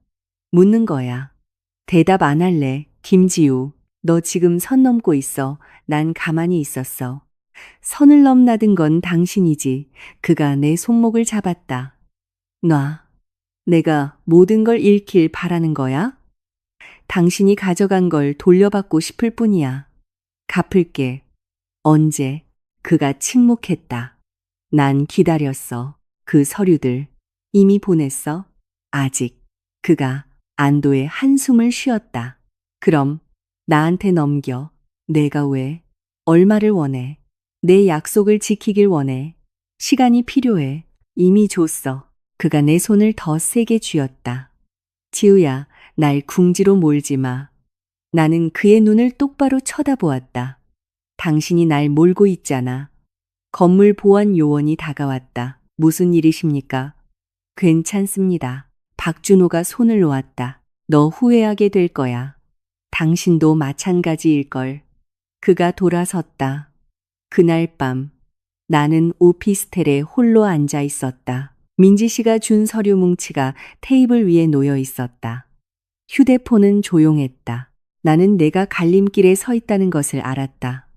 묻는 거야. 대답 안 할래. 김지우. 너 지금 선 넘고 있어. 난 가만히 있었어. 선을 넘나든 건 당신이지. 그가 내 손목을 잡았다. 놔. 내가 모든 걸 잃길 바라는 거야? 당신이 가져간 걸 돌려받고 싶을 뿐이야. 갚을게. 언제? 그가 침묵했다. 난 기다렸어. 그 서류들. 이미 보냈어? 아직. 그가 안도의 한숨을 쉬었다. 그럼 나한테 넘겨. 내가 왜? 얼마를 원해? 내 약속을 지키길 원해. 시간이 필요해. 이미 줬어. 그가 내 손을 더 세게 쥐었다. 지우야, 날 궁지로 몰지 마. 나는 그의 눈을 똑바로 쳐다보았다. 당신이 날 몰고 있잖아. 건물 보안 요원이 다가왔다. 무슨 일이십니까? 괜찮습니다. 박준호가 손을 놓았다. 너 후회하게 될 거야. 당신도 마찬가지일걸. 그가 돌아섰다. 그날 밤 나는 오피스텔에 홀로 앉아 있었다. 민지 씨가 준 서류 뭉치가 테이블 위에 놓여 있었다. 휴대폰은 조용했다. 나는 내가 갈림길에 서 있다는 것을 알았다.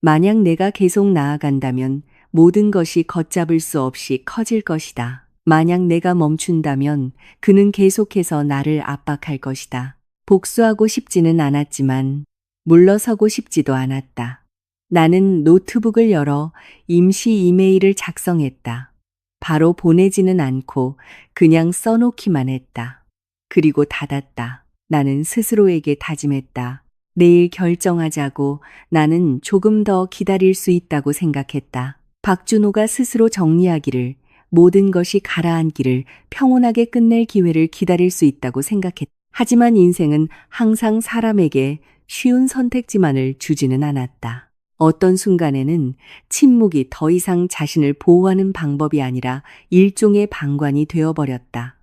만약 내가 계속 나아간다면 모든 것이 걷잡을 수 없이 커질 것이다. 만약 내가 멈춘다면 그는 계속해서 나를 압박할 것이다. 복수하고 싶지는 않았지만 물러서고 싶지도 않았다. 나는 노트북을 열어 임시 이메일을 작성했다. 바로 보내지는 않고 그냥 써놓기만 했다. 그리고 닫았다. 나는 스스로에게 다짐했다. 내일 결정하자고. 나는 조금 더 기다릴 수 있다고 생각했다. 박준호가 스스로 정리하기를, 모든 것이 가라앉기를, 평온하게 끝낼 기회를 기다릴 수 있다고 생각했다. 하지만 인생은 항상 사람에게 쉬운 선택지만을 주지는 않았다. 어떤 순간에는 침묵이 더 이상 자신을 보호하는 방법이 아니라 일종의 방관이 되어버렸다.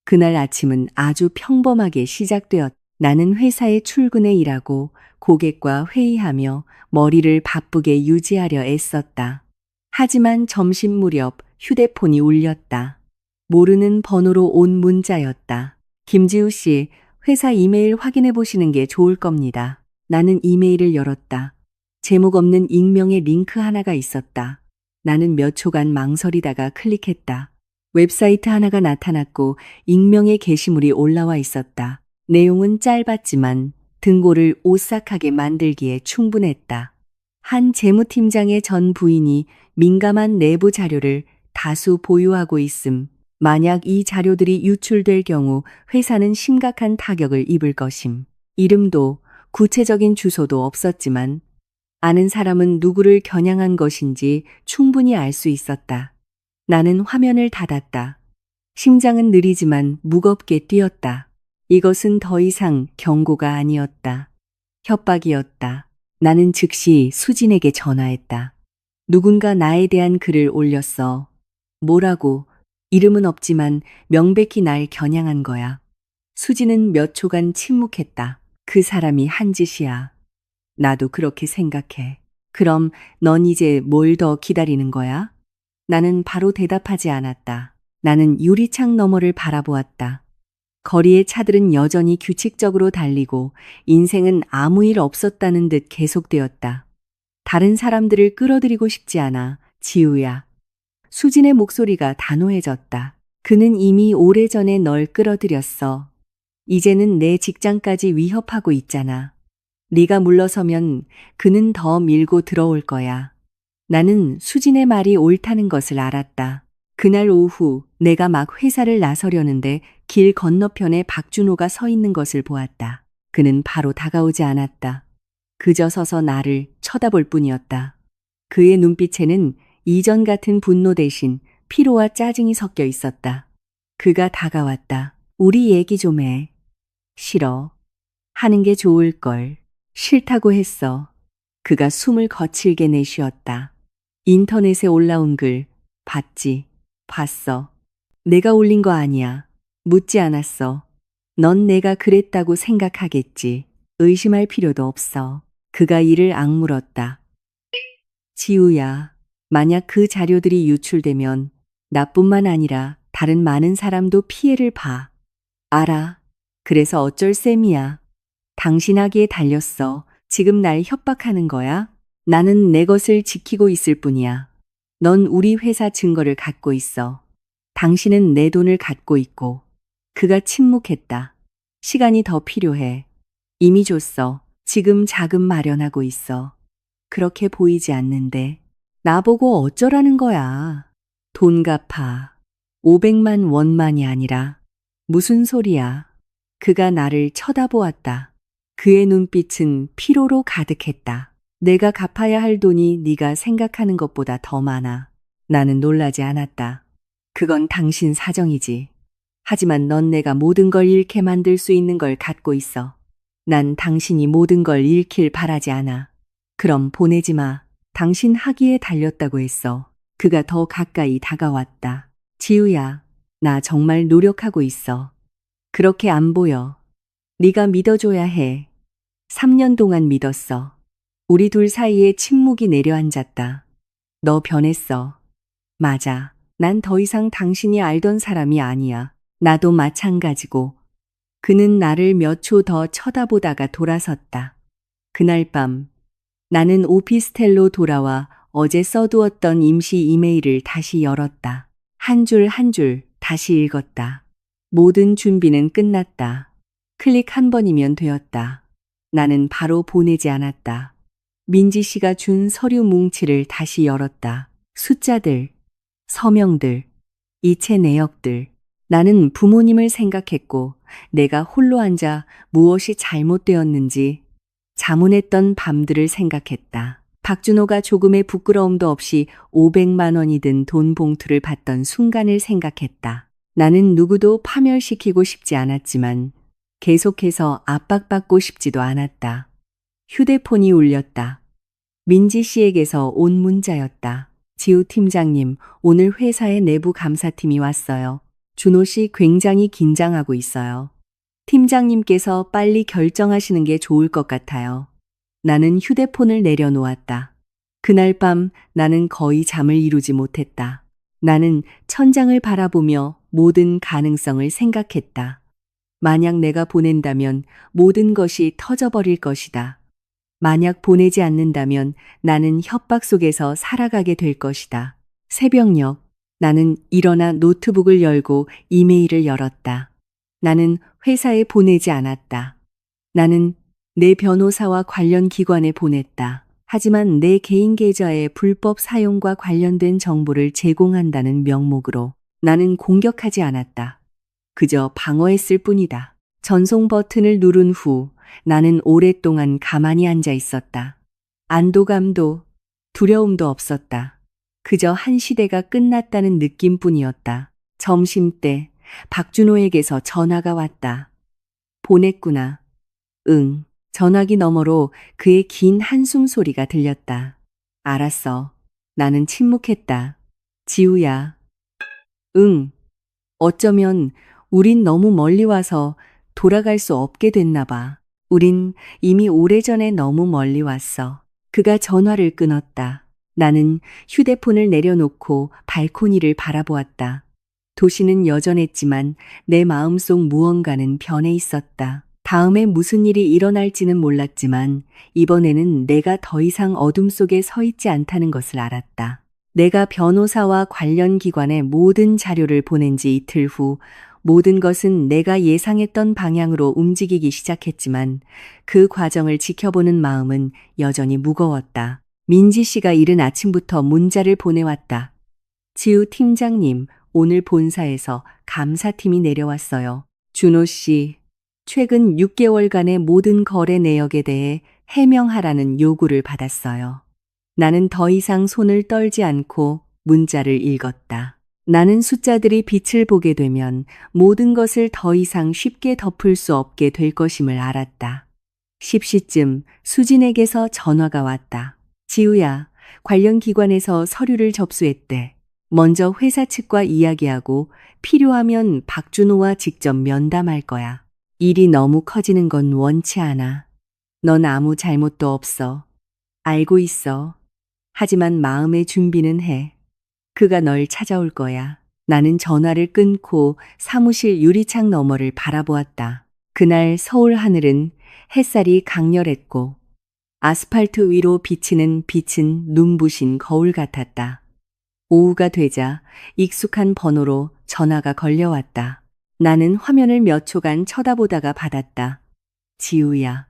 그날 아침은 아주 평범하게 시작되었다. 나는 회사에 출근해 일하고 고객과 회의하며 머리를 바쁘게 유지하려 애썼다. 하지만 점심 무렵 휴대폰이 울렸다. 모르는 번호로 온 문자였다. 김지우 씨, 회사 이메일 확인해 보시는 게 좋을 겁니다. 나는 이메일을 열었다. 제목 없는 익명의 링크 하나가 있었다. 나는 몇 초간 망설이다가 클릭했다. 웹사이트 하나가 나타났고 익명의 게시물이 올라와 있었다. 내용은 짧았지만 등골을 오싹하게 만들기에 충분했다. 한 재무팀장의 전 부인이 민감한 내부 자료를 다수 보유하고 있음. 만약 이 자료들이 유출될 경우 회사는 심각한 타격을 입을 것임. 이름도 구체적인 주소도 없었지만 아는 사람은 누구를 겨냥한 것인지 충분히 알 수 있었다. 나는 화면을 닫았다. 심장은 느리지만 무겁게 뛰었다. 이것은 더 이상 경고가 아니었다. 협박이었다. 나는 즉시 수진에게 전화했다. 누군가 나에 대한 글을 올렸어. 뭐라고? 이름은 없지만 명백히 날 겨냥한 거야. 수진은 몇 초간 침묵했다. 그 사람이 한 짓이야. 나도 그렇게 생각해. 그럼 넌 이제 뭘 더 기다리는 거야? 나는 바로 대답하지 않았다. 나는 유리창 너머를 바라보았다. 거리의 차들은 여전히 규칙적으로 달리고 인생은 아무 일 없었다는 듯 계속되었다. 다른 사람들을 끌어들이고 싶지 않아, 지우야. 수진의 목소리가 단호해졌다. 그는 이미 오래전에 널 끌어들였어. 이제는 내 직장까지 위협하고 있잖아. 네가 물러서면 그는 더 밀고 들어올 거야. 나는 수진의 말이 옳다는 것을 알았다. 그날 오후 내가 막 회사를 나서려는데 길 건너편에 박준호가 서 있는 것을 보았다. 그는 바로 다가오지 않았다. 그저 서서 나를 쳐다볼 뿐이었다. 그의 눈빛에는 이전 같은 분노 대신 피로와 짜증이 섞여 있었다. 그가 다가왔다. 우리 얘기 좀 해. 싫어. 하는 게 좋을걸. 싫다고 했어. 그가 숨을 거칠게 내쉬었다. 인터넷에 올라온 글 봤지? 봤어. 내가 올린 거 아니야. 묻지 않았어. 넌 내가 그랬다고 생각하겠지. 의심할 필요도 없어. 그가 이를 악물었다. 지우야, 만약 그 자료들이 유출되면 나뿐만 아니라 다른 많은 사람도 피해를 봐. 알아. 그래서 어쩔 셈이야. 당신 하기에 달렸어. 지금 날 협박하는 거야? 나는 내 것을 지키고 있을 뿐이야. 넌 우리 회사 증거를 갖고 있어. 당신은 내 돈을 갖고 있고. 그가 침묵했다. 시간이 더 필요해. 이미 줬어. 지금 자금 마련하고 있어. 그렇게 보이지 않는데. 나보고 어쩌라는 거야. 돈 갚아. 500만 원만이 아니라. 무슨 소리야. 그가 나를 쳐다보았다. 그의 눈빛은 피로로 가득했다. 내가 갚아야 할 돈이 네가 생각하는 것보다 더 많아. 나는 놀라지 않았다. 그건 당신 사정이지. 하지만 넌 내가 모든 걸 잃게 만들 수 있는 걸 갖고 있어. 난 당신이 모든 걸 잃길 바라지 않아. 그럼 보내지 마. 당신 학위에 달렸다고 했어. 그가 더 가까이 다가왔다. 지우야, 나 정말 노력하고 있어. 그렇게 안 보여. 네가 믿어줘야 해. 3년 동안 믿었어. 우리 둘 사이에 침묵이 내려앉았다. 너 변했어. 맞아. 난 더 이상 당신이 알던 사람이 아니야. 나도 마찬가지고. 그는 나를 몇 초 더 쳐다보다가 돌아섰다. 그날 밤 나는 오피스텔로 돌아와 어제 써두었던 임시 이메일을 다시 열었다. 한 줄 한 줄 다시 읽었다. 모든 준비는 끝났다. 클릭 한 번이면 되었다. 나는 바로 보내지 않았다. 민지 씨가 준 서류 뭉치를 다시 열었다. 숫자들, 서명들, 이체 내역들. 나는 부모님을 생각했고 내가 홀로 앉아 무엇이 잘못되었는지 자문했던 밤들을 생각했다. 박준호가 조금의 부끄러움도 없이 500만 원이 든 돈 봉투를 받던 순간을 생각했다. 나는 누구도 파멸시키고 싶지 않았지만 계속해서 압박받고 싶지도 않았다. 휴대폰이 울렸다. 민지 씨에게서 온 문자였다. 지우 팀장님, 오늘 회사에 내부 감사팀이 왔어요. 준호 씨 굉장히 긴장하고 있어요. 팀장님께서 빨리 결정하시는 게 좋을 것 같아요. 나는 휴대폰을 내려놓았다. 그날 밤 나는 거의 잠을 이루지 못했다. 나는 천장을 바라보며 모든 가능성을 생각했다. 만약 내가 보낸다면 모든 것이 터져버릴 것이다. 만약 보내지 않는다면 나는 협박 속에서 살아가게 될 것이다. 새벽녘 나는 일어나 노트북을 열고 이메일을 열었다. 나는 회사에 보내지 않았다. 나는 내 변호사와 관련 기관에 보냈다. 하지만 내 개인 계좌의 불법 사용과 관련된 정보를 제공한다는 명목으로 나는 공격하지 않았다. 그저 방어했을 뿐이다. 전송 버튼을 누른 후 나는 오랫동안 가만히 앉아 있었다. 안도감도 두려움도 없었다. 그저 한 시대가 끝났다는 느낌뿐이었다. 점심때 박준호에게서 전화가 왔다. 보냈구나. 응. 전화기 너머로 그의 긴 한숨 소리가 들렸다. 알았어. 나는 침묵했다. 지우야. 응. 어쩌면 우린 너무 멀리 와서 돌아갈 수 없게 됐나 봐. 우린 이미 오래전에 너무 멀리 왔어. 그가 전화를 끊었다. 나는 휴대폰을 내려놓고 발코니를 바라보았다. 도시는 여전했지만 내 마음속 무언가는 변해 있었다. 다음에 무슨 일이 일어날지는 몰랐지만 이번에는 내가 더 이상 어둠 속에 서 있지 않다는 것을 알았다. 내가 변호사와 관련 기관에 모든 자료를 보낸 지 이틀 후 모든 것은 내가 예상했던 방향으로 움직이기 시작했지만 그 과정을 지켜보는 마음은 여전히 무거웠다. 민지 씨가 이른 아침부터 문자를 보내왔다. 지우 팀장님, 오늘 본사에서 감사팀이 내려왔어요. 준호 씨, 최근 6개월간의 모든 거래 내역에 대해 해명하라는 요구를 받았어요. 나는 더 이상 손을 떨지 않고 문자를 읽었다. 나는 숫자들이 빛을 보게 되면 모든 것을 더 이상 쉽게 덮을 수 없게 될 것임을 알았다. 10시쯤 수진에게서 전화가 왔다. 지우야, 관련 기관에서 서류를 접수했대. 먼저 회사 측과 이야기하고 필요하면 박준호와 직접 면담할 거야. 일이 너무 커지는 건 원치 않아. 넌 아무 잘못도 없어. 알고 있어. 하지만 마음의 준비는 해. 그가 널 찾아올 거야. 나는 전화를 끊고 사무실 유리창 너머를 바라보았다. 그날 서울 하늘은 햇살이 강렬했고 아스팔트 위로 비치는 빛은 눈부신 거울 같았다. 오후가 되자 익숙한 번호로 전화가 걸려왔다. 나는 화면을 몇 초간 쳐다보다가 받았다. 지우야.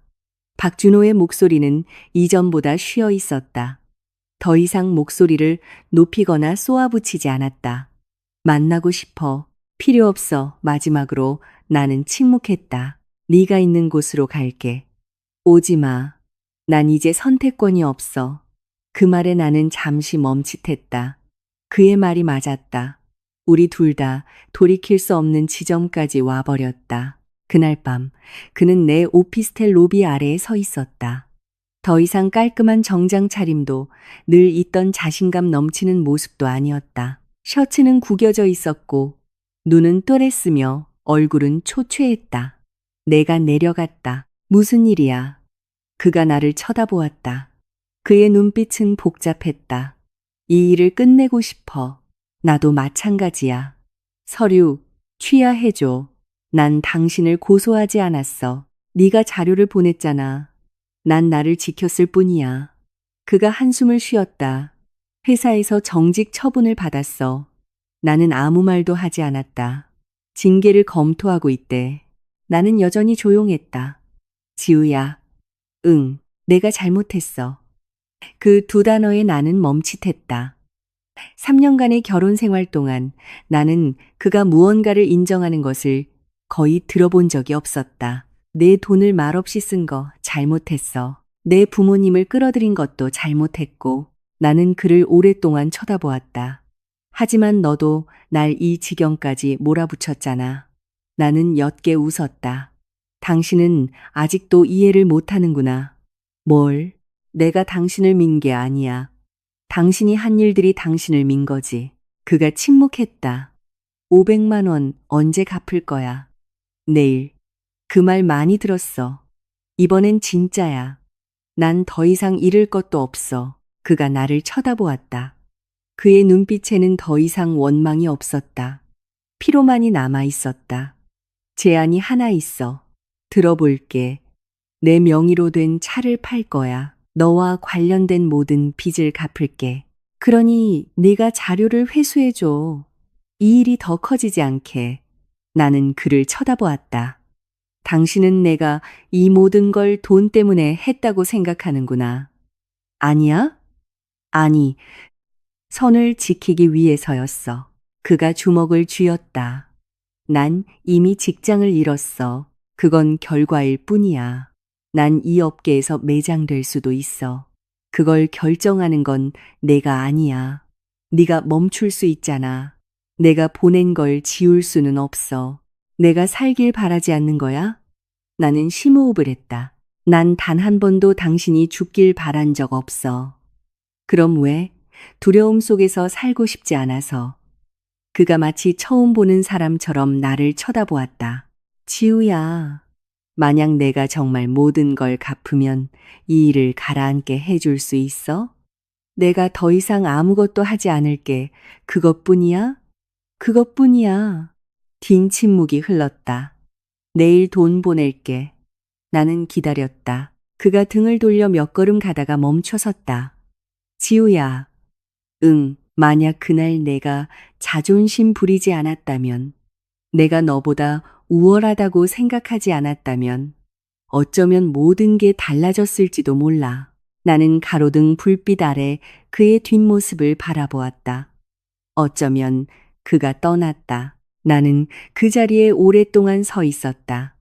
박준호의 목소리는 이전보다 쉬어 있었다. 더 이상 목소리를 높이거나 쏘아붙이지 않았다. 만나고 싶어. 필요 없어. 마지막으로 나는 침묵했다. 네가 있는 곳으로 갈게. 오지 마. 난 이제 선택권이 없어. 그 말에 나는 잠시 멈칫했다. 그의 말이 맞았다. 우리 둘 다 돌이킬 수 없는 지점까지 와버렸다. 그날 밤 그는 내 오피스텔 로비 아래에 서 있었다. 더 이상 깔끔한 정장 차림도 늘 있던 자신감 넘치는 모습도 아니었다. 셔츠는 구겨져 있었고 눈은 또랬으며 얼굴은 초췌했다. 내가 내려갔다. 무슨 일이야? 그가 나를 쳐다보았다. 그의 눈빛은 복잡했다. 이 일을 끝내고 싶어. 나도 마찬가지야. 서류 취하해줘. 난 당신을 고소하지 않았어. 네가 자료를 보냈잖아. 난 나를 지켰을 뿐이야. 그가 한숨을 쉬었다. 회사에서 정직 처분을 받았어. 나는 아무 말도 하지 않았다. 징계를 검토하고 있대. 나는 여전히 조용했다. 지우야. 응, 내가 잘못했어. 그 두 단어에 나는 멈칫했다. 3년간의 결혼 생활 동안 나는 그가 무언가를 인정하는 것을 거의 들어본 적이 없었다. 내 돈을 말없이 쓴 거 잘못했어. 내 부모님을 끌어들인 것도 잘못했고 나는 그를 오랫동안 쳐다보았다. 하지만 너도 날 이 지경까지 몰아붙였잖아. 나는 옅게 웃었다. 당신은 아직도 이해를 못하는구나. 뭘? 내가 당신을 민 게 아니야. 당신이 한 일들이 당신을 민 거지. 그가 침묵했다. 500만 원 언제 갚을 거야? 내일. 그 말 많이 들었어. 이번엔 진짜야. 난 더 이상 잃을 것도 없어. 그가 나를 쳐다보았다. 그의 눈빛에는 더 이상 원망이 없었다. 피로만이 남아 있었다. 제안이 하나 있어. 들어볼게. 내 명의로 된 차를 팔 거야. 너와 관련된 모든 빚을 갚을게. 그러니 네가 자료를 회수해줘. 이 일이 더 커지지 않게. 나는 그를 쳐다보았다. 당신은 내가 이 모든 걸 돈 때문에 했다고 생각하는구나. 아니야? 아니, 선을 지키기 위해서였어. 그가 주먹을 쥐었다. 난 이미 직장을 잃었어. 그건 결과일 뿐이야. 난 이 업계에서 매장될 수도 있어. 그걸 결정하는 건 내가 아니야. 네가 멈출 수 있잖아. 내가 보낸 걸 지울 수는 없어. 내가 살길 바라지 않는 거야? 나는 심호흡을 했다. 난 단 한 번도 당신이 죽길 바란 적 없어. 그럼 왜? 두려움 속에서 살고 싶지 않아서. 그가 마치 처음 보는 사람처럼 나를 쳐다보았다. 지우야. 만약 내가 정말 모든 걸 갚으면 이 일을 가라앉게 해줄 수 있어? 내가 더 이상 아무것도 하지 않을게. 그것뿐이야? 그것뿐이야. 긴 침묵이 흘렀다. 내일 돈 보낼게. 나는 기다렸다. 그가 등을 돌려 몇 걸음 가다가 멈춰섰다. 지우야. 응, 만약 그날 내가 자존심 부리지 않았다면, 내가 너보다 우월하다고 생각하지 않았다면, 어쩌면 모든 게 달라졌을지도 몰라. 나는 가로등 불빛 아래 그의 뒷모습을 바라보았다. 어쩌면 그가 떠났다. 나는 그 자리에 오랫동안 서 있었다.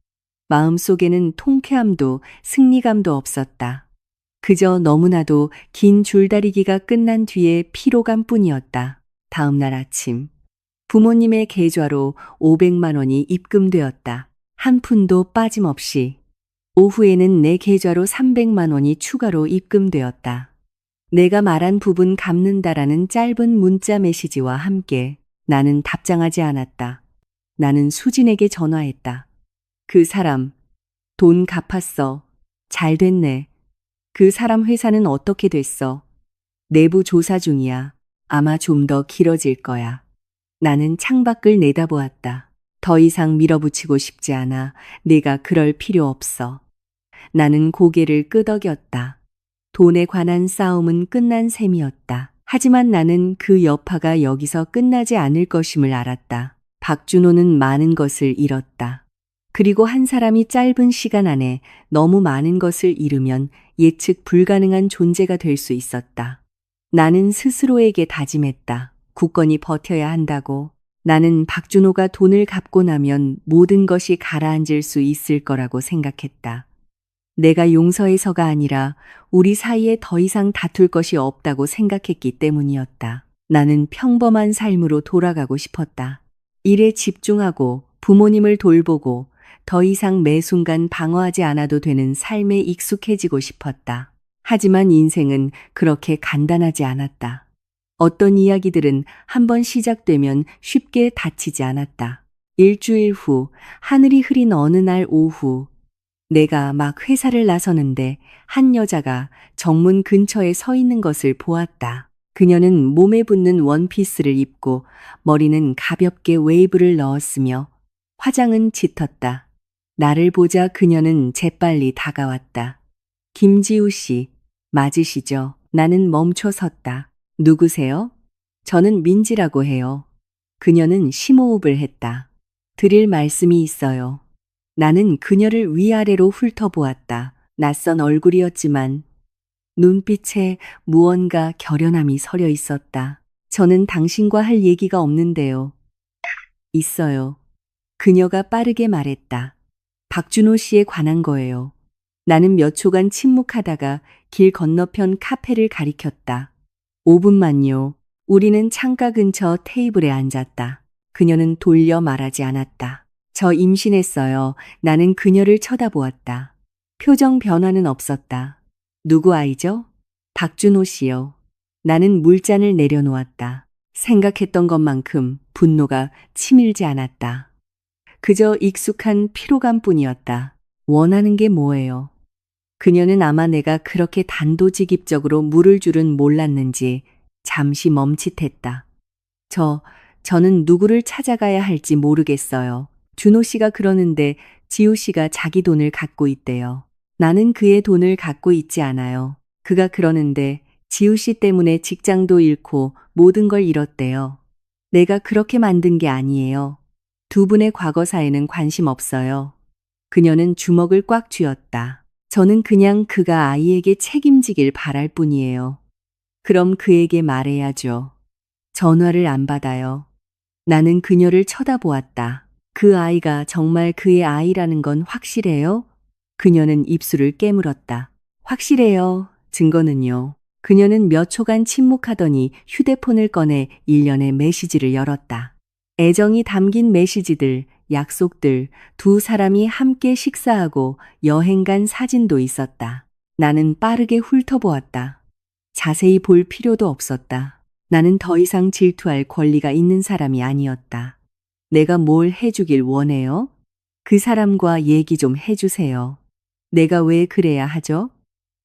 마음속에는 통쾌함도 승리감도 없었다. 그저 너무나도 긴 줄다리기가 끝난 뒤의 피로감 뿐이었다. 다음 날 아침, 부모님의 계좌로 500만 원이 입금되었다. 한 푼도 빠짐없이. 오후에는 내 계좌로 300만 원이 추가로 입금되었다. 내가 말한 부분 갚는다라는 짧은 문자 메시지와 함께 나는 답장하지 않았다. 나는 수진에게 전화했다. 그 사람, 돈 갚았어. 잘 됐네. 그 사람 회사는 어떻게 됐어? 내부 조사 중이야. 아마 좀 더 길어질 거야. 나는 창밖을 내다보았다. 더 이상 밀어붙이고 싶지 않아. 내가 그럴 필요 없어. 나는 고개를 끄덕였다. 돈에 관한 싸움은 끝난 셈이었다. 하지만 나는 그 여파가 여기서 끝나지 않을 것임을 알았다. 박준호는 많은 것을 잃었다. 그리고 한 사람이 짧은 시간 안에 너무 많은 것을 잃으면 예측 불가능한 존재가 될 수 있었다. 나는 스스로에게 다짐했다. 굳건히 버텨야 한다고. 나는 박준호가 돈을 갚고 나면 모든 것이 가라앉을 수 있을 거라고 생각했다. 내가 용서해서가 아니라 우리 사이에 더 이상 다툴 것이 없다고 생각했기 때문이었다. 나는 평범한 삶으로 돌아가고 싶었다. 일에 집중하고 부모님을 돌보고 더 이상 매 순간 방어하지 않아도 되는 삶에 익숙해지고 싶었다. 하지만 인생은 그렇게 간단하지 않았다. 어떤 이야기들은 한번 시작되면 쉽게 닫히지 않았다. 일주일 후, 하늘이 흐린 어느 날 오후, 내가 막 회사를 나서는데 한 여자가 정문 근처에 서 있는 것을 보았다. 그녀는 몸에 붙는 원피스를 입고 머리는 가볍게 웨이브를 넣었으며 화장은 짙었다. 나를 보자 그녀는 재빨리 다가왔다. 김지우 씨, 맞으시죠? 나는 멈춰 섰다. 누구세요? 저는 민지라고 해요. 그녀는 심호흡을 했다. 드릴 말씀이 있어요. 나는 그녀를 위아래로 훑어보았다. 낯선 얼굴이었지만 눈빛에 무언가 결연함이 서려 있었다. 저는 당신과 할 얘기가 없는데요. 있어요. 그녀가 빠르게 말했다. 박준호 씨에 관한 거예요. 나는 몇 초간 침묵하다가 길 건너편 카페를 가리켰다. 5분만요. 우리는 창가 근처 테이블에 앉았다. 그녀는 돌려 말하지 않았다. 저 임신했어요. 나는 그녀를 쳐다보았다. 표정 변화는 없었다. 누구 아이죠? 박준호 씨요. 나는 물잔을 내려놓았다. 생각했던 것만큼 분노가 치밀지 않았다. 그저 익숙한 피로감뿐이었다. 원하는 게 뭐예요? 그녀는 아마 내가 그렇게 단도직입적으로 물을 줄은 몰랐는지 잠시 멈칫했다. 저는 누구를 찾아가야 할지 모르겠어요. 준호 씨가 그러는데 지우 씨가 자기 돈을 갖고 있대요. 나는 그의 돈을 갖고 있지 않아요. 그가 그러는데 지우 씨 때문에 직장도 잃고 모든 걸 잃었대요. 내가 그렇게 만든 게 아니에요. 두 분의 과거사에는 관심 없어요. 그녀는 주먹을 꽉 쥐었다. 저는 그냥 그가 아이에게 책임지길 바랄 뿐이에요. 그럼 그에게 말해야죠. 전화를 안 받아요. 나는 그녀를 쳐다보았다. 그 아이가 정말 그의 아이라는 건 확실해요? 그녀는 입술을 깨물었다. 확실해요. 증거는요. 그녀는 몇 초간 침묵하더니 휴대폰을 꺼내 일련의 메시지를 열었다. 애정이 담긴 메시지들, 약속들, 두 사람이 함께 식사하고 여행 간 사진도 있었다. 나는 빠르게 훑어보았다. 자세히 볼 필요도 없었다. 나는 더 이상 질투할 권리가 있는 사람이 아니었다. 내가 뭘 해주길 원해요? 그 사람과 얘기 좀 해주세요. 내가 왜 그래야 하죠?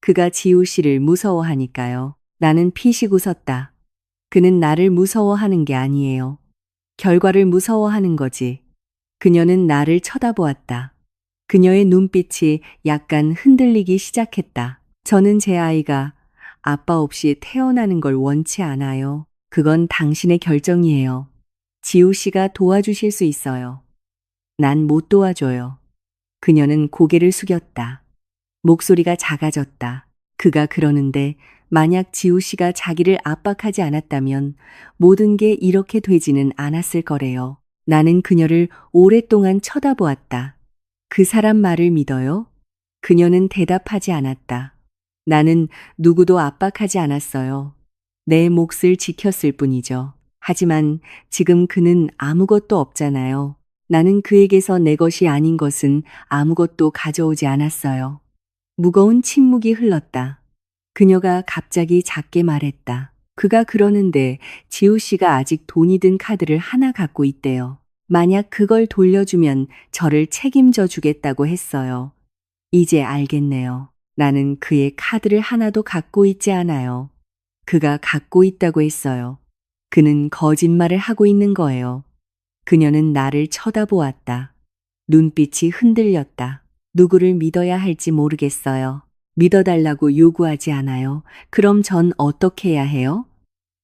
그가 지우 씨를 무서워하니까요. 나는 피식 웃었다. 그는 나를 무서워하는 게 아니에요. 결과를 무서워하는 거지. 그녀는 나를 쳐다보았다. 그녀의 눈빛이 약간 흔들리기 시작했다. 저는 제 아이가 아빠 없이 태어나는 걸 원치 않아요. 그건 당신의 결정이에요. 지우 씨가 도와주실 수 있어요. 난 못 도와줘요. 그녀는 고개를 숙였다. 목소리가 작아졌다. 그가 그러는데 만약 지우 씨가 자기를 압박하지 않았다면 모든 게 이렇게 되지는 않았을 거래요. 나는 그녀를 오랫동안 쳐다보았다. 그 사람 말을 믿어요? 그녀는 대답하지 않았다. 나는 누구도 압박하지 않았어요. 내 몫을 지켰을 뿐이죠. 하지만 지금 그는 아무것도 없잖아요. 나는 그에게서 내 것이 아닌 것은 아무것도 가져오지 않았어요. 무거운 침묵이 흘렀다. 그녀가 갑자기 작게 말했다. 그가 그러는데 지우 씨가 아직 돈이 든 카드를 하나 갖고 있대요. 만약 그걸 돌려주면 저를 책임져 주겠다고 했어요. 이제 알겠네요. 나는 그의 카드를 하나도 갖고 있지 않아요. 그가 갖고 있다고 했어요. 그는 거짓말을 하고 있는 거예요. 그녀는 나를 쳐다보았다. 눈빛이 흔들렸다. 누구를 믿어야 할지 모르겠어요. 믿어달라고 요구하지 않아요. 그럼 전 어떻게 해야 해요?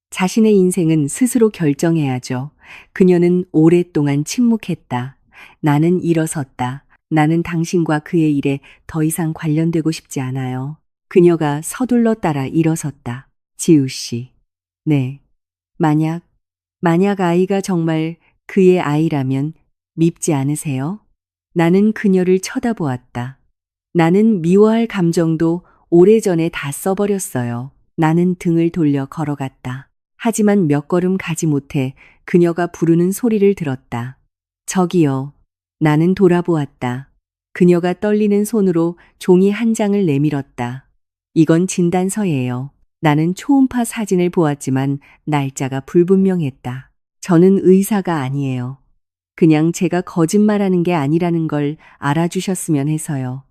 자신의 인생은 스스로 결정해야죠. 그녀는 오랫동안 침묵했다. 나는 일어섰다. 나는 당신과 그의 일에 더 이상 관련되고 싶지 않아요. 그녀가 서둘러 따라 일어섰다. 지우 씨. 네. 만약 아이가 정말 그의 아이라면 밉지 않으세요? 나는 그녀를 쳐다보았다. 나는 미워할 감정도 오래전에 다 써버렸어요. 나는 등을 돌려 걸어갔다. 하지만 몇 걸음 가지 못해 그녀가 부르는 소리를 들었다. 저기요. 나는 돌아보았다. 그녀가 떨리는 손으로 종이 한 장을 내밀었다. 이건 진단서예요. 나는 초음파 사진을 보았지만 날짜가 불분명했다. 저는 의사가 아니에요. 그냥 제가 거짓말하는 게 아니라는 걸 알아주셨으면 해서요.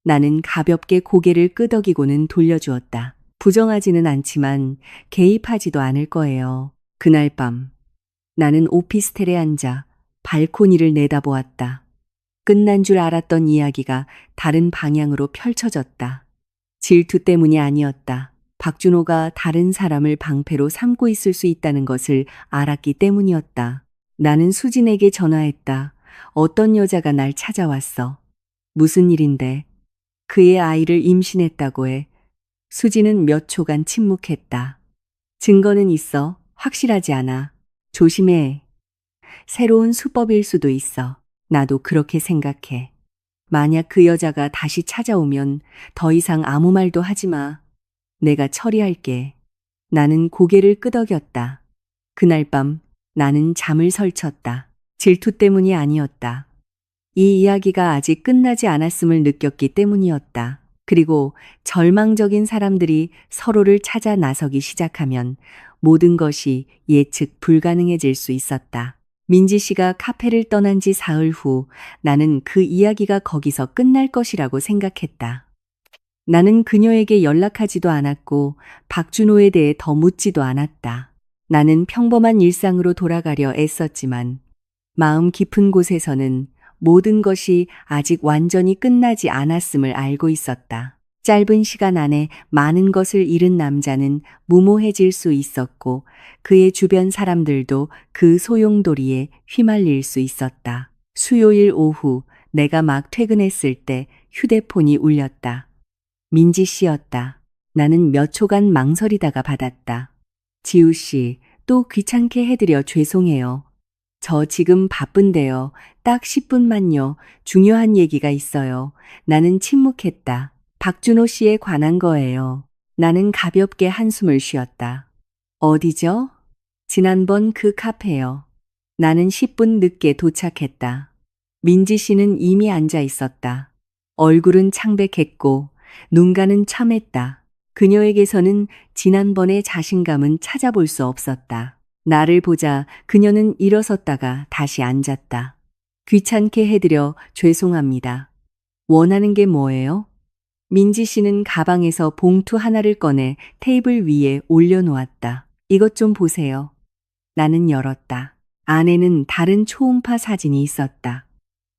나는 가볍게 고개를 끄덕이고는 돌려주었다. 부정하지는 않지만 개입하지도 않을 거예요. 그날 밤 나는 오피스텔에 앉아 발코니를 내다보았다. 끝난 줄 알았던 이야기가 다른 방향으로 펼쳐졌다. 질투 때문이 아니었다. 박준호가 다른 사람을 방패로 삼고 있을 수 있다는 것을 알았기 때문이었다. 나는 수진에게 전화했다. 어떤 여자가 날 찾아왔어. 무슨 일인데? 그의 아이를 임신했다고 해. 수진은 몇 초간 침묵했다. 증거는 있어. 확실하지 않아. 조심해. 새로운 수법일 수도 있어. 나도 그렇게 생각해. 만약 그 여자가 다시 찾아오면 더 이상 아무 말도 하지 마. 내가 처리할게. 나는 고개를 끄덕였다. 그날 밤 나는 잠을 설쳤다. 질투 때문이 아니었다. 이 이야기가 아직 끝나지 않았음을 느꼈기 때문이었다. 그리고 절망적인 사람들이 서로를 찾아 나서기 시작하면 모든 것이 예측 불가능해질 수 있었다. 민지 씨가 카페를 떠난 지 사흘 후 나는 그 이야기가 거기서 끝날 것이라고 생각했다. 나는 그녀에게 연락하지도 않았고 박준호에 대해 더 묻지도 않았다. 나는 평범한 일상으로 돌아가려 애썼지만 마음 깊은 곳에서는 모든 것이 아직 완전히 끝나지 않았음을 알고 있었다. 짧은 시간 안에 많은 것을 잃은 남자는 무모해질 수 있었고 그의 주변 사람들도 그 소용돌이에 휘말릴 수 있었다. 수요일 오후 내가 막 퇴근했을 때 휴대폰이 울렸다. 민지 씨였다. 나는 몇 초간 망설이다가 받았다. 지우 씨, 또 귀찮게 해드려 죄송해요. 저 지금 바쁜데요. 딱 10분만요. 중요한 얘기가 있어요. 나는 침묵했다. 박준호 씨에 관한 거예요. 나는 가볍게 한숨을 쉬었다. 어디죠? 지난번 그 카페요. 나는 10분 늦게 도착했다. 민지 씨는 이미 앉아 있었다. 얼굴은 창백했고 눈가는 참했다. 그녀에게서는 지난번의 자신감은 찾아볼 수 없었다. 나를 보자 그녀는 일어섰다가 다시 앉았다. 귀찮게 해드려 죄송합니다. 원하는 게 뭐예요? 민지 씨는 가방에서 봉투 하나를 꺼내 테이블 위에 올려놓았다. 이것 좀 보세요. 나는 열었다. 안에는 다른 초음파 사진이 있었다.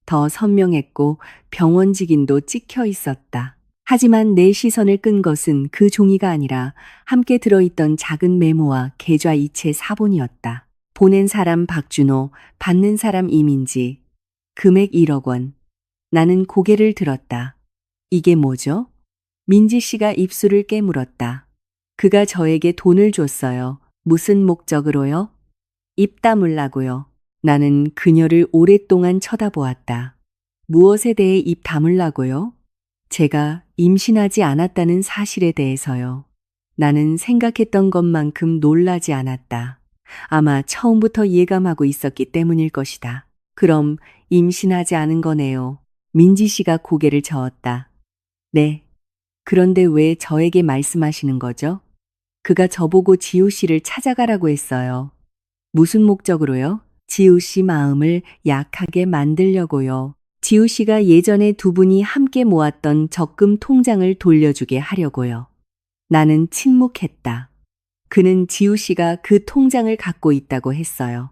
더 선명했고 병원 직인도 찍혀 있었다. 하지만 내 시선을 끈 것은 그 종이가 아니라 함께 들어있던 작은 메모와 계좌 이체 사본이었다. 보낸 사람 박준호, 받는 사람 이민지, 금액 1억 원. 나는 고개를 들었다. 이게 뭐죠? 민지 씨가 입술을 깨물었다. 그가 저에게 돈을 줬어요. 무슨 목적으로요? 입 다물라고요. 나는 그녀를 오랫동안 쳐다보았다. 무엇에 대해 입 다물라고요? 제가 임신하지 않았다는 사실에 대해서요. 나는 생각했던 것만큼 놀라지 않았다. 아마 처음부터 예감하고 있었기 때문일 것이다. 그럼 임신하지 않은 거네요. 민지 씨가 고개를 저었다. 네. 그런데 왜 저에게 말씀하시는 거죠? 그가 저보고 지우 씨를 찾아가라고 했어요. 무슨 목적으로요? 지우 씨 마음을 약하게 만들려고요. 지우 씨가 예전에 두 분이 함께 모았던 적금 통장을 돌려주게 하려고요. 나는 침묵했다. 그는 지우 씨가 그 통장을 갖고 있다고 했어요.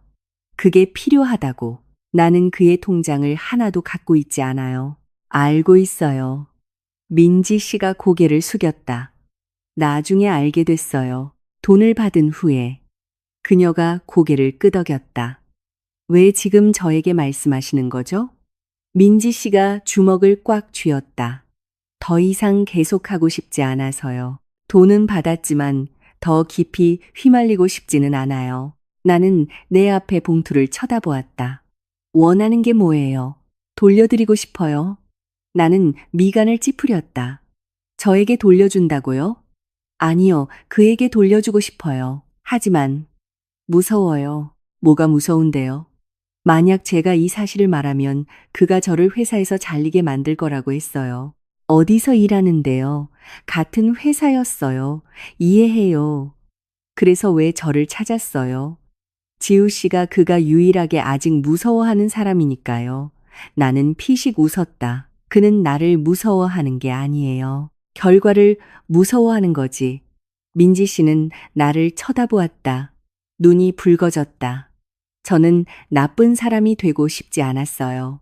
그게 필요하다고. 나는 그의 통장을 하나도 갖고 있지 않아요. 알고 있어요. 민지 씨가 고개를 숙였다. 나중에 알게 됐어요. 돈을 받은 후에. 그녀가 고개를 끄덕였다. 왜 지금 저에게 말씀하시는 거죠? 민지 씨가 주먹을 꽉 쥐었다. 더 이상 계속하고 싶지 않아서요. 돈은 받았지만 더 깊이 휘말리고 싶지는 않아요. 나는 내 앞에 봉투를 쳐다보았다. 원하는 게 뭐예요? 돌려드리고 싶어요. 나는 미간을 찌푸렸다. 저에게 돌려준다고요? 아니요, 그에게 돌려주고 싶어요. 하지만 무서워요. 뭐가 무서운데요? 만약 제가 이 사실을 말하면 그가 저를 회사에서 잘리게 만들 거라고 했어요. 어디서 일하는데요? 같은 회사였어요. 이해해요. 그래서 왜 저를 찾았어요? 지우 씨가 그가 유일하게 아직 무서워하는 사람이니까요. 나는 피식 웃었다. 그는 나를 무서워하는 게 아니에요. 결과를 무서워하는 거지. 민지 씨는 나를 쳐다보았다. 눈이 붉어졌다. 저는 나쁜 사람이 되고 싶지 않았어요.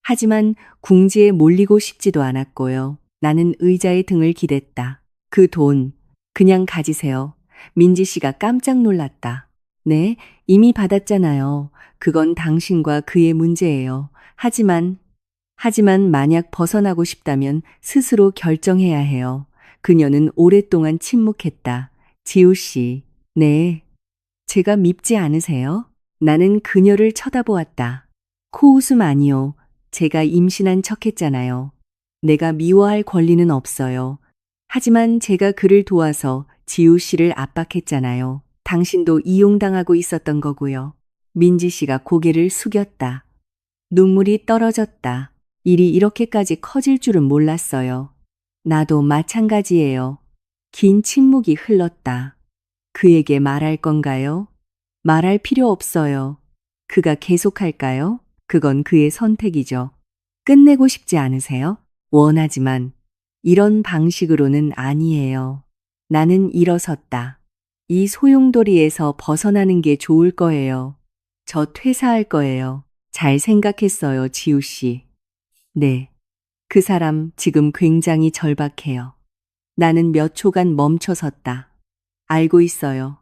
하지만 궁지에 몰리고 싶지도 않았고요. 나는 의자에 등을 기댔다. 그 돈, 그냥 가지세요. 민지 씨가 깜짝 놀랐다. 네, 이미 받았잖아요. 그건 당신과 그의 문제예요. 하지만 만약 벗어나고 싶다면 스스로 결정해야 해요. 그녀는 오랫동안 침묵했다. 지우 씨, 네. 제가 밉지 않으세요? 나는 그녀를 쳐다보았다. 코웃음 아니요. 제가 임신한 척 했잖아요. 내가 미워할 권리는 없어요. 하지만 제가 그를 도와서 지우 씨를 압박했잖아요. 당신도 이용당하고 있었던 거고요. 민지 씨가 고개를 숙였다. 눈물이 떨어졌다. 일이 이렇게까지 커질 줄은 몰랐어요. 나도 마찬가지예요. 긴 침묵이 흘렀다. 그에게 말할 건가요? 말할 필요 없어요. 그가 계속할까요? 그건 그의 선택이죠. 끝내고 싶지 않으세요? 원하지만 이런 방식으로는 아니에요. 나는 일어섰다. 이 소용돌이에서 벗어나는 게 좋을 거예요. 저 퇴사할 거예요. 잘 생각했어요, 지우 씨. 네. 그 사람 지금 굉장히 절박해요. 나는 몇 초간 멈춰 섰다. 알고 있어요.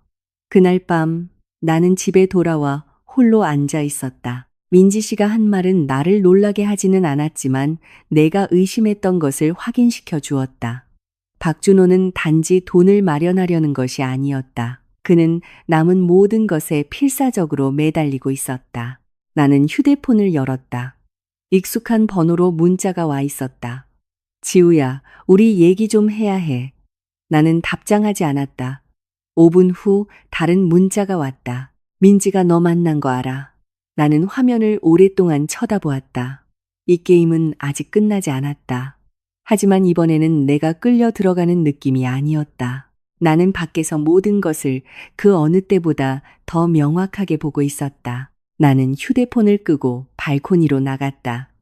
그날 밤 나는 집에 돌아와 홀로 앉아 있었다. 민지 씨가 한 말은 나를 놀라게 하지는 않았지만 내가 의심했던 것을 확인시켜 주었다. 박준호는 단지 돈을 마련하려는 것이 아니었다. 그는 남은 모든 것에 필사적으로 매달리고 있었다. 나는 휴대폰을 열었다. 익숙한 번호로 문자가 와 있었다. 지우야, 우리 얘기 좀 해야 해. 나는 답장하지 않았다. 5분 후 다른 문자가 왔다. 민지가 너 만난 거 알아. 나는 화면을 오랫동안 쳐다보았다. 이 게임은 아직 끝나지 않았다. 하지만 이번에는 내가 끌려 들어가는 느낌이 아니었다. 나는 밖에서 모든 것을 그 어느 때보다 더 명확하게 보고 있었다. 나는 휴대폰을 끄고 발코니로 나갔다.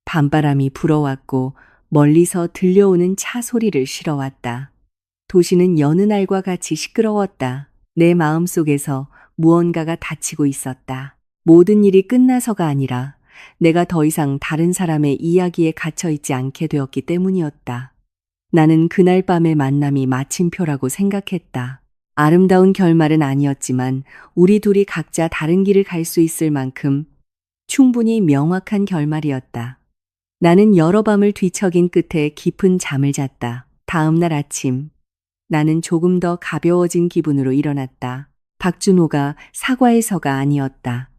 밤바람이 불어왔고 멀리서 들려오는 차 소리를 실어왔다. 도시는 여느 날과 같이 시끄러웠다. 내 마음속에서 무언가가 닫히고 있었다. 모든 일이 끝나서가 아니라 내가 더 이상 다른 사람의 이야기에 갇혀 있지 않게 되었기 때문이었다. 나는 그날 밤의 만남이 마침표라고 생각했다. 아름다운 결말은 아니었지만 우리 둘이 각자 다른 길을 갈 수 있을 만큼 충분히 명확한 결말이었다. 나는 여러 밤을 뒤척인 끝에 깊은 잠을 잤다. 다음 날 아침 나는 조금 더 가벼워진 기분으로 일어났다. 박준호가 사과해서가 아니었다.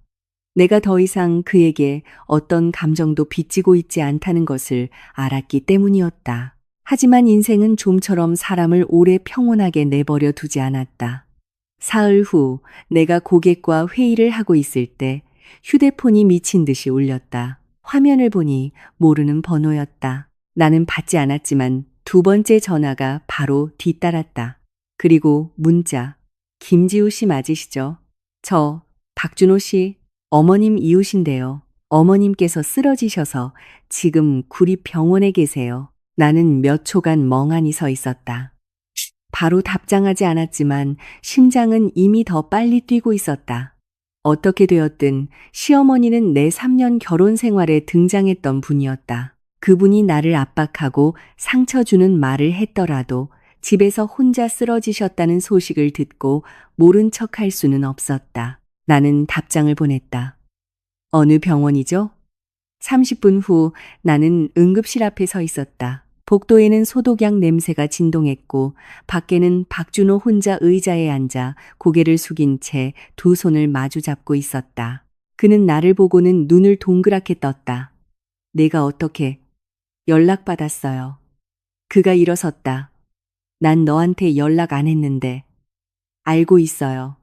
내가 더 이상 그에게 어떤 감정도 빚지고 있지 않다는 것을 알았기 때문이었다. 하지만 인생은 좀처럼 사람을 오래 평온하게 내버려 두지 않았다. 사흘 후 내가 고객과 회의를 하고 있을 때 휴대폰이 미친 듯이 울렸다. 화면을 보니 모르는 번호였다. 나는 받지 않았지만 두 번째 전화가 바로 뒤따랐다. 그리고 문자. 김지우 씨 맞으시죠? 저, 박준호 씨, 어머님 이웃인데요. 어머님께서 쓰러지셔서 지금 구립병원에 계세요. 나는 몇 초간 멍하니 서 있었다. 바로 답장하지 않았지만 심장은 이미 더 빨리 뛰고 있었다. 어떻게 되었든 시어머니는 내 3년 결혼 생활에 등장했던 분이었다. 그분이 나를 압박하고 상처 주는 말을 했더라도 집에서 혼자 쓰러지셨다는 소식을 듣고 모른 척 할 수는 없었다. 나는 답장을 보냈다. 어느 병원이죠? 30분 후 나는 응급실 앞에 서 있었다. 복도에는 소독약 냄새가 진동했고 밖에는 박준호 혼자 의자에 앉아 고개를 숙인 채 두 손을 마주 잡고 있었다. 그는 나를 보고는 눈을 동그랗게 떴다. 내가 어떻게 연락받았어요. 그가 일어섰다. 난 너한테 연락 안 했는데. 알고 있어요.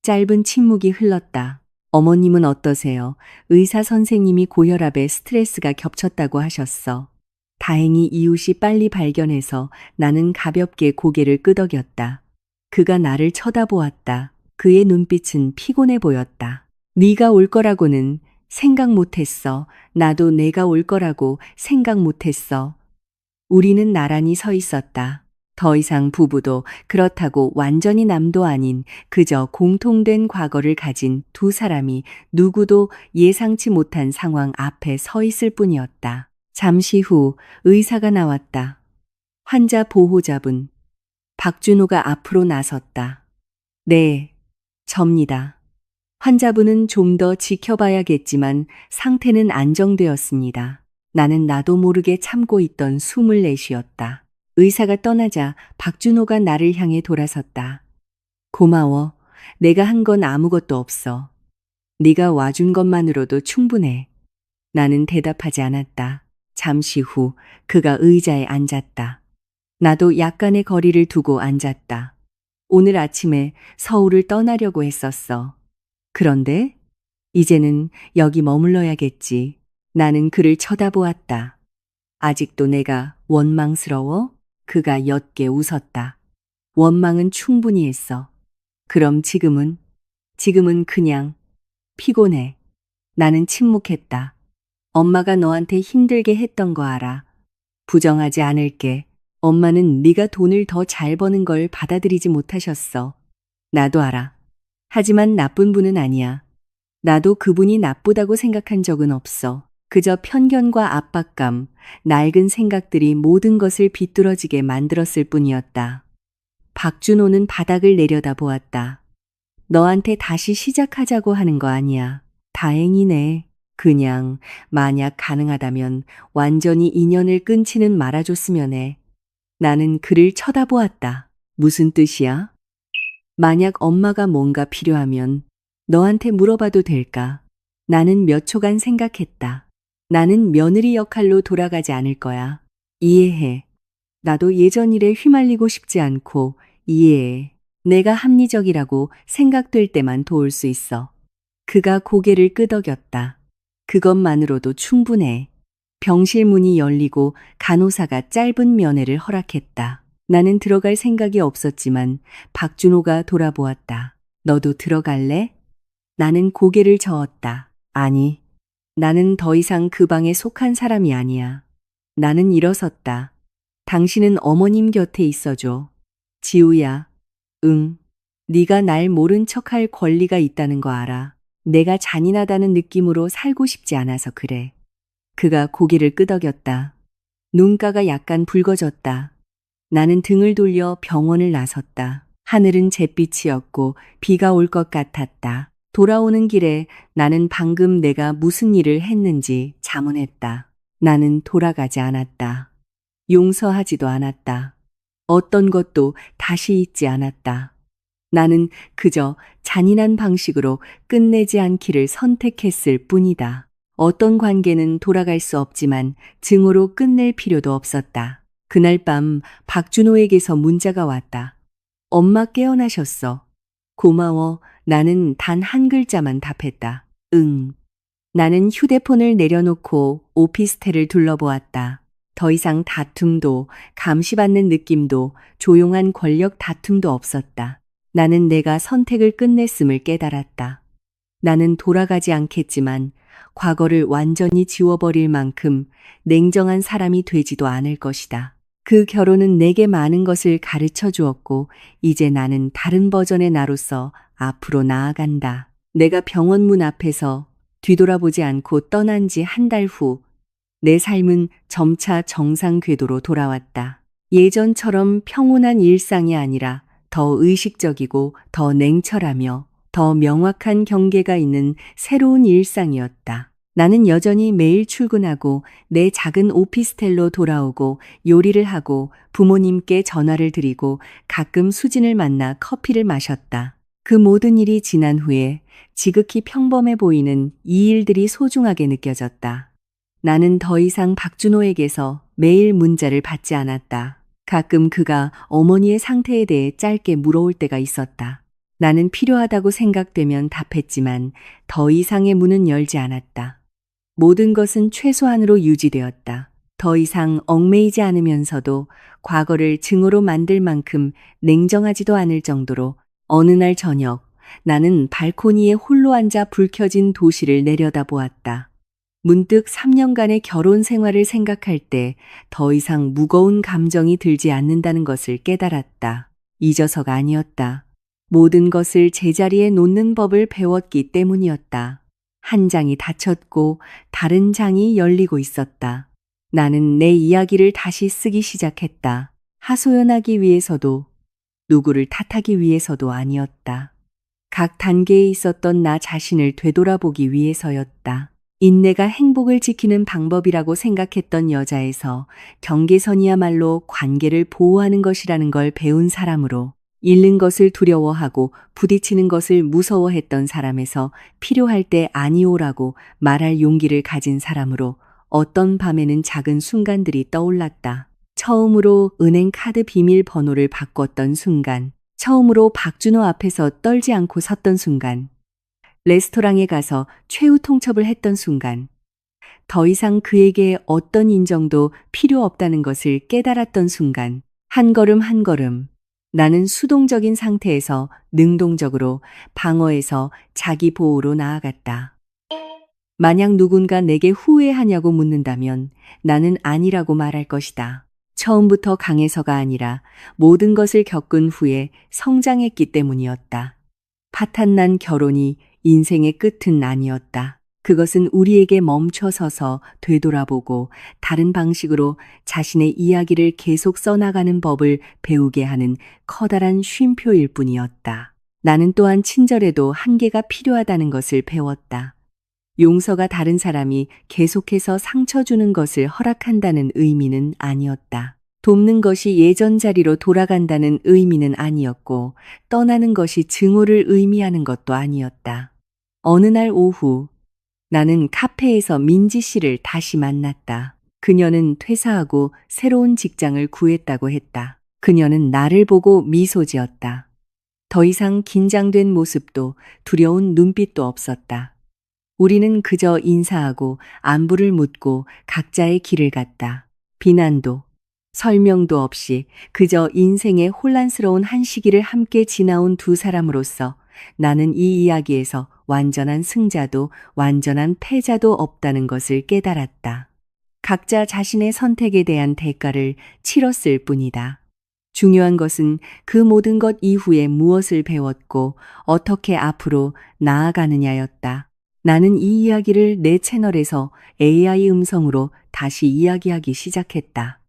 짧은 침묵이 흘렀다. 어머님은 어떠세요? 의사 선생님이 고혈압에 스트레스가 겹쳤다고 하셨어. 다행히 이웃이 빨리 발견해서 나는 가볍게 고개를 끄덕였다. 그가 나를 쳐다보았다. 그의 눈빛은 피곤해 보였다. 네가 올 거라고는 생각 못했어. 나도 내가 올 거라고 생각 못했어. 우리는 나란히 서 있었다. 더 이상 부부도 그렇다고 완전히 남도 아닌 그저 공통된 과거를 가진 두 사람이 누구도 예상치 못한 상황 앞에 서 있을 뿐이었다. 잠시 후 의사가 나왔다. 환자 보호자분. 박준호가 앞으로 나섰다. 네, 접니다. 환자분은 좀 더 지켜봐야겠지만 상태는 안정되었습니다. 나는 나도 모르게 참고 있던 숨을 내쉬었다. 의사가 떠나자 박준호가 나를 향해 돌아섰다. 고마워. 내가 한 건 아무것도 없어. 네가 와준 것만으로도 충분해. 나는 대답하지 않았다. 잠시 후 그가 의자에 앉았다. 나도 약간의 거리를 두고 앉았다. 오늘 아침에 서울을 떠나려고 했었어. 그런데 이제는 여기 머물러야겠지. 나는 그를 쳐다보았다. 아직도 내가 원망스러워? 그가 옅게 웃었다. 원망은 충분히 했어. 그럼 지금은? 지금은 그냥 피곤해. 나는 침묵했다. 엄마가 너한테 힘들게 했던 거 알아. 부정하지 않을게. 엄마는 네가 돈을 더 잘 버는 걸 받아들이지 못하셨어. 나도 알아. 하지만 나쁜 분은 아니야. 나도 그분이 나쁘다고 생각한 적은 없어. 그저 편견과 압박감, 낡은 생각들이 모든 것을 비뚤어지게 만들었을 뿐이었다. 박준호는 바닥을 내려다보았다. 너한테 다시 시작하자고 하는 거 아니야. 다행이네. 그냥 만약 가능하다면 완전히 인연을 끊지는 말아줬으면 해. 나는 그를 쳐다보았다. 무슨 뜻이야? 만약 엄마가 뭔가 필요하면 너한테 물어봐도 될까? 나는 몇 초간 생각했다. 나는 며느리 역할로 돌아가지 않을 거야. 이해해. 나도 예전 일에 휘말리고 싶지 않고 이해해. 내가 합리적이라고 생각될 때만 도울 수 있어. 그가 고개를 끄덕였다. 그것만으로도 충분해. 병실 문이 열리고 간호사가 짧은 면회를 허락했다. 나는 들어갈 생각이 없었지만 박준호가 돌아보았다. 너도 들어갈래? 나는 고개를 저었다. 아니, 나는 더 이상 그 방에 속한 사람이 아니야. 나는 일어섰다. 당신은 어머님 곁에 있어줘. 지우야. 응. 네가 날 모른 척할 권리가 있다는 거 알아. 내가 잔인하다는 느낌으로 살고 싶지 않아서 그래. 그가 고개를 끄덕였다. 눈가가 약간 붉어졌다. 나는 등을 돌려 병원을 나섰다. 하늘은 잿빛이었고 비가 올 것 같았다. 돌아오는 길에 나는 방금 내가 무슨 일을 했는지 자문했다. 나는 돌아가지 않았다. 용서하지도 않았다. 어떤 것도 다시 잊지 않았다. 나는 그저 잔인한 방식으로 끝내지 않기를 선택했을 뿐이다. 어떤 관계는 돌아갈 수 없지만 증오로 끝낼 필요도 없었다. 그날 밤 박준호에게서 문자가 왔다. 엄마 깨어나셨어. 고마워. 나는 단 한 글자만 답했다. 응. 나는 휴대폰을 내려놓고 오피스텔을 둘러보았다. 더 이상 다툼도 감시받는 느낌도 조용한 권력 다툼도 없었다. 나는 내가 선택을 끝냈음을 깨달았다. 나는 돌아가지 않겠지만 과거를 완전히 지워버릴 만큼 냉정한 사람이 되지도 않을 것이다. 그 결혼은 내게 많은 것을 가르쳐 주었고 이제 나는 다른 버전의 나로서 앞으로 나아간다. 내가 병원 문 앞에서 뒤돌아보지 않고 떠난 지 한 달 후 내 삶은 점차 정상 궤도로 돌아왔다. 예전처럼 평온한 일상이 아니라 더 의식적이고 더 냉철하며 더 명확한 경계가 있는 새로운 일상이었다. 나는 여전히 매일 출근하고 내 작은 오피스텔로 돌아오고 요리를 하고 부모님께 전화를 드리고 가끔 수진을 만나 커피를 마셨다. 그 모든 일이 지난 후에 지극히 평범해 보이는 이 일들이 소중하게 느껴졌다. 나는 더 이상 박준호에게서 매일 문자를 받지 않았다. 가끔 그가 어머니의 상태에 대해 짧게 물어올 때가 있었다. 나는 필요하다고 생각되면 답했지만 더 이상의 문은 열지 않았다. 모든 것은 최소한으로 유지되었다. 더 이상 얽매이지 않으면서도 과거를 증오로 만들 만큼 냉정하지도 않을 정도로 어느 날 저녁 나는 발코니에 홀로 앉아 불 켜진 도시를 내려다보았다. 문득 3년간의 결혼 생활을 생각할 때 더 이상 무거운 감정이 들지 않는다는 것을 깨달았다. 잊어서가 아니었다. 모든 것을 제자리에 놓는 법을 배웠기 때문이었다. 한 장이 닫혔고 다른 장이 열리고 있었다. 나는 내 이야기를 다시 쓰기 시작했다. 하소연하기 위해서도 누구를 탓하기 위해서도 아니었다. 각 단계에 있었던 나 자신을 되돌아보기 위해서였다. 인내가 행복을 지키는 방법이라고 생각했던 여자에서 경계선이야말로 관계를 보호하는 것이라는 걸 배운 사람으로, 잃는 것을 두려워하고 부딪히는 것을 무서워했던 사람에서 필요할 때 아니오라고 말할 용기를 가진 사람으로 어떤 밤에는 작은 순간들이 떠올랐다. 처음으로 은행 카드 비밀번호를 바꿨던 순간, 처음으로 박준호 앞에서 떨지 않고 섰던 순간, 레스토랑에 가서 최후 통첩을 했던 순간, 더 이상 그에게 어떤 인정도 필요 없다는 것을 깨달았던 순간, 한 걸음 한 걸음 나는 수동적인 상태에서 능동적으로 방어에서 자기 보호로 나아갔다. 만약 누군가 내게 후회하냐고 묻는다면 나는 아니라고 말할 것이다. 처음부터 강해서가 아니라 모든 것을 겪은 후에 성장했기 때문이었다. 파탄난 결혼이 인생의 끝은 아니었다. 그것은 우리에게 멈춰서서 되돌아보고 다른 방식으로 자신의 이야기를 계속 써나가는 법을 배우게 하는 커다란 쉼표일 뿐이었다. 나는 또한 친절에도 한계가 필요하다는 것을 배웠다. 용서가 다른 사람이 계속해서 상처 주는 것을 허락한다는 의미는 아니었다. 돕는 것이 예전 자리로 돌아간다는 의미는 아니었고, 떠나는 것이 증오를 의미하는 것도 아니었다. 어느 날 오후, 나는 카페에서 민지 씨를 다시 만났다. 그녀는 퇴사하고 새로운 직장을 구했다고 했다. 그녀는 나를 보고 미소 지었다. 더 이상 긴장된 모습도 두려운 눈빛도 없었다. 우리는 그저 인사하고 안부를 묻고 각자의 길을 갔다. 비난도 설명도 없이 그저 인생의 혼란스러운 한 시기를 함께 지나온 두 사람으로서 나는 이 이야기에서 완전한 승자도 완전한 패자도 없다는 것을 깨달았다. 각자 자신의 선택에 대한 대가를 치렀을 뿐이다. 중요한 것은 그 모든 것 이후에 무엇을 배웠고 어떻게 앞으로 나아가느냐였다. 나는 이 이야기를 내 채널에서 AI 음성으로 다시 이야기하기 시작했다.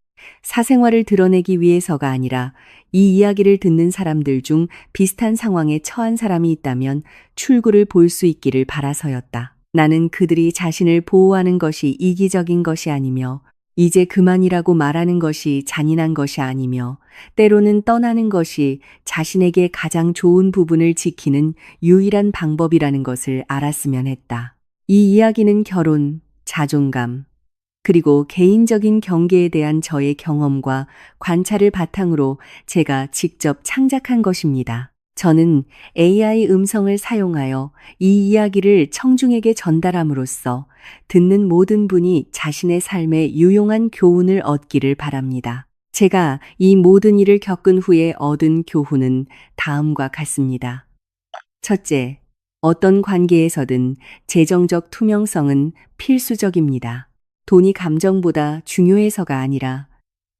사생활을 드러내기 위해서가 아니라 이 이야기를 듣는 사람들 중 비슷한 상황에 처한 사람이 있다면 출구를 볼 수 있기를 바라서였다. 나는 그들이 자신을 보호하는 것이 이기적인 것이 아니며 이제 그만이라고 말하는 것이 잔인한 것이 아니며 때로는 떠나는 것이 자신에게 가장 좋은 부분을 지키는 유일한 방법이라는 것을 알았으면 했다. 이 이야기는 결혼, 자존감, 그리고 개인적인 경계에 대한 저의 경험과 관찰을 바탕으로 제가 직접 창작한 것입니다. 저는 AI 음성을 사용하여 이 이야기를 청중에게 전달함으로써 듣는 모든 분이 자신의 삶에 유용한 교훈을 얻기를 바랍니다. 제가 이 모든 일을 겪은 후에 얻은 교훈은 다음과 같습니다. 첫째, 어떤 관계에서든 재정적 투명성은 필수적입니다. 돈이 감정보다 중요해서가 아니라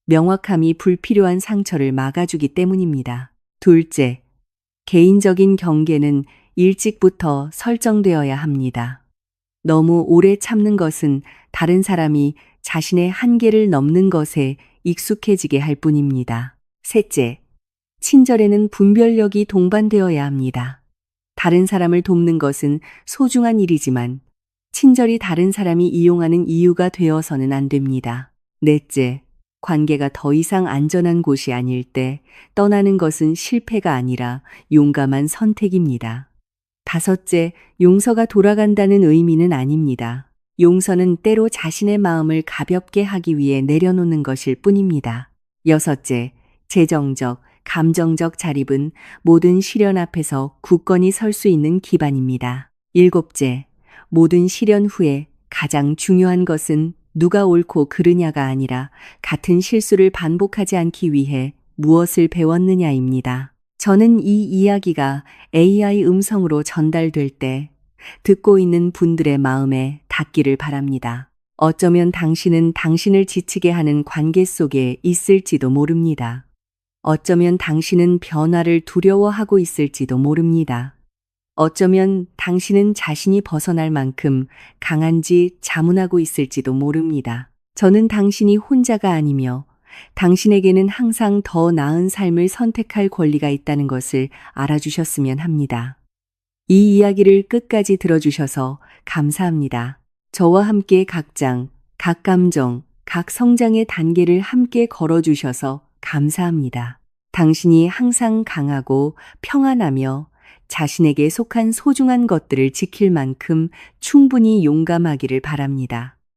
명확함이 불필요한 상처를 막아주기 때문입니다. 둘째, 개인적인 경계는 일찍부터 설정되어야 합니다. 너무 오래 참는 것은 다른 사람이 자신의 한계를 넘는 것에 익숙해지게 할 뿐입니다. 셋째, 친절에는 분별력이 동반되어야 합니다. 다른 사람을 돕는 것은 소중한 일이지만 친절이 다른 사람이 이용하는 이유가 되어서는 안 됩니다. 넷째, 관계가 더 이상 안전한 곳이 아닐 때 떠나는 것은 실패가 아니라 용감한 선택입니다. 다섯째, 용서가 돌아간다는 의미는 아닙니다. 용서는 때로 자신의 마음을 가볍게 하기 위해 내려놓는 것일 뿐입니다. 여섯째, 재정적, 감정적 자립은 모든 시련 앞에서 굳건히 설 수 있는 기반입니다. 일곱째, 모든 시련 후에 가장 중요한 것은 누가 옳고 그르냐가 아니라 같은 실수를 반복하지 않기 위해 무엇을 배웠느냐입니다. 저는 이 이야기가 AI 음성으로 전달될 때 듣고 있는 분들의 마음에 닿기를 바랍니다. 어쩌면 당신은 당신을 지치게 하는 관계 속에 있을지도 모릅니다. 어쩌면 당신은 변화를 두려워하고 있을지도 모릅니다. 어쩌면 당신은 자신이 벗어날 만큼 강한지 자문하고 있을지도 모릅니다. 저는 당신이 혼자가 아니며 당신에게는 항상 더 나은 삶을 선택할 권리가 있다는 것을 알아주셨으면 합니다. 이 이야기를 끝까지 들어주셔서 감사합니다. 저와 함께 각 장, 각 감정, 각 성장의 단계를 함께 걸어주셔서 감사합니다. 당신이 항상 강하고 평안하며 자신에게 속한 소중한 것들을 지킬 만큼 충분히 용감하기를 바랍니다.